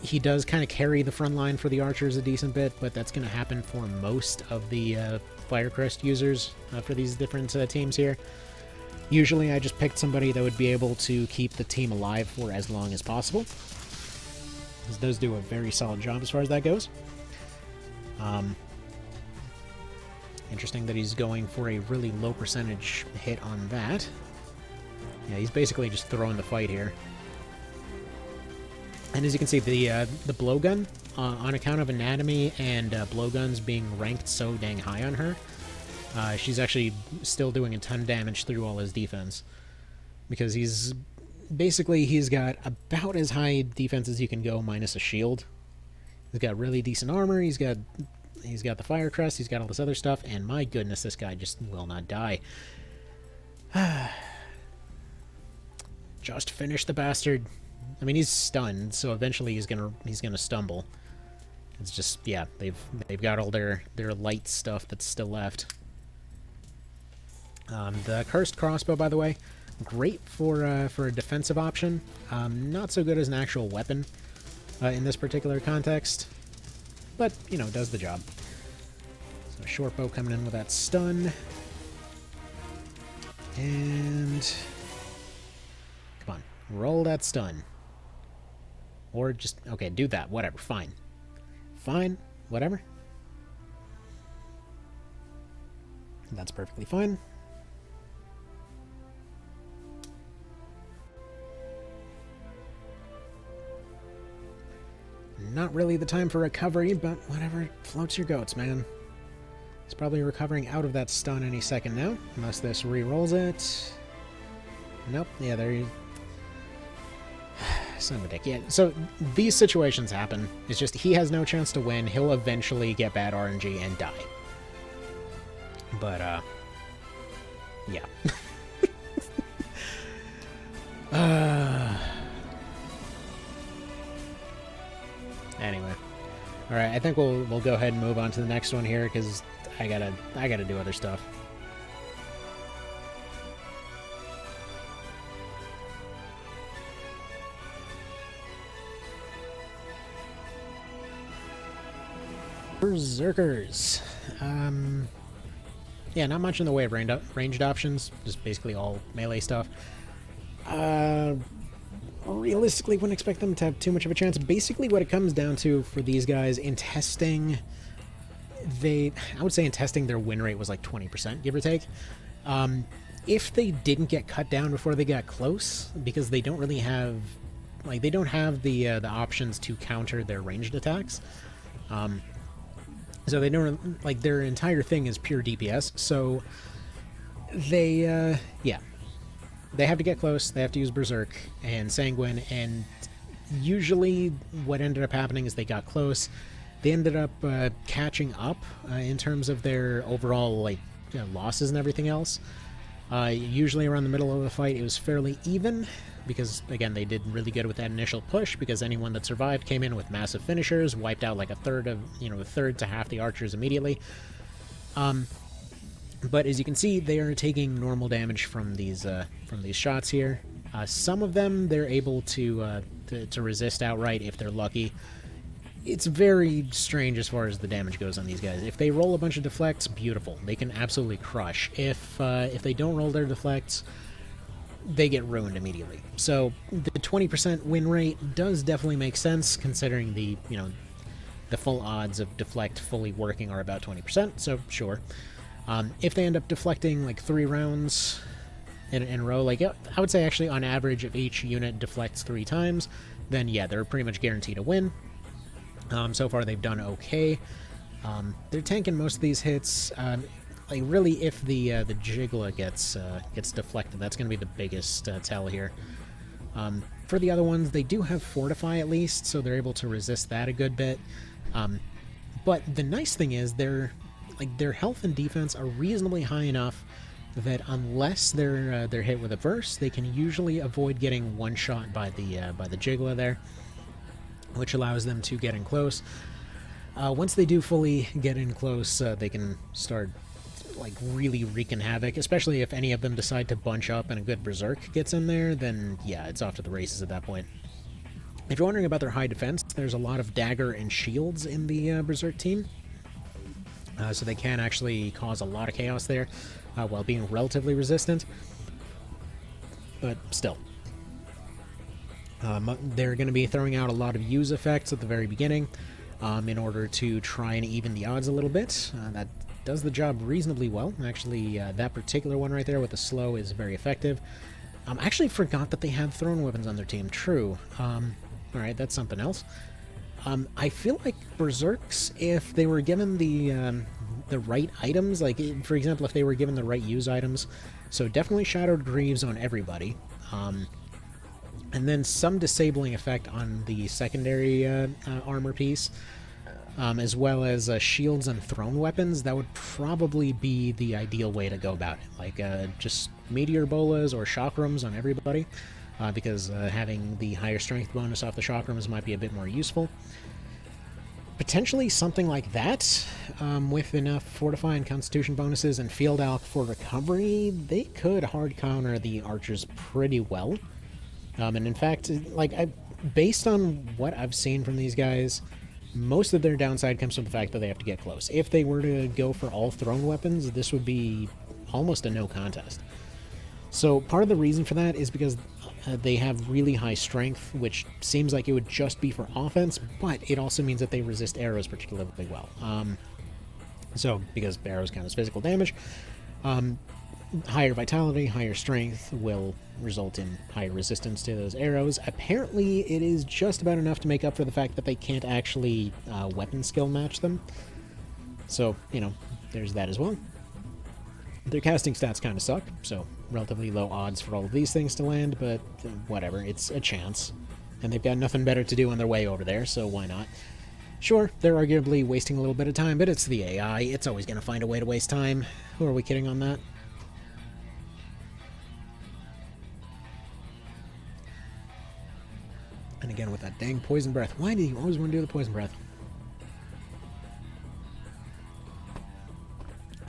He does kind of carry the front line for the archers a decent bit, but that's going to happen for most of the Firecrest users for these different teams here. Usually I just picked somebody that would be able to keep the team alive for as long as possible. This does do a very solid job as far as that goes. Interesting that he's going for a really low percentage hit on that. Yeah, he's basically just throwing the fight here. And as you can see, the blowgun, on account of anatomy and blowguns being ranked so dang high on her, she's actually still doing a ton of damage through all his defense. Because he's got about as high defense as you can go minus a shield. He's got really decent armor, he's got the fire crest, he's got all this other stuff, and my goodness, this guy just will not die. Just finish the bastard. I mean, he's stunned, so eventually he's gonna stumble. It's just, yeah, they've got all their light stuff that's still left. The cursed crossbow, by the way, great for a defensive option. Not so good as an actual weapon in this particular context, but you know, does the job. So short bow coming in with that stun, and come on, roll that stun. Or just, okay, do that, whatever, fine. Fine, whatever. That's perfectly fine. Not really the time for recovery, but whatever, floats your goats, man. He's probably recovering out of that stun any second now, unless this re-rolls it. Nope, yeah, there you... Son of a dick. Yeah, so these situations happen. It's just he has no chance to win. He'll eventually get bad RNG and die. But, yeah. Anyway. Alright, I think we'll go ahead and move on to the next one here, because I gotta do other stuff. Berserkers. Yeah, not much in the way of ranged options, just basically all melee stuff. Realistically, wouldn't expect them to have too much of a chance. Basically, what it comes down to for these guys in testing, I would say in testing their win rate was like 20%, give or take. If they didn't get cut down before they got close, because they don't really have, like, they don't have the options to counter their ranged attacks. So they don't, like, their entire thing is pure DPS, so they, yeah. They have to get close, they have to use Berserk and Sanguine, and usually what ended up happening is they got close. They ended up catching up in terms of their overall, like, losses and everything else. Usually around the middle of the fight it was fairly even, because, again, they did really good with that initial push, because anyone that survived came in with massive finishers, wiped out like a third to half the archers immediately. But as you can see, they are taking normal damage from these shots here. Some of them they're able to resist outright if they're lucky. It's very strange as far as the damage goes on these guys. If they roll a bunch of deflects, beautiful. They can absolutely crush. If they don't roll their deflects, they get ruined immediately. So the 20% win rate does definitely make sense, considering the full odds of deflect fully working are about 20%. So sure. If they end up deflecting like 3 rounds in a row, like I would say actually on average if each unit deflects 3 times, then yeah, they're pretty much guaranteed to win. So far they've done okay. They're tanking most of these hits. Like really, if the Jiggler gets deflected, that's going to be the biggest tell here. For the other ones, they do have Fortify at least, so they're able to resist that a good bit. But the nice thing is their health and defense are reasonably high enough that unless they're hit with a burst, they can usually avoid getting one shot by the Jiggler there, which allows them to get in close. Once they do fully get in close, they can start like really wreaking havoc, especially if any of them decide to bunch up and a good Berserk gets in there, then yeah, it's off to the races at that point. If you're wondering about their high defense, there's a lot of dagger and shields in the Berserk team, so they can actually cause a lot of chaos there while being relatively resistant, but still. They're going to be throwing out a lot of use effects at the very beginning in order to try and even the odds a little bit. That does the job reasonably well. Actually, that particular one right there with the slow is very effective. I actually forgot that they had thrown weapons on their team. True. Alright, that's something else. I feel like Berserks, if they were given the right items, like, for example, if they were given the right use items, so definitely Shadowed Greaves on everybody, and then some disabling effect on the secondary armor piece, as well as shields and thrown weapons, that would probably be the ideal way to go about it. Like, just Meteor Bolas or Chakrams on everybody, because having the higher strength bonus off the Chakrams might be a bit more useful. Potentially something like that, with enough Fortify and Constitution bonuses and Field Alch for recovery, they could hard counter the archers pretty well. And in fact, like, based on what I've seen from these guys, most of their downside comes from the fact that they have to get close. If they were to go for all thrown weapons, this would be almost a no contest. So part of the reason for that is because they have really high strength, which seems like it would just be for offense, but it also means that they resist arrows particularly well. So, because arrows count as physical damage, higher vitality, higher strength will result in higher resistance to those arrows. Apparently, it is just about enough to make up for the fact that they can't actually weapon skill match them. So, you know, there's that as well. Their casting stats kind of suck, so relatively low odds for all of these things to land, but whatever, it's a chance. And they've got nothing better to do on their way over there, so why not? Sure, they're arguably wasting a little bit of time, but it's the AI. It's always going to find a way to waste time. Who are we kidding on that? And again, with that dang poison breath. Why do you always want to do the poison breath?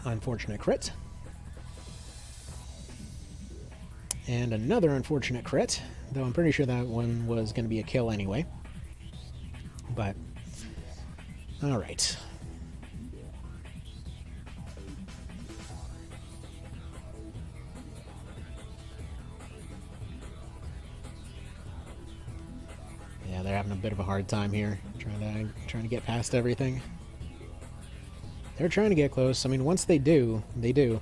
Unfortunate crit. And another unfortunate crit, though I'm pretty sure that one was going to be a kill anyway. But, alright. Yeah, they're having a bit of a hard time here, trying to get past everything. They're trying to get close. I mean, once they do, they do.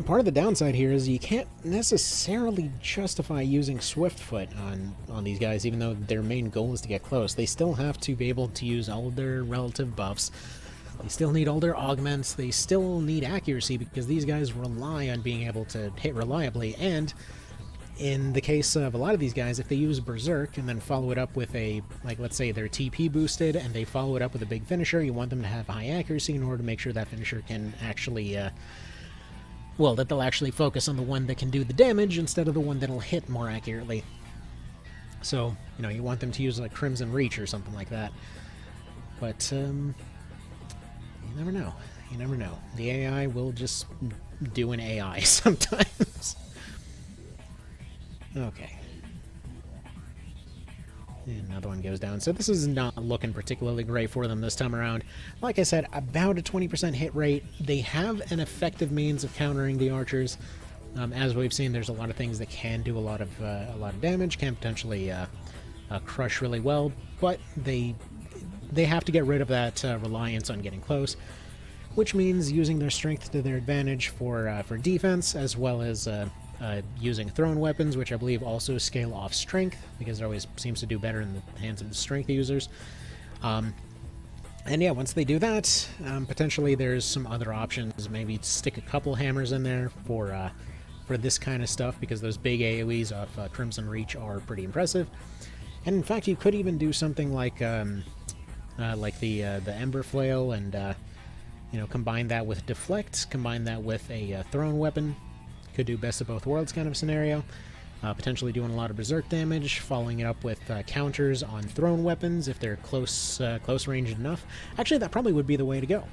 Part of the downside here is you can't necessarily justify using Swiftfoot on these guys, even though their main goal is to get close. They still have to be able to use all of their relative buffs. They still need all their augments. They still need accuracy because these guys rely on being able to hit reliably. And in the case of a lot of these guys, if they use Berserk and then follow it up with a, like, let's say they're TP boosted and they follow it up with a big finisher, you want them to have high accuracy in order to make sure that finisher can actually well, that they'll actually focus on the one that can do the damage instead of the one that'll hit more accurately. So, you know, you want them to use like Crimson Reach or something like that. But, you never know. You never know. The AI will just do an AI sometimes. Okay. And another one goes down. So this is not looking particularly great for them this time around. Like I said, about a 20% hit rate. They have an effective means of countering the archers. As we've seen, there's a lot of things that can do a lot of damage, can potentially crush really well, but they have to get rid of that reliance on getting close, which means using their strength to their advantage for defense, as well as using thrown weapons, which I believe also scale off strength, because it always seems to do better in the hands of the strength users. And yeah, once they do that, potentially there's some other options. Maybe stick a couple hammers in there for this kind of stuff, because those big AoEs of Crimson Reach are pretty impressive. And in fact, you could even do something like the Ember Flail, and you know, combine that with Deflect, combine that with a thrown weapon. Could do best of both worlds kind of scenario. Potentially doing a lot of Berserk damage, following it up with counters on thrown weapons if they're close range enough. Actually, that probably would be the way to go.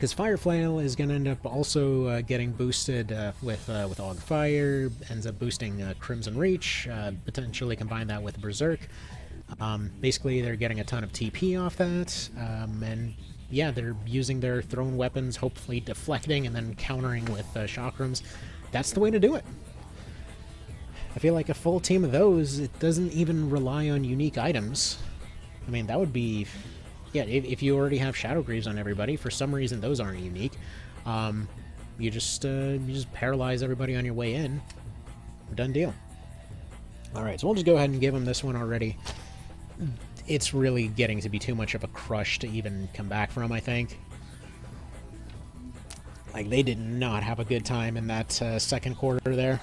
Because Fire Flail is going to end up also getting boosted with Aug Fire, ends up boosting Crimson Reach, potentially combine that with Berserk. Basically, they're getting a ton of TP off that, and yeah, they're using their thrown weapons, hopefully deflecting and then countering with chakrams. That's the way to do it. I feel like a full team of those, it doesn't even rely on unique items. I mean, that would be... Yeah, if you already have Shadow Greaves on everybody, for some reason those aren't unique, you just paralyze everybody on your way in. Done deal. Alright, so we'll just go ahead and give them this one already. It's really getting to be too much of a crush to even come back from, I think. Like, they did not have a good time in that second quarter there.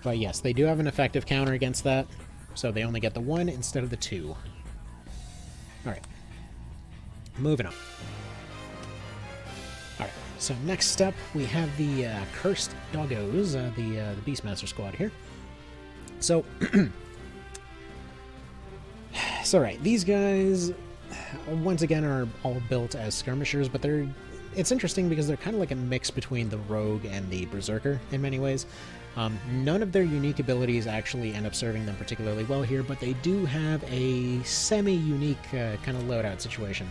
But yes, they do have an effective counter against that, so they only get the 1 instead of the 2. Alright, moving on. Alright, so next up we have the Cursed Doggos, the Beastmaster squad here. So, right, these guys, once again, are all built as skirmishers, but it's interesting because they're kind of like a mix between the Rogue and the Berserker in many ways. None of their unique abilities actually end up serving them particularly well here, but they do have a semi-unique kind of loadout situation.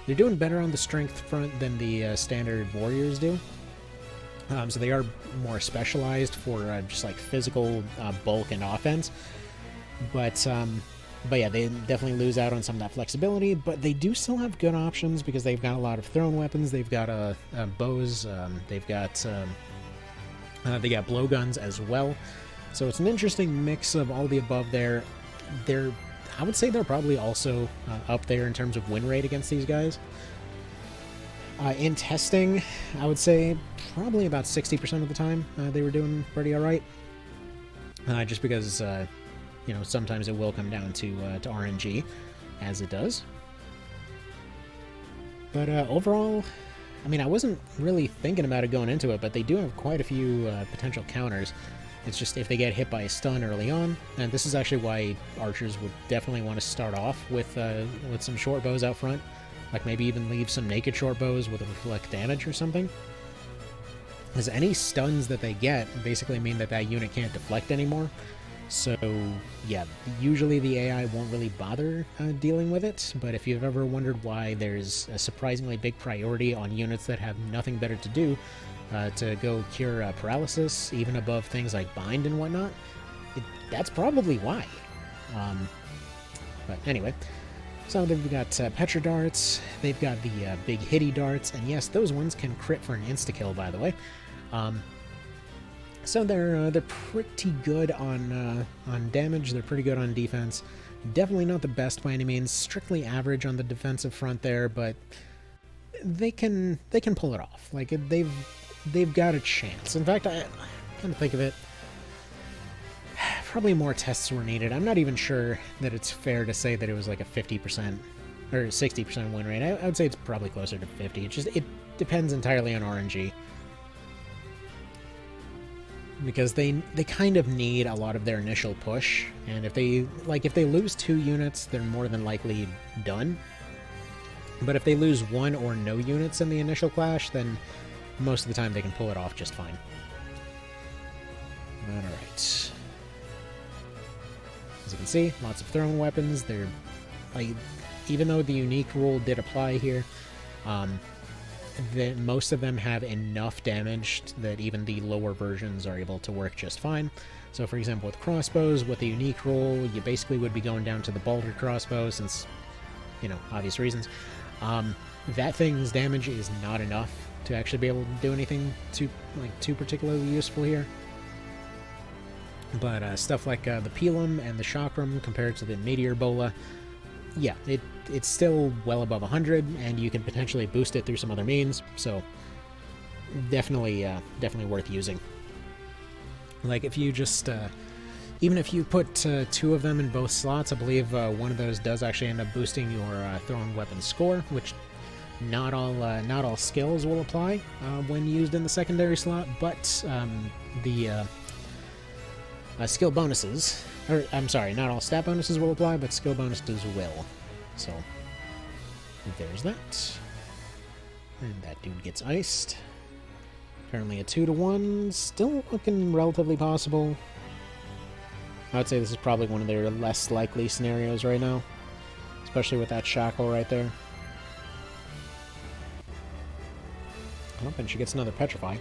They're doing better on the strength front than the standard warriors do. So they are more specialized for just like physical bulk and offense. But yeah, they definitely lose out on some of that flexibility, but they do still have good options because they've got a lot of thrown weapons. They've got bows, they've got... they got blowguns as well, so it's an interesting mix of all the above there. I would say they're probably also up there in terms of win rate against these guys. In testing, I would say probably about 60% of the time they were doing pretty alright. Just because, you know, sometimes it will come down to RNG, as it does. But overall, I mean, I wasn't really thinking about it going into it, but they do have quite a few potential counters. It's just if they get hit by a stun early on, and this is actually why archers would definitely want to start off with some short bows out front, like maybe even leave some naked short bows with a reflect damage or something. Because any stuns that they get basically mean that that unit can't deflect anymore. So, yeah, usually the AI won't really bother dealing with it, but if you've ever wondered why there's a surprisingly big priority on units that have nothing better to do to go cure paralysis, even above things like bind and whatnot, that's probably why. But anyway, so they've got Petra darts, they've got the big hitty darts, and yes, those ones can crit for an insta-kill, by the way. So they're pretty good on damage. They're pretty good on defense. Definitely not the best by any means. Strictly average on the defensive front there, but they can pull it off. Like they've got a chance. In fact, I kind of think of it. Probably more tests were needed. I'm not even sure that it's fair to say that it was like a 50% or 60% win rate. I would say it's probably closer to 50. It depends entirely on RNG. Because they kind of need a lot of their initial push, and if they lose 2 units, they're more than likely done. But if they lose 1 or no units in the initial clash, then most of the time they can pull it off just fine. Alright. As you can see, lots of thrown weapons. They're like, even though the unique rule did apply here, most of them have enough damage that even the lower versions are able to work just fine. So for example, with crossbows, with the unique rule, you basically would be going down to the bolter crossbow since, you know, obvious reasons. That thing's damage is not enough to actually be able to do anything too particularly useful here. But stuff like the Pelum and the Chakram compared to the Meteor Bola, yeah, it's still well above 100, and you can potentially boost it through some other means, so definitely worth using. Like, if you just, even if you put 2 of them in both slots, I believe one of those does actually end up boosting your thrown weapon score, which not all skills will apply when used in the secondary slot, but the skill bonuses, or I'm sorry, not all stat bonuses will apply, but skill bonuses will. So there's that. And that dude gets iced. Currently a 2-to-1, still looking relatively possible. I would say this is probably one of their less likely scenarios right now, especially with that shackle right there. Oh, and she gets another Petrify.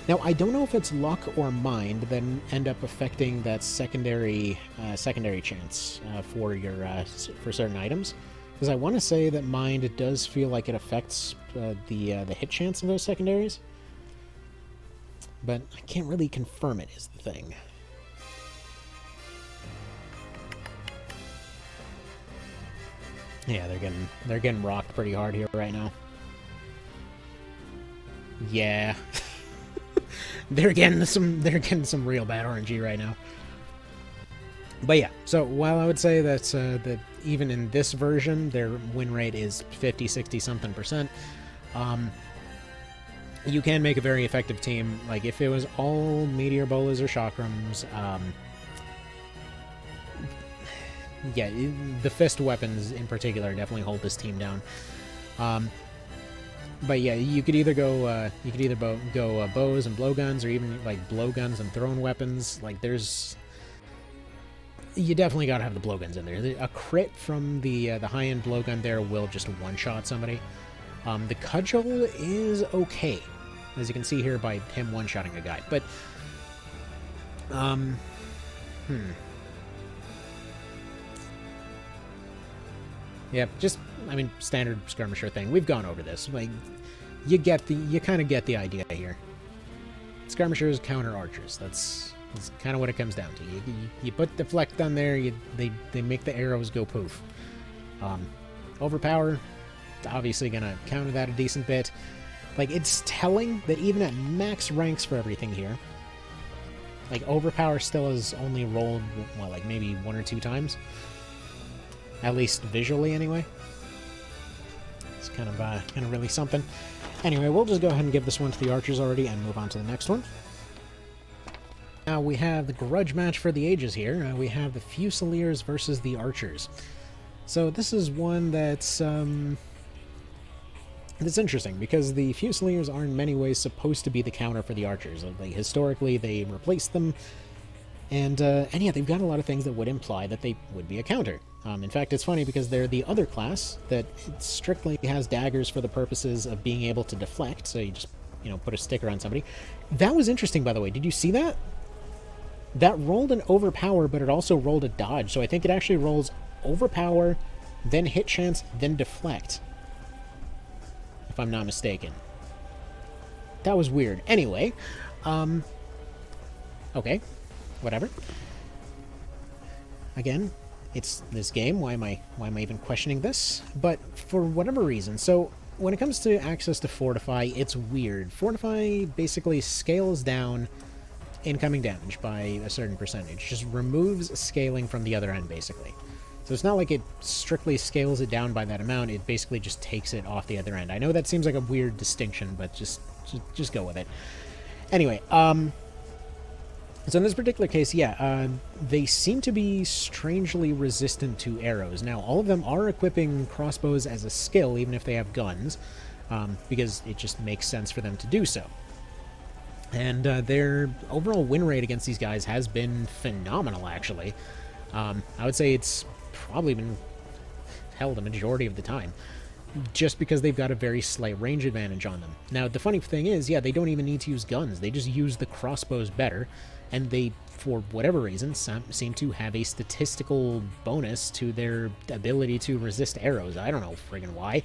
Now, I don't know if it's luck or mind that end up affecting that secondary chance for your for certain items, because I want to say that mind does feel like it affects the hit chance of those secondaries, but I can't really confirm it. Is the thing. Yeah, they're getting rocked pretty hard here right now. Yeah. they're getting some real bad RNG right now. But yeah, so while I would say that even in this version their win rate is 50, 60 something percent, you can make a very effective team. Like if it was all Meteor Bolas or Chakrams, yeah, the fist weapons in particular definitely hold this team down. But yeah, you could either go bows and blowguns, or even like blowguns and thrown weapons. Like you definitely gotta have the blowguns in there. A crit from the high-end blowgun there will just one-shot somebody. The cudgel is okay, as you can see here by him one-shotting a guy. But yeah, just, I mean, standard skirmisher thing. We've gone over this. Like, you kind of get the idea here. Skirmishers counter archers. That's kind of what it comes down to. You put deflect on there. They make the arrows go poof. Overpower, obviously gonna counter that a decent bit. Like, it's telling that even at max ranks for everything here, like, overpower still is only rolled, well, like maybe 1 or 2 times. At least visually, anyway. It's kind of really something. Anyway, we'll just go ahead and give this one to the archers already and move on to the next one. Now we have the grudge match for the ages here. We have the Fusiliers versus the archers. So this is one that's interesting, because the Fusiliers are in many ways supposed to be the counter for the archers. Like, historically, they replaced them. And yeah, they've got a lot of things that would imply that they would be a counter. In fact, it's funny because they're the other class that strictly has daggers for the purposes of being able to deflect. So you just, put a sticker on somebody. That was interesting, by the way. Did you see that? That rolled an overpower, but it also rolled a dodge. So I think it actually rolls overpower, then hit chance, then deflect. If I'm not mistaken. That was weird. Anyway, okay. Whatever. Again, it's this game. Why am I even questioning this? But for whatever reason, so when it comes to access to Fortify, it's weird. Fortify basically scales down incoming damage by a certain percentage. Just removes scaling from the other end, basically. So it's not like it strictly scales it down by that amount. It basically just takes it off the other end. I know that seems like a weird distinction, but just go with it. Anyway, so in this particular case, yeah, they seem to be strangely resistant to arrows. Now, all of them are equipping crossbows as a skill, even if they have guns, because it just makes sense for them to do so. And their overall win rate against these guys has been phenomenal, actually. I would say it's probably been held a majority of the time, just because they've got a very slight range advantage on them. Now, the funny thing is, yeah, they don't even need to use guns. They just use the crossbows better. And they, for whatever reason, seem to have a statistical bonus to their ability to resist arrows. I don't know friggin' why.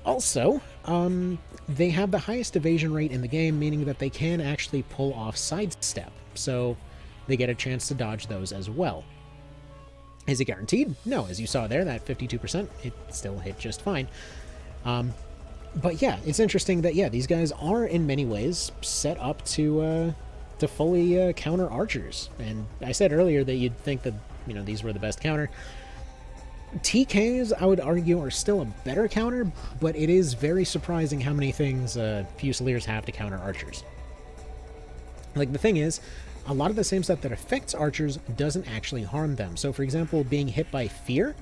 Also, they have the highest evasion rate in the game, meaning that they can actually pull off sidestep. So they get a chance to dodge those as well. Is it guaranteed? No, as you saw there, that 52%, it still hit just fine. But yeah, it's interesting that, yeah, these guys are in many ways set up to fully counter archers. And I said earlier that you'd think that, these were the best counter. TKs, I would argue, are still a better counter, but it is very surprising how many things Fusiliers have to counter archers. Like, the thing is, a lot of the same stuff that affects archers doesn't actually harm them. So, for example, being hit by fear,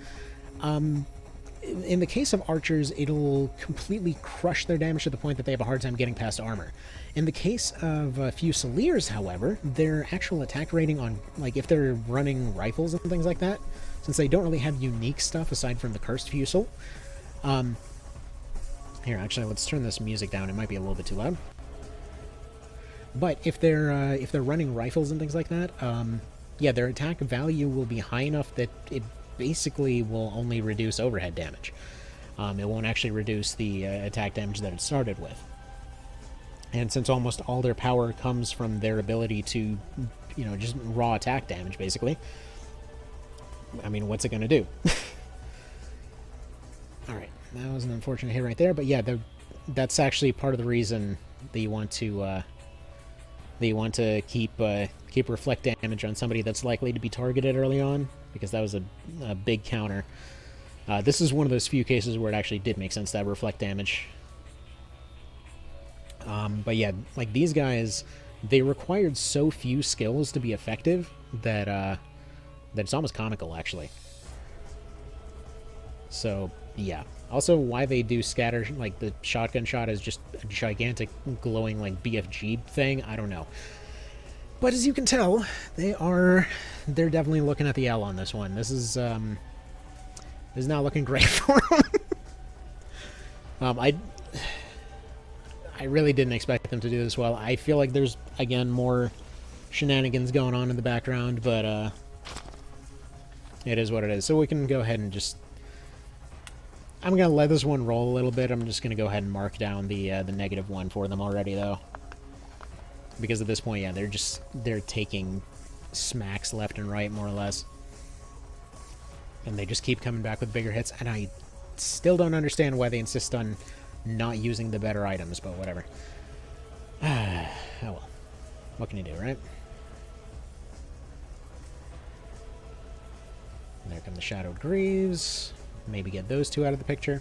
in the case of archers, it'll completely crush their damage to the point that they have a hard time getting past armor. In the case of Fusiliers, however, their actual attack rating on, like, if they're running rifles and things like that, since they don't really have unique stuff aside from the Cursed Fusil. Here, actually, let's turn this music down. It might be a little bit too loud. But if they're running rifles and things like that, yeah, their attack value will be high enough that it basically will only reduce overhead damage. It won't actually reduce the attack damage that it started with. And since almost all their power comes from their ability to, you know, just raw attack damage, basically, I mean, what's it going to do? Alright, that was an unfortunate hit right there, but yeah, that's actually part of the reason that you want to keep reflect damage on somebody that's likely to be targeted early on, because that was a big counter. This is one of those few cases where it actually did make sense to have reflect damage. But yeah, like these guys, they required so few skills to be effective that that it's almost comical, actually. So yeah. Also, why they do scatter, like the shotgun shot is just a gigantic glowing like BFG thing, I don't know. But as you can tell, they're definitely looking at the L on this one. This is not looking great for them. I really didn't expect them to do this well. I feel like there's, again, more shenanigans going on in the background, but it is what it is. So we can go ahead and just... I'm going to let this one roll a little bit. I'm just going to go ahead and mark down the -1 for them already, though. Because at this point, yeah, they're taking smacks left and right, more or less. And they just keep coming back with bigger hits, and I still don't understand why they insist on not using the better items, but whatever. Oh well. What can you do, right? And there come the Shadowed Greaves. Maybe get those two out of the picture.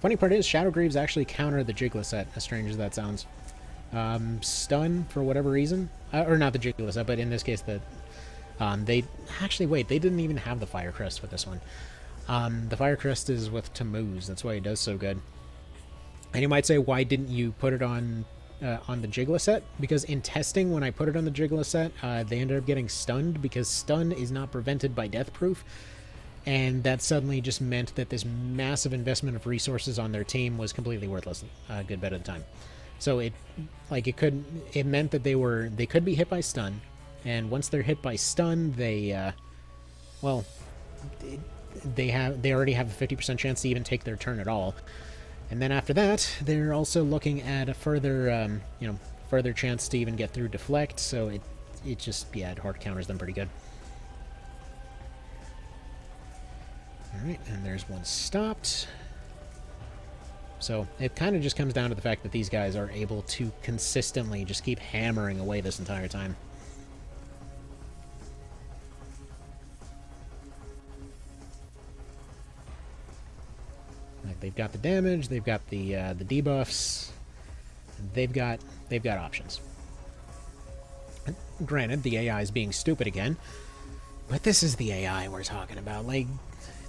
Funny part is, Shadow Greaves actually counter the Jiggliset, as strange as that sounds. Stun, for whatever reason. Or not the Jiggliset, but in this case, they... Actually, wait, they didn't even have the Fire Crest with this one. The Fire Crest is with Tammuz, that's why he does so good. And you might say, why didn't you put it on the Jiggliset? Because in testing, when I put it on the Jiggliset, they ended up getting stunned, because stun is not prevented by Death Proof. And that suddenly just meant that this massive investment of resources on their team was completely worthless a good bit of the time. So it meant that they could be hit by stun, and once they're hit by stun, they already have a 50% chance to even take their turn at all. And then after that, they're also looking at a further further chance to even get through deflect. So it just, yeah, it hard counters them pretty good. Alright, and there's one stopped. So it kind of just comes down to the fact that these guys are able to consistently just keep hammering away this entire time. Like, they've got the damage, they've got the debuffs, they've got options. And granted, the AI is being stupid again, but this is the AI we're talking about. Like,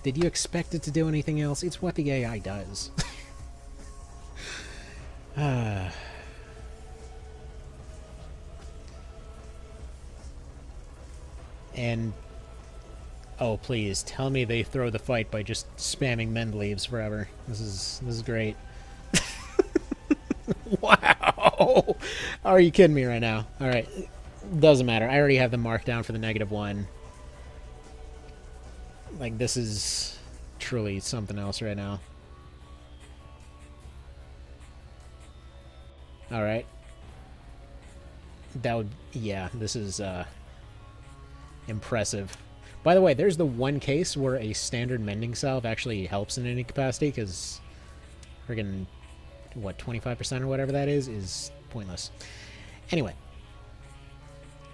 did you expect it to do anything else? It's what the AI does. And oh, please tell me they throw the fight by just spamming Mend Leaves forever. This is great. Wow! Are you kidding me right now? All right, doesn't matter. I already have them marked down for the -1. Like, this is truly something else right now. Alright. That would... yeah, this is, impressive. By the way, there's the one case where a standard mending salve actually helps in any capacity, because friggin', what, 25% or whatever that is pointless. Anyway.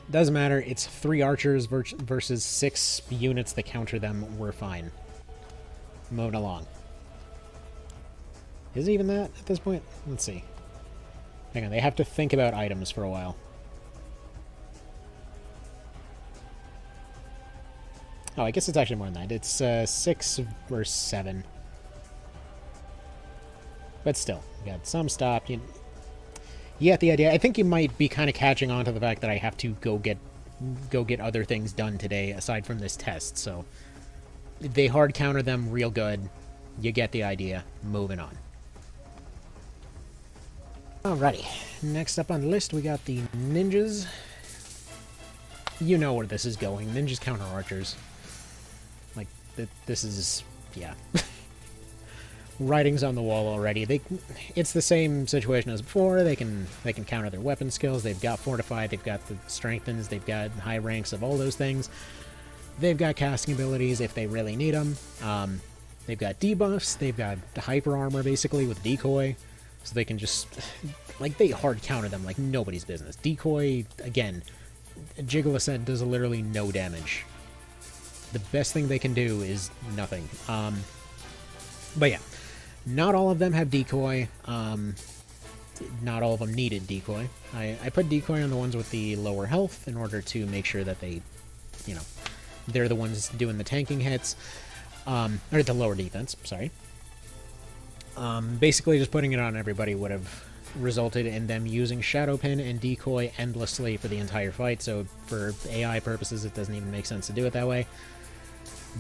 Doesn't matter. It's 3 archers versus 6 units that counter them. We're fine. Moving along. Is it even that at this point? Let's see. Hang on, they have to think about items for a while. Oh, I guess it's actually more than that. It's 6 versus 7. But still, you got some stop. You get the idea. I think you might be kind of catching on to the fact that I have to go get other things done today aside from this test. So they hard counter them real good. You get the idea. Moving on. Alrighty. Next up on the list, we got the ninjas. You know where this is going. Ninjas counter archers. Like, this is... yeah. Writing's on the wall already. It's the same situation as before. They can counter their weapon skills. They've got fortified. They've got the strengthens. They've got high ranks of all those things. They've got casting abilities if they really need them. They've got debuffs. They've got hyper armor basically with decoy, so they can just like they hard counter them like nobody's business. Decoy again. Jiggler said does literally no damage. The best thing they can do is nothing. But yeah. Not all of them have decoy. Not all of them needed decoy. I put decoy on the ones with the lower health in order to make sure that they, you know, they're the ones doing the tanking hits. Or the lower defense, sorry. Basically just putting it on everybody would have resulted in them using Shadow Pin and decoy endlessly for the entire fight, so for AI purposes it doesn't even make sense to do it that way.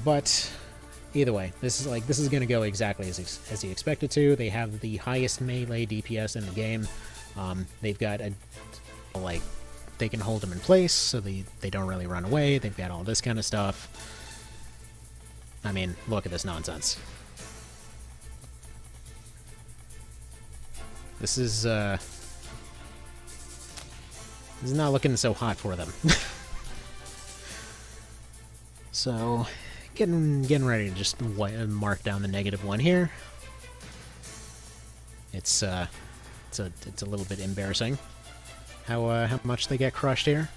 But... either way, this is going to go exactly as you expect it to. They have the highest melee DPS in the game. They've got they can hold them in place, so they don't really run away. They've got all this kind of stuff. I mean, look at this nonsense. This is not looking so hot for them. So... Getting ready to just mark down the -1 here. It's a little bit embarrassing how much they get crushed here.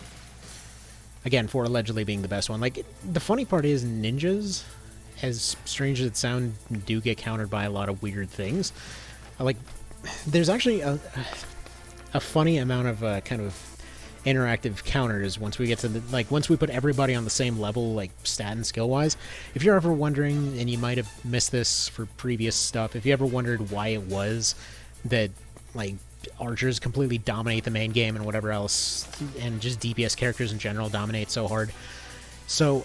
Again, for allegedly being the best one. Like, the funny part is ninjas, as strange as it sounds, do get countered by a lot of weird things. Like, there's actually a funny amount of kind of interactive counters once we get to the once we put everybody on the same level, like stat and skill wise. If you're ever wondering, and you might have missed this for previous stuff, if you ever wondered why it was that like archers completely dominate the main game and whatever else, and just DPS characters in general dominate so hard. So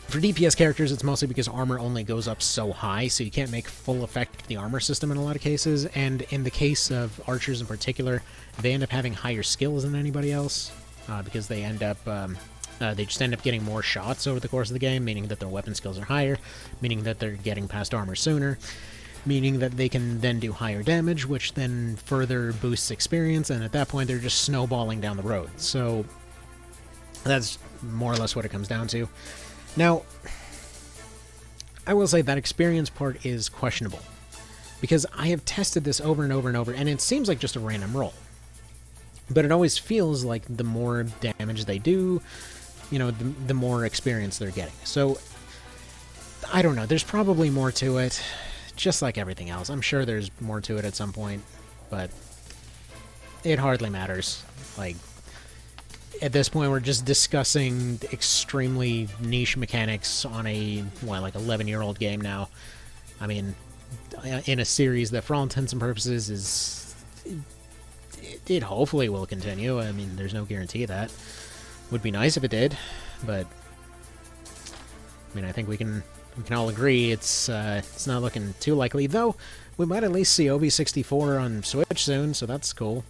for DPS characters, it's mostly because armor only goes up so high, so you can't make full effect of the armor system in a lot of cases, and in the case of archers in particular, they end up having higher skills than anybody else, because they end up, they just end up getting more shots over the course of the game, meaning that their weapon skills are higher, meaning that they're getting past armor sooner, meaning that they can then do higher damage, which then further boosts experience, and at that point they're just snowballing down the road. So that's more or less what it comes down to. Now, I will say that experience part is questionable, because I have tested this over and over and over, and it seems like just a random roll. But it always feels like the more damage they do, you know, the more experience they're getting. So, I don't know, there's probably more to it, just like everything else. I'm sure there's more to it at some point, but it hardly matters. Like, at this point, we're just discussing extremely niche mechanics on a, what, like 11-year-old game now. I mean, in a series that, for all intents and purposes, is... it hopefully will continue. I mean, there's no guarantee of that. Would be nice if it did, but... I mean, I think we can all agree it's not looking too likely, though we might at least see OB64 on Switch soon, so that's cool.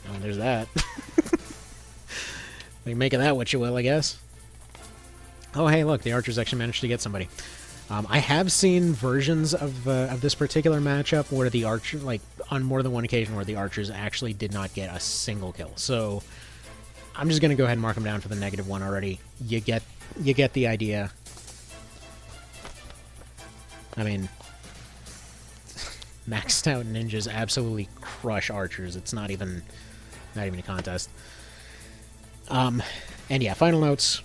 I mean, there's that. Make of that what you will, I guess. Oh, hey, look, the archers actually managed to get somebody. I have seen versions of this particular matchup where the archer, like, on more than one occasion where the archers actually did not get a single kill. So, I'm just going to go ahead and mark them down for the -1 already. You get the idea. I mean, maxed out ninjas absolutely crush archers. It's not even a contest. And yeah, final notes.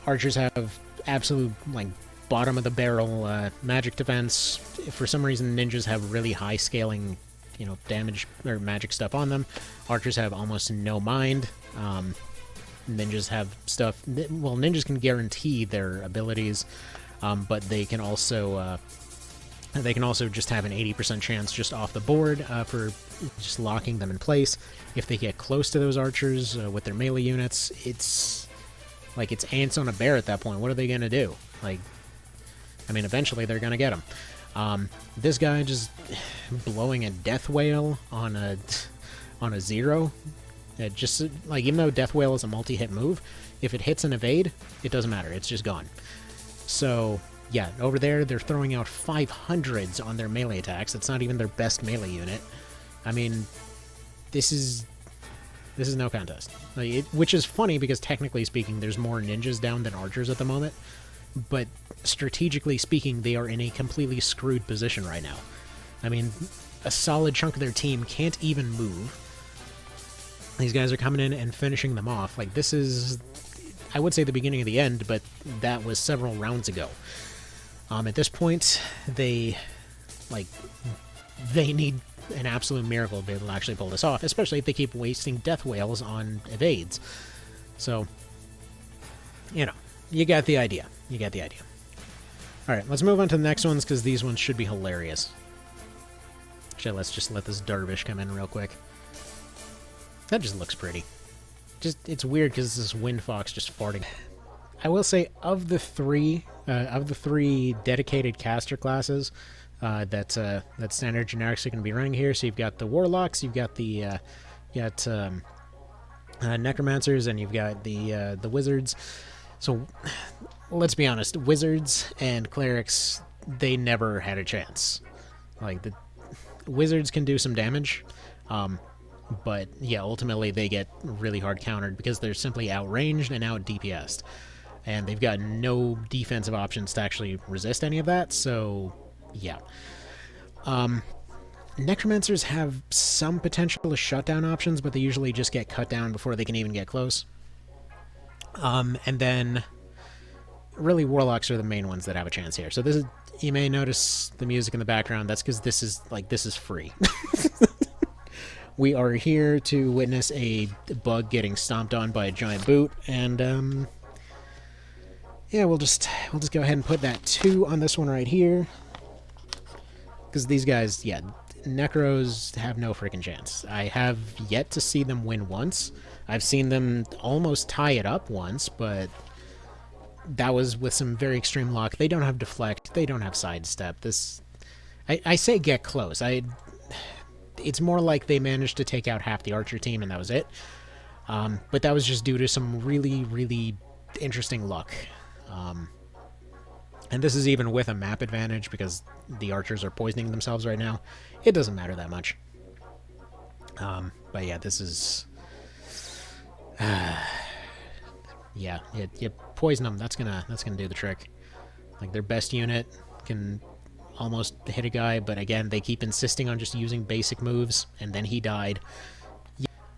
Archers have absolute, like, bottom of the barrel magic defense. For some reason, ninjas have really high scaling, you know, damage or magic stuff on them. Archers have almost no mind. Ninjas have stuff. Well, ninjas can guarantee their abilities, but they can also They can also just have an 80% chance just off the board for just locking them in place. If they get close to those archers with their melee units, it's like it's ants on a bear at that point. What are they going to do? Like, I mean, eventually they're going to get them. This guy just blowing a death whale on a 0. Just like, even though death whale is a multi-hit move, if it hits an evade, it doesn't matter. It's just gone. So yeah, over there, they're throwing out 500s on their melee attacks. It's not even their best melee unit. I mean, this is no contest. Like, which is funny, because technically speaking, there's more ninjas down than archers at the moment. But strategically speaking, they are in a completely screwed position right now. I mean, a solid chunk of their team can't even move. These guys are coming in and finishing them off. Like, this is, I would say, the beginning of the end, but that was several rounds ago. At this point, they need an absolute miracle to be able to actually pull this off, especially if they keep wasting death whales on evades. So, you know, you got the idea. You got the idea. Alright, let's move on to the next ones, because these ones should be hilarious. Actually, let's just let this dervish come in real quick. That just looks pretty. It's weird, because this wind fox just farting. I will say, of the three dedicated caster classes that standard generics are going to be running here, so you've got the warlocks, you've got the necromancers, and you've got the wizards. So let's be honest, wizards and clerics, they never had a chance. Like, the wizards can do some damage, but yeah, ultimately they get really hard countered because they're simply outranged and out DPS'd. And they've got no defensive options to actually resist any of that, so yeah. Necromancers have some potential to shut down options, but they usually just get cut down before they can even get close. And then, really, warlocks are the main ones that have a chance here. So this is, you may notice the music in the background. That's because this is free. We are here to witness a bug getting stomped on by a giant boot, and yeah, we'll just go ahead and put that 2 on this one right here, because these guys, yeah, Necros have no freaking chance. I have yet to see them win once. I've seen them almost tie it up once, but that was with some very extreme luck. They don't have deflect. They don't have sidestep. I say get close. It's more like they managed to take out half the archer team, and that was it. But that was just due to some really, really interesting luck. And this is even with a map advantage, because the archers are poisoning themselves right now. It doesn't matter that much. But yeah, this is... yeah, you poison them, that's gonna do the trick. Like, their best unit can almost hit a guy, but again, they keep insisting on just using basic moves, and then he died.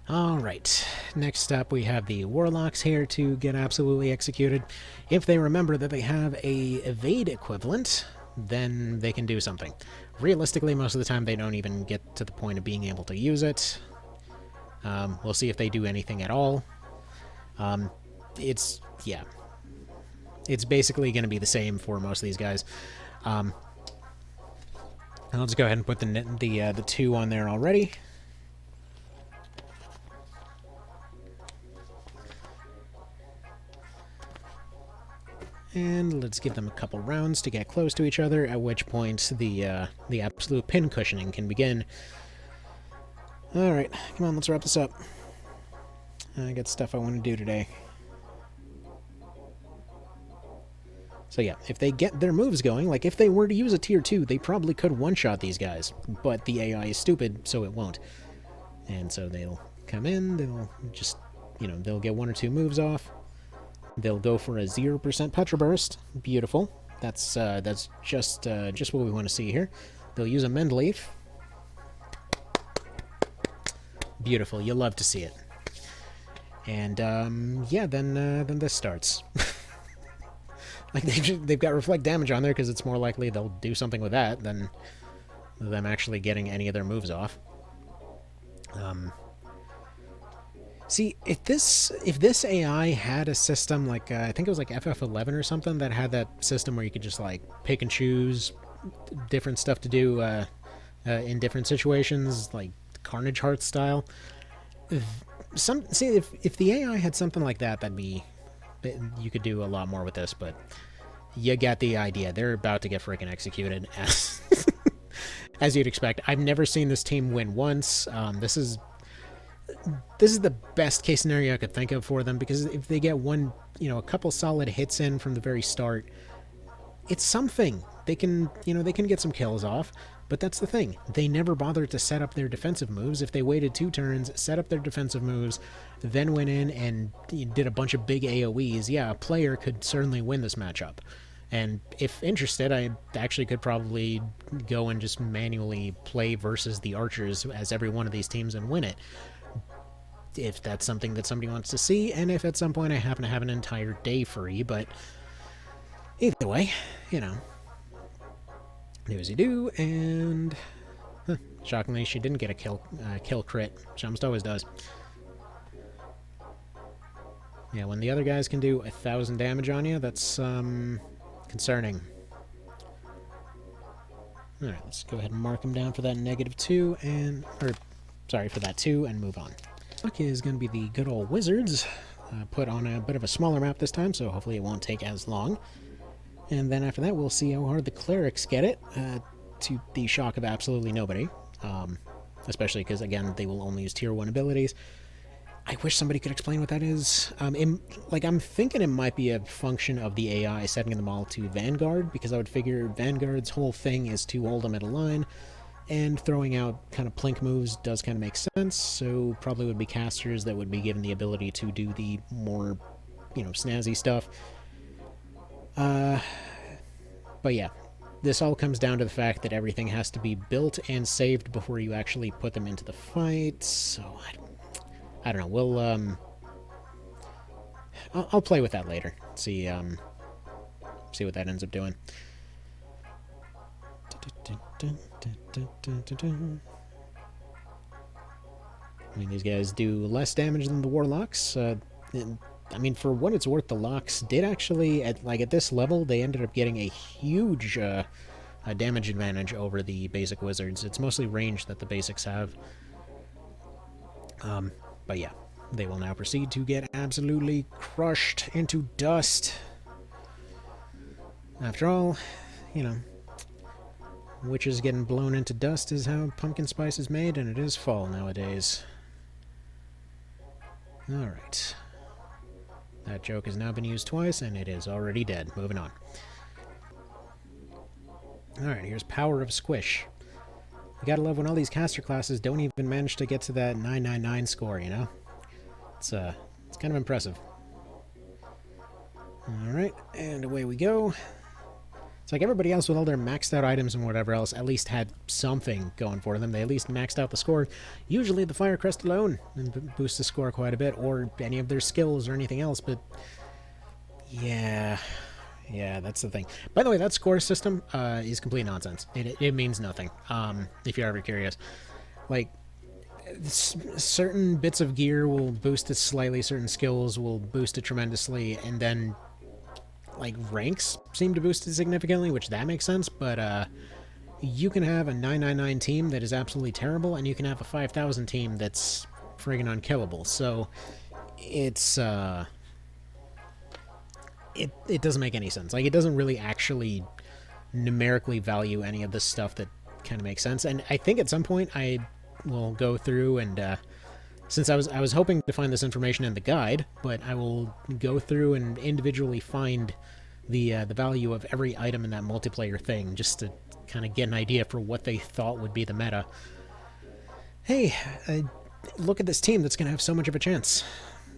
Alright, next up we have the warlocks here to get absolutely executed. If they remember that they have a evade equivalent, then they can do something. Realistically, most of the time they don't even get to the point of being able to use it. We'll see if they do anything at all. It's basically going to be the same for most of these guys. And let's go ahead and put the 2 on there already. And let's give them a couple rounds to get close to each other, at which point the absolute pin cushioning can begin. Alright, come on, let's wrap this up. I got stuff I want to do today. So yeah, if they get their moves going, like if they were to use a tier 2, they probably could one-shot these guys, but the AI is stupid, so it won't. And so they'll come in, they'll just, they'll get 1 or 2 moves off. They'll go for a 0% Petra Burst. Beautiful. That's just what we want to see here. They'll use a Mend Leaf. Beautiful. You'll love to see it. And yeah, then this starts. Like, they've got reflect damage on there because it's more likely they'll do something with that than them actually getting any of their moves off. See, if this AI had a system like, I think it was like FF11 or something, that had that system where you could just, like, pick and choose different stuff to do in different situations, like Carnage Heart style. If the AI had something like that, you could do a lot more with this, but you get the idea. They're about to get freaking executed, as you'd expect. I've never seen this team win once. This is the best case scenario I could think of for them, because if they get a couple solid hits in from the very start, it's something. They can get some kills off, but that's the thing. They never bothered to set up their defensive moves. If they waited 2 turns, set up their defensive moves, then went in and did a bunch of big AoEs, yeah, a player could certainly win this matchup. And if interested, I actually could probably go and just manually play versus the archers as every one of these teams and win it, if that's something that somebody wants to see, and if at some point I happen to have an entire day free. But either way, do as you do. And shockingly, she didn't get a kill crit. She almost always does. Yeah, when the other guys can do 1,000 damage on you, that's concerning. Alright, let's go ahead and mark them down for that -2 for that 2, and move on. Okay, is going to be the good old wizards, put on a bit of a smaller map this time, so hopefully it won't take as long. And then after that, we'll see how hard the clerics get it, to the shock of absolutely nobody. Especially because, again, they will only use tier 1 abilities. I wish somebody could explain what that is. I'm thinking it might be a function of the AI setting them all to Vanguard, because I would figure Vanguard's whole thing is to hold them at a line, and throwing out kind of plink moves does kind of make sense, so probably would be casters that would be given the ability to do the more, snazzy stuff. But yeah, this all comes down to the fact that everything has to be built and saved before you actually put them into the fight, so I don't know, we'll, I'll play with that later, see what that ends up doing. I mean, these guys do less damage than the Warlocks. I mean, for what it's worth, the Locks did actually, at this level, they ended up getting a huge damage advantage over the basic Wizards. It's mostly range that the basics have. But yeah, they will now proceed to get absolutely crushed into dust. After all, witches getting blown into dust is how pumpkin spice is made, and it is fall nowadays. Alright. That joke has now been used twice, and it is already dead. Moving on. Alright, here's Power of Squish. You gotta love when all these caster classes don't even manage to get to that 999 score, It's kind of impressive. Alright, and away we go. It's like everybody else with all their maxed out items and whatever else at least had something going for them. They at least maxed out the score. Usually the Fire Crest alone and boosts the score quite a bit, or any of their skills or anything else, but yeah, that's the thing. By the way, that score system is complete nonsense. It means nothing, if you're ever curious. Like, certain bits of gear will boost it slightly, certain skills will boost it tremendously, and then ranks seem to boost it significantly, which that makes sense, but you can have a 999 team that is absolutely terrible, and you can have a 5000 team that's friggin' unkillable, so it's it doesn't make any sense. It doesn't really actually numerically value any of this stuff that kind of makes sense, and I think at some point I will go through and since I was hoping to find this information in the guide, but I will go through and individually find the value of every item in that multiplayer thing, just to kind of get an idea for what they thought would be the meta. Hey, look at this team that's going to have so much of a chance.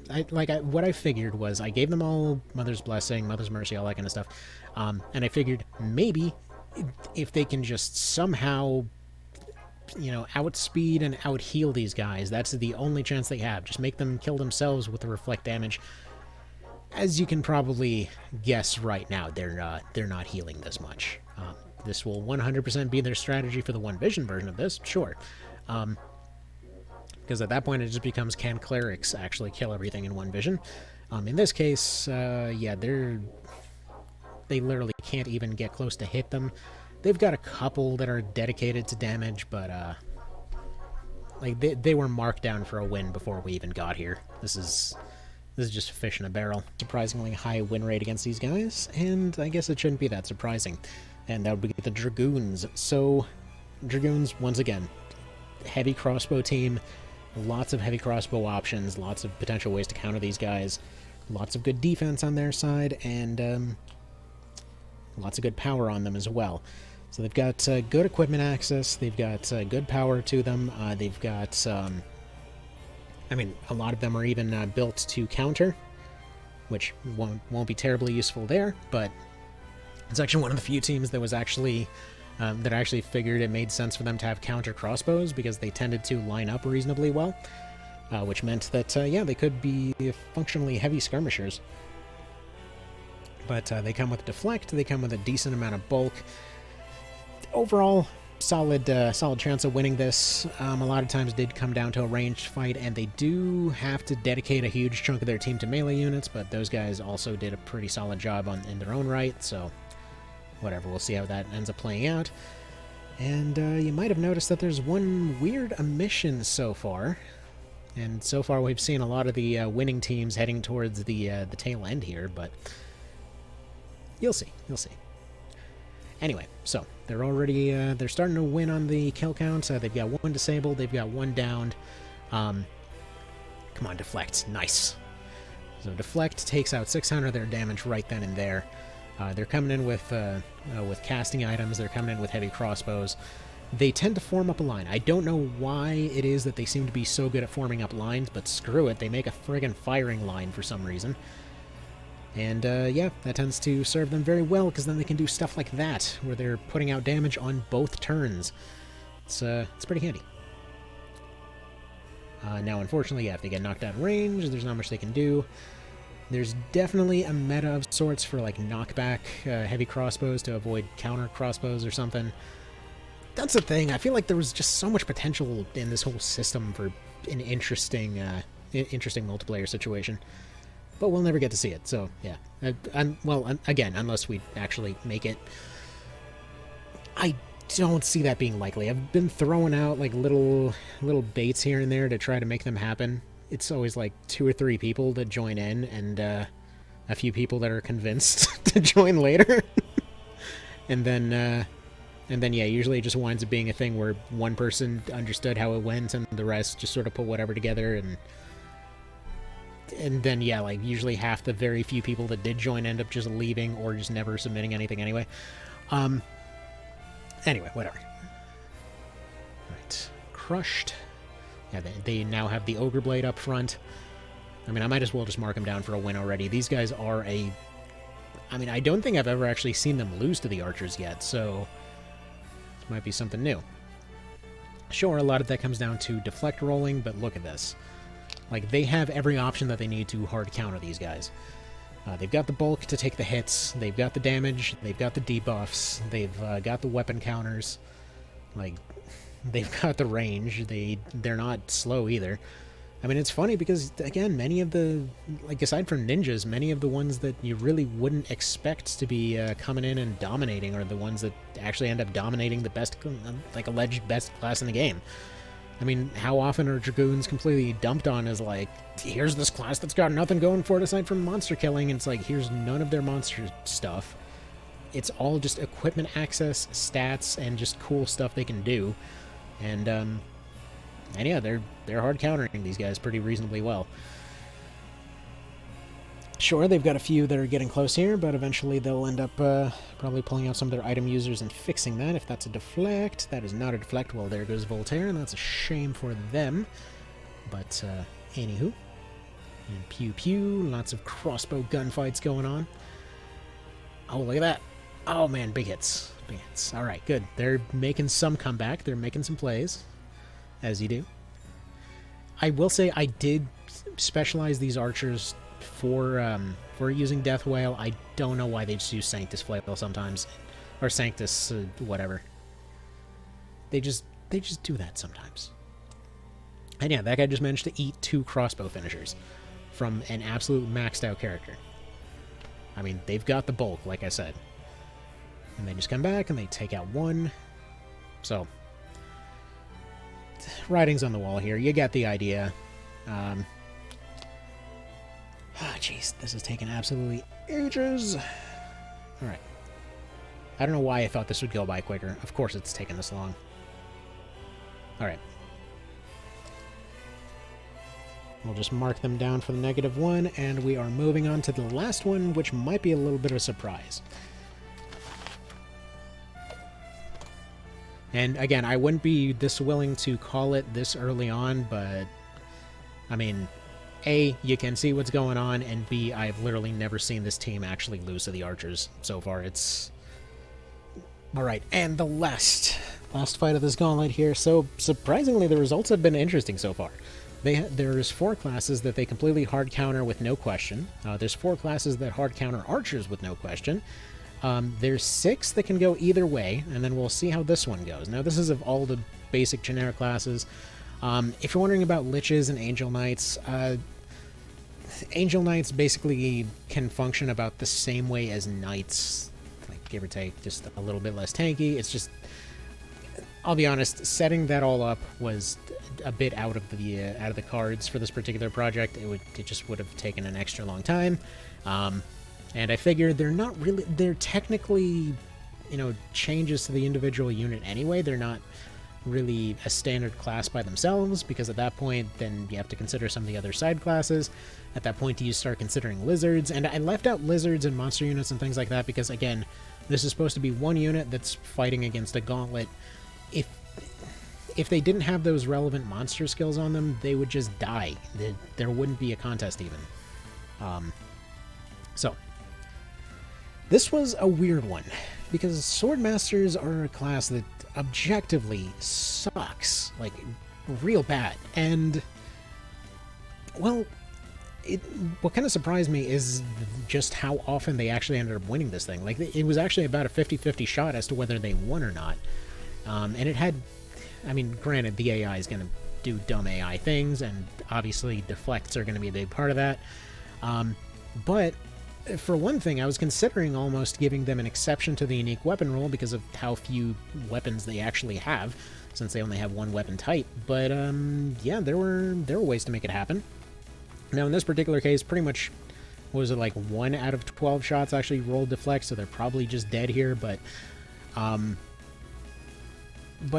What I figured was I gave them all Mother's Blessing, Mother's Mercy, all that kind of stuff, and I figured maybe if they can just somehow outspeed and out-heal these guys. That's the only chance they have. Just make them kill themselves with the reflect damage. As you can probably guess right now, they're not healing this much. This will 100% be their strategy for the One Vision version of this, sure. Because at that point it just becomes, can clerics actually kill everything in One Vision? In this case, yeah, they literally can't even get close to hit them. They've got a couple that are dedicated to damage, but like they were marked down for a win before we even got here. This is just a fish in a barrel. Surprisingly high win rate against these guys, and I guess it shouldn't be that surprising. And that would be the Dragoons. So, Dragoons, once again, heavy crossbow team, lots of heavy crossbow options, lots of potential ways to counter these guys, lots of good defense on their side, and lots of good power on them as well. So they've got good equipment access, they've got good power to them, they've got, I mean, a lot of them are even built to counter, which won't be terribly useful there, but it's actually one of the few teams that was actually, that actually figured it made sense for them to have counter crossbows, because they tended to line up reasonably well, which meant that, yeah, they could be functionally heavy skirmishers. But they come with deflect, they come with a decent amount of bulk. Overall, solid chance of winning this. A lot of times did come down to a ranged fight, and they do have to dedicate a huge chunk of their team to melee units, but those guys also did a pretty solid job in their own right, so whatever, we'll see how that ends up playing out. And you might have noticed that there's one weird omission so far, and so far we've seen a lot of the winning teams heading towards the tail end here, but you'll see. Anyway, so they're already they're starting to win on the kill count. They've got one disabled, they've got one downed. Come on, deflect, nice. So deflect takes out 600 of their damage right then and there. They're coming in with casting items. They're coming in with heavy crossbows. They tend to form up a line. I don't know why it is that they seem to be so good at forming up lines, but screw it, they make a friggin' firing line for some reason. And, yeah, that tends to serve them very well, because then they can do stuff like that, where they're putting out damage on both turns. It's pretty handy. Now, unfortunately, yeah, if they get knocked out of range, there's not much they can do. There's definitely a meta of sorts for, like, knockback heavy crossbows to avoid counter crossbows or something. That's the thing. I feel like there was just so much potential in this whole system for an interesting multiplayer situation. But we'll never get to see it, so, yeah. Well, again, unless we actually make it. I don't see that being likely. I've been throwing out, like, little baits here and there to try to make them happen. It's always, like, 2 or 3 people that join in, and, a few people that are convinced to join later. And then, yeah, usually it just winds up being a thing where one person understood how it went, and the rest just sort of put whatever together, and then, yeah, like, usually half the very few people that did join end up just leaving or just never submitting anything anyway. Anyway, whatever. Right. Crushed. Yeah, they now have the Ogre Blade up front. I mean, I might as well just mark them down for a win already. These guys are I mean, I don't think I've ever actually seen them lose to the Archers yet, so this might be something new. Sure, a lot of that comes down to deflect rolling, but look at this. Like, they have every option that they need to hard counter these guys. They've got the bulk to take the hits, they've got the damage, they've got the debuffs, they've got the weapon counters, like, they've got the range, they're not slow either. I mean, it's funny because, again, many of the, like, aside from ninjas, many of the ones that you really wouldn't expect to be coming in and dominating are the ones that actually end up dominating the best, like, alleged best class in the game. I mean, how often are Dragoons completely dumped on as, like, here's this class that's got nothing going for it aside from monster killing, and it's like, here's none of their monster stuff. It's all just equipment access, stats, and just cool stuff they can do. And yeah, they're hard countering these guys pretty reasonably well. Sure, they've got a few that are getting close here, but eventually they'll end up probably pulling out some of their item users and fixing that. If that's a deflect, that is not a deflect. Well, there goes Voltaire, and that's a shame for them. But, anywho. And pew pew, lots of crossbow gunfights going on. Oh, look at that. Oh, man, big hits. Big hits. All right, good. They're making some comeback. They're making some plays, as you do. I will say I did specialize these archers for using Death Whale. I don't know why they just use Sanctus Flail sometimes, or Sanctus whatever. They just do that sometimes. And yeah, that guy just managed to eat 2 crossbow finishers from an absolute maxed out character. I mean, they've got the bulk, like I said. And they just come back and they take out one. So, writing's on the wall here. You get the idea. Jeez, this is taking absolutely ages. Alright. I don't know why I thought this would go by quicker. Of course it's taking this long. Alright. We'll just mark them down for the -1, and we are moving on to the last one, which might be a little bit of a surprise. And again, I wouldn't be this willing to call it this early on, but I mean, A, you can see what's going on, and B, I've literally never seen this team actually lose to the Archers so far. It's... Alright, and the last fight of this gauntlet here. So, surprisingly, the results have been interesting so far. There's 4 classes that they completely hard counter with no question. There's 4 classes that hard counter Archers with no question. There's 6 that can go either way, and then we'll see how this one goes. Now, this is of all the basic generic classes. If you're wondering about Liches and Angel Knights, Angel Knights basically can function about the same way as Knights, like give or take, just a little bit less tanky. It's just, I'll be honest, setting that all up was a bit out of the cards for this particular project. It just would have taken an extra long time. And I figured they're technically, you know, changes to the individual unit anyway. They're not really a standard class by themselves, because at that point, then you have to consider some of the other side classes. At that point, you start considering lizards, and I left out lizards and monster units and things like that because, again, this is supposed to be one unit that's fighting against a gauntlet. If they didn't have those relevant monster skills on them, they would just die. There wouldn't be a contest even. So, this was a weird one, because Swordmasters are a class that objectively sucks, like, real bad. And, well, what kind of surprised me is just how often they actually ended up winning this thing. Like, it was actually about a 50-50 shot as to whether they won or not. And it had, I mean, granted, the AI is going to do dumb AI things, and obviously deflects are going to be a big part of that. But for one thing, I was considering almost giving them an exception to the unique weapon rule because of how few weapons they actually have, since they only have one weapon type. But yeah, there were ways to make it happen. Now in this particular case, pretty much, what was it, like 1 out of 12 shots actually rolled deflect, so they're probably just dead here. But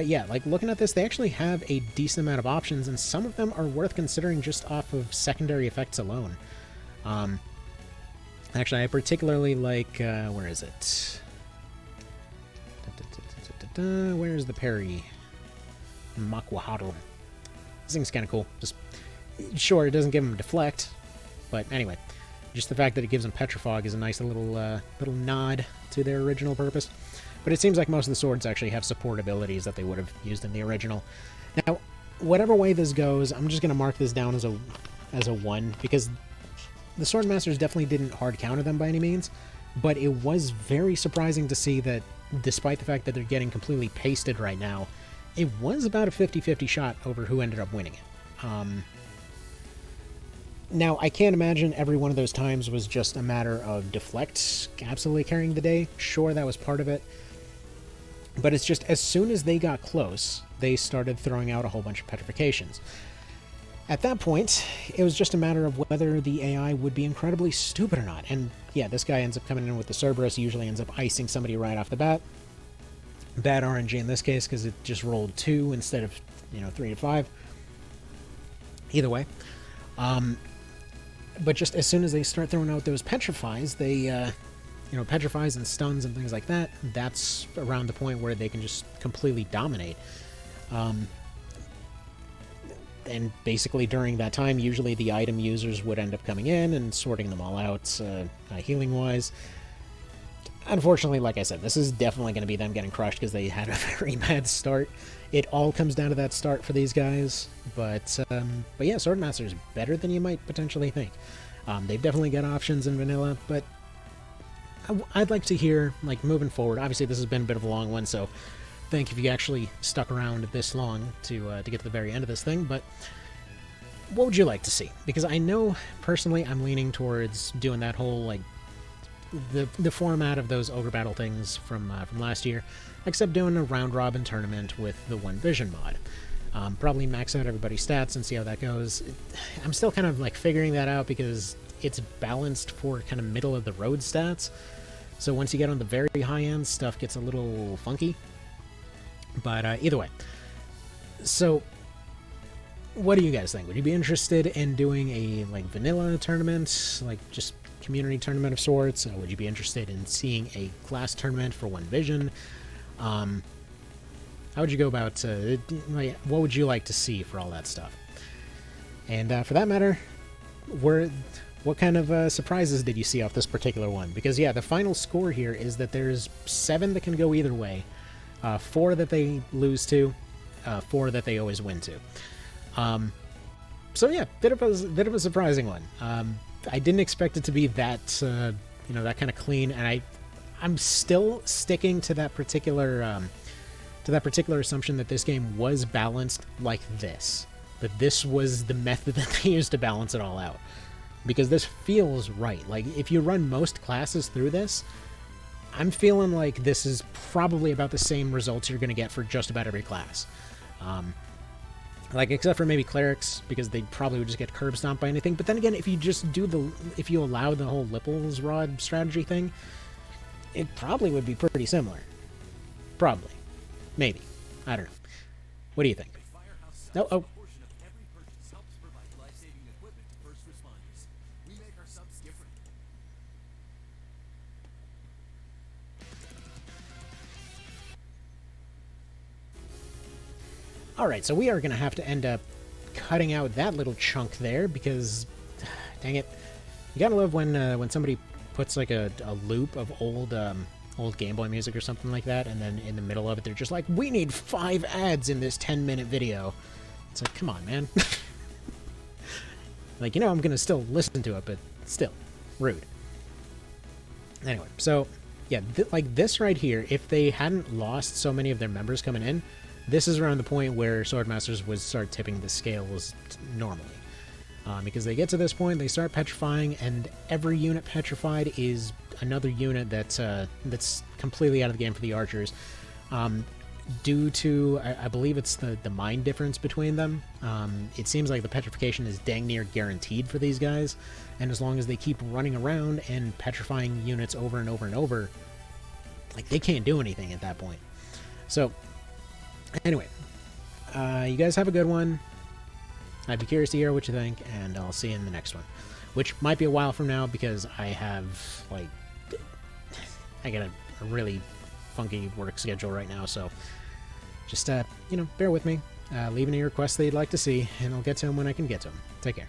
yeah, like looking at this, they actually have a decent amount of options, and some of them are worth considering just off of secondary effects alone. Actually, I particularly like, where is it? Where's the parry? Makwaharu. This thing's kind of cool. Just, sure, it doesn't give him deflect, but anyway, just the fact that it gives him petrifog is a nice little nod to their original purpose. But it seems like most of the swords actually have support abilities that they would have used in the original. Now, whatever way this goes, I'm just going to mark this down as a 1, because the Swordmasters definitely didn't hard counter them by any means, but it was very surprising to see that, despite the fact that they're getting completely pasted right now, it was about a 50-50 shot over who ended up winning it. Now, I can't imagine every one of those times was just a matter of deflect absolutely carrying the day. Sure, that was part of it. But it's just, as soon as they got close, they started throwing out a whole bunch of petrifications. At that point, it was just a matter of whether the AI would be incredibly stupid or not. And yeah, this guy ends up coming in with the Cerberus, usually ends up icing somebody right off the bat. Bad RNG in this case, because it just rolled 2 instead of, 3 to 5. Either way. But just as soon as they start throwing out those petrifies, they, petrifies and stuns and things like that, that's around the point where they can just completely dominate. And basically during that time, usually the item users would end up coming in and sorting them all out, healing-wise. Unfortunately, like I said, this is definitely going to be them getting crushed because they had a very bad start. It all comes down to that start for these guys. But yeah, Swordmaster is better than you might potentially think. They've definitely got options in vanilla, but I'd like to hear, like, moving forward. Obviously, this has been a bit of a long one, so thank you if you actually stuck around this long to get to the very end of this thing. But what would you like to see? Because I know, personally, I'm leaning towards doing that whole, like the format of those Ogre Battle things from last year, except doing a round-robin tournament with the One Vision mod. Probably max out everybody's stats and see how that goes. I'm still kind of like figuring that out because it's balanced for kind of middle-of-the-road stats. So once you get on the very high end, stuff gets a little funky. But either way. So what do you guys think? Would you be interested in doing a like vanilla tournament, like just community tournament of sorts? Would you be interested in seeing a class tournament for One Vision? How would you go about what would you like to see for all that stuff? And for that matter, what kind of surprises did you see off this particular one? Because yeah, the final score here is that there's 7 that can go either way, 4 that they lose to, 4 that they always win to. So yeah, bit of a surprising one. I didn't expect it to be that that kind of clean, and I'm still sticking to that particular assumption that this game was balanced like this. That this was the method that they used to balance it all out. Because this feels right. Like, if you run most classes through this, I'm feeling like this is probably about the same results you're going to get for just about every class. Like, except for maybe clerics, because they probably would just get curb stomped by anything. But then again, if you allow the whole Lipple's Rod strategy thing, it probably would be pretty similar. Probably. Maybe. I don't know. What do you think? Oh. Alright, so we are going to have to end up cutting out that little chunk there because, dang it, you gotta love when somebody puts like a loop of old Game Boy music or something like that, and then in the middle of it they're just like, we need 5 ads in this 10-minute video. It's like, come on, man. Like, I'm going to still listen to it, but still, rude. Anyway, so, yeah, like this right here, if they hadn't lost so many of their members coming in, this is around the point where Swordmasters would start tipping the scales normally. Because they get to this point, they start petrifying, and every unit petrified is another unit that's completely out of the game for the archers. Due to, I believe it's the mind difference between them, it seems like the petrification is dang near guaranteed for these guys, and as long as they keep running around and petrifying units over and over and over, like, they can't do anything at that point. So, anyway, you guys have a good one. I'd be curious to hear what you think, and I'll see you in the next one. Which might be a while from now, because I have, like, I got a really funky work schedule right now, so just, bear with me. Leave any requests that you'd like to see, and I'll get to them when I can get to them. Take care.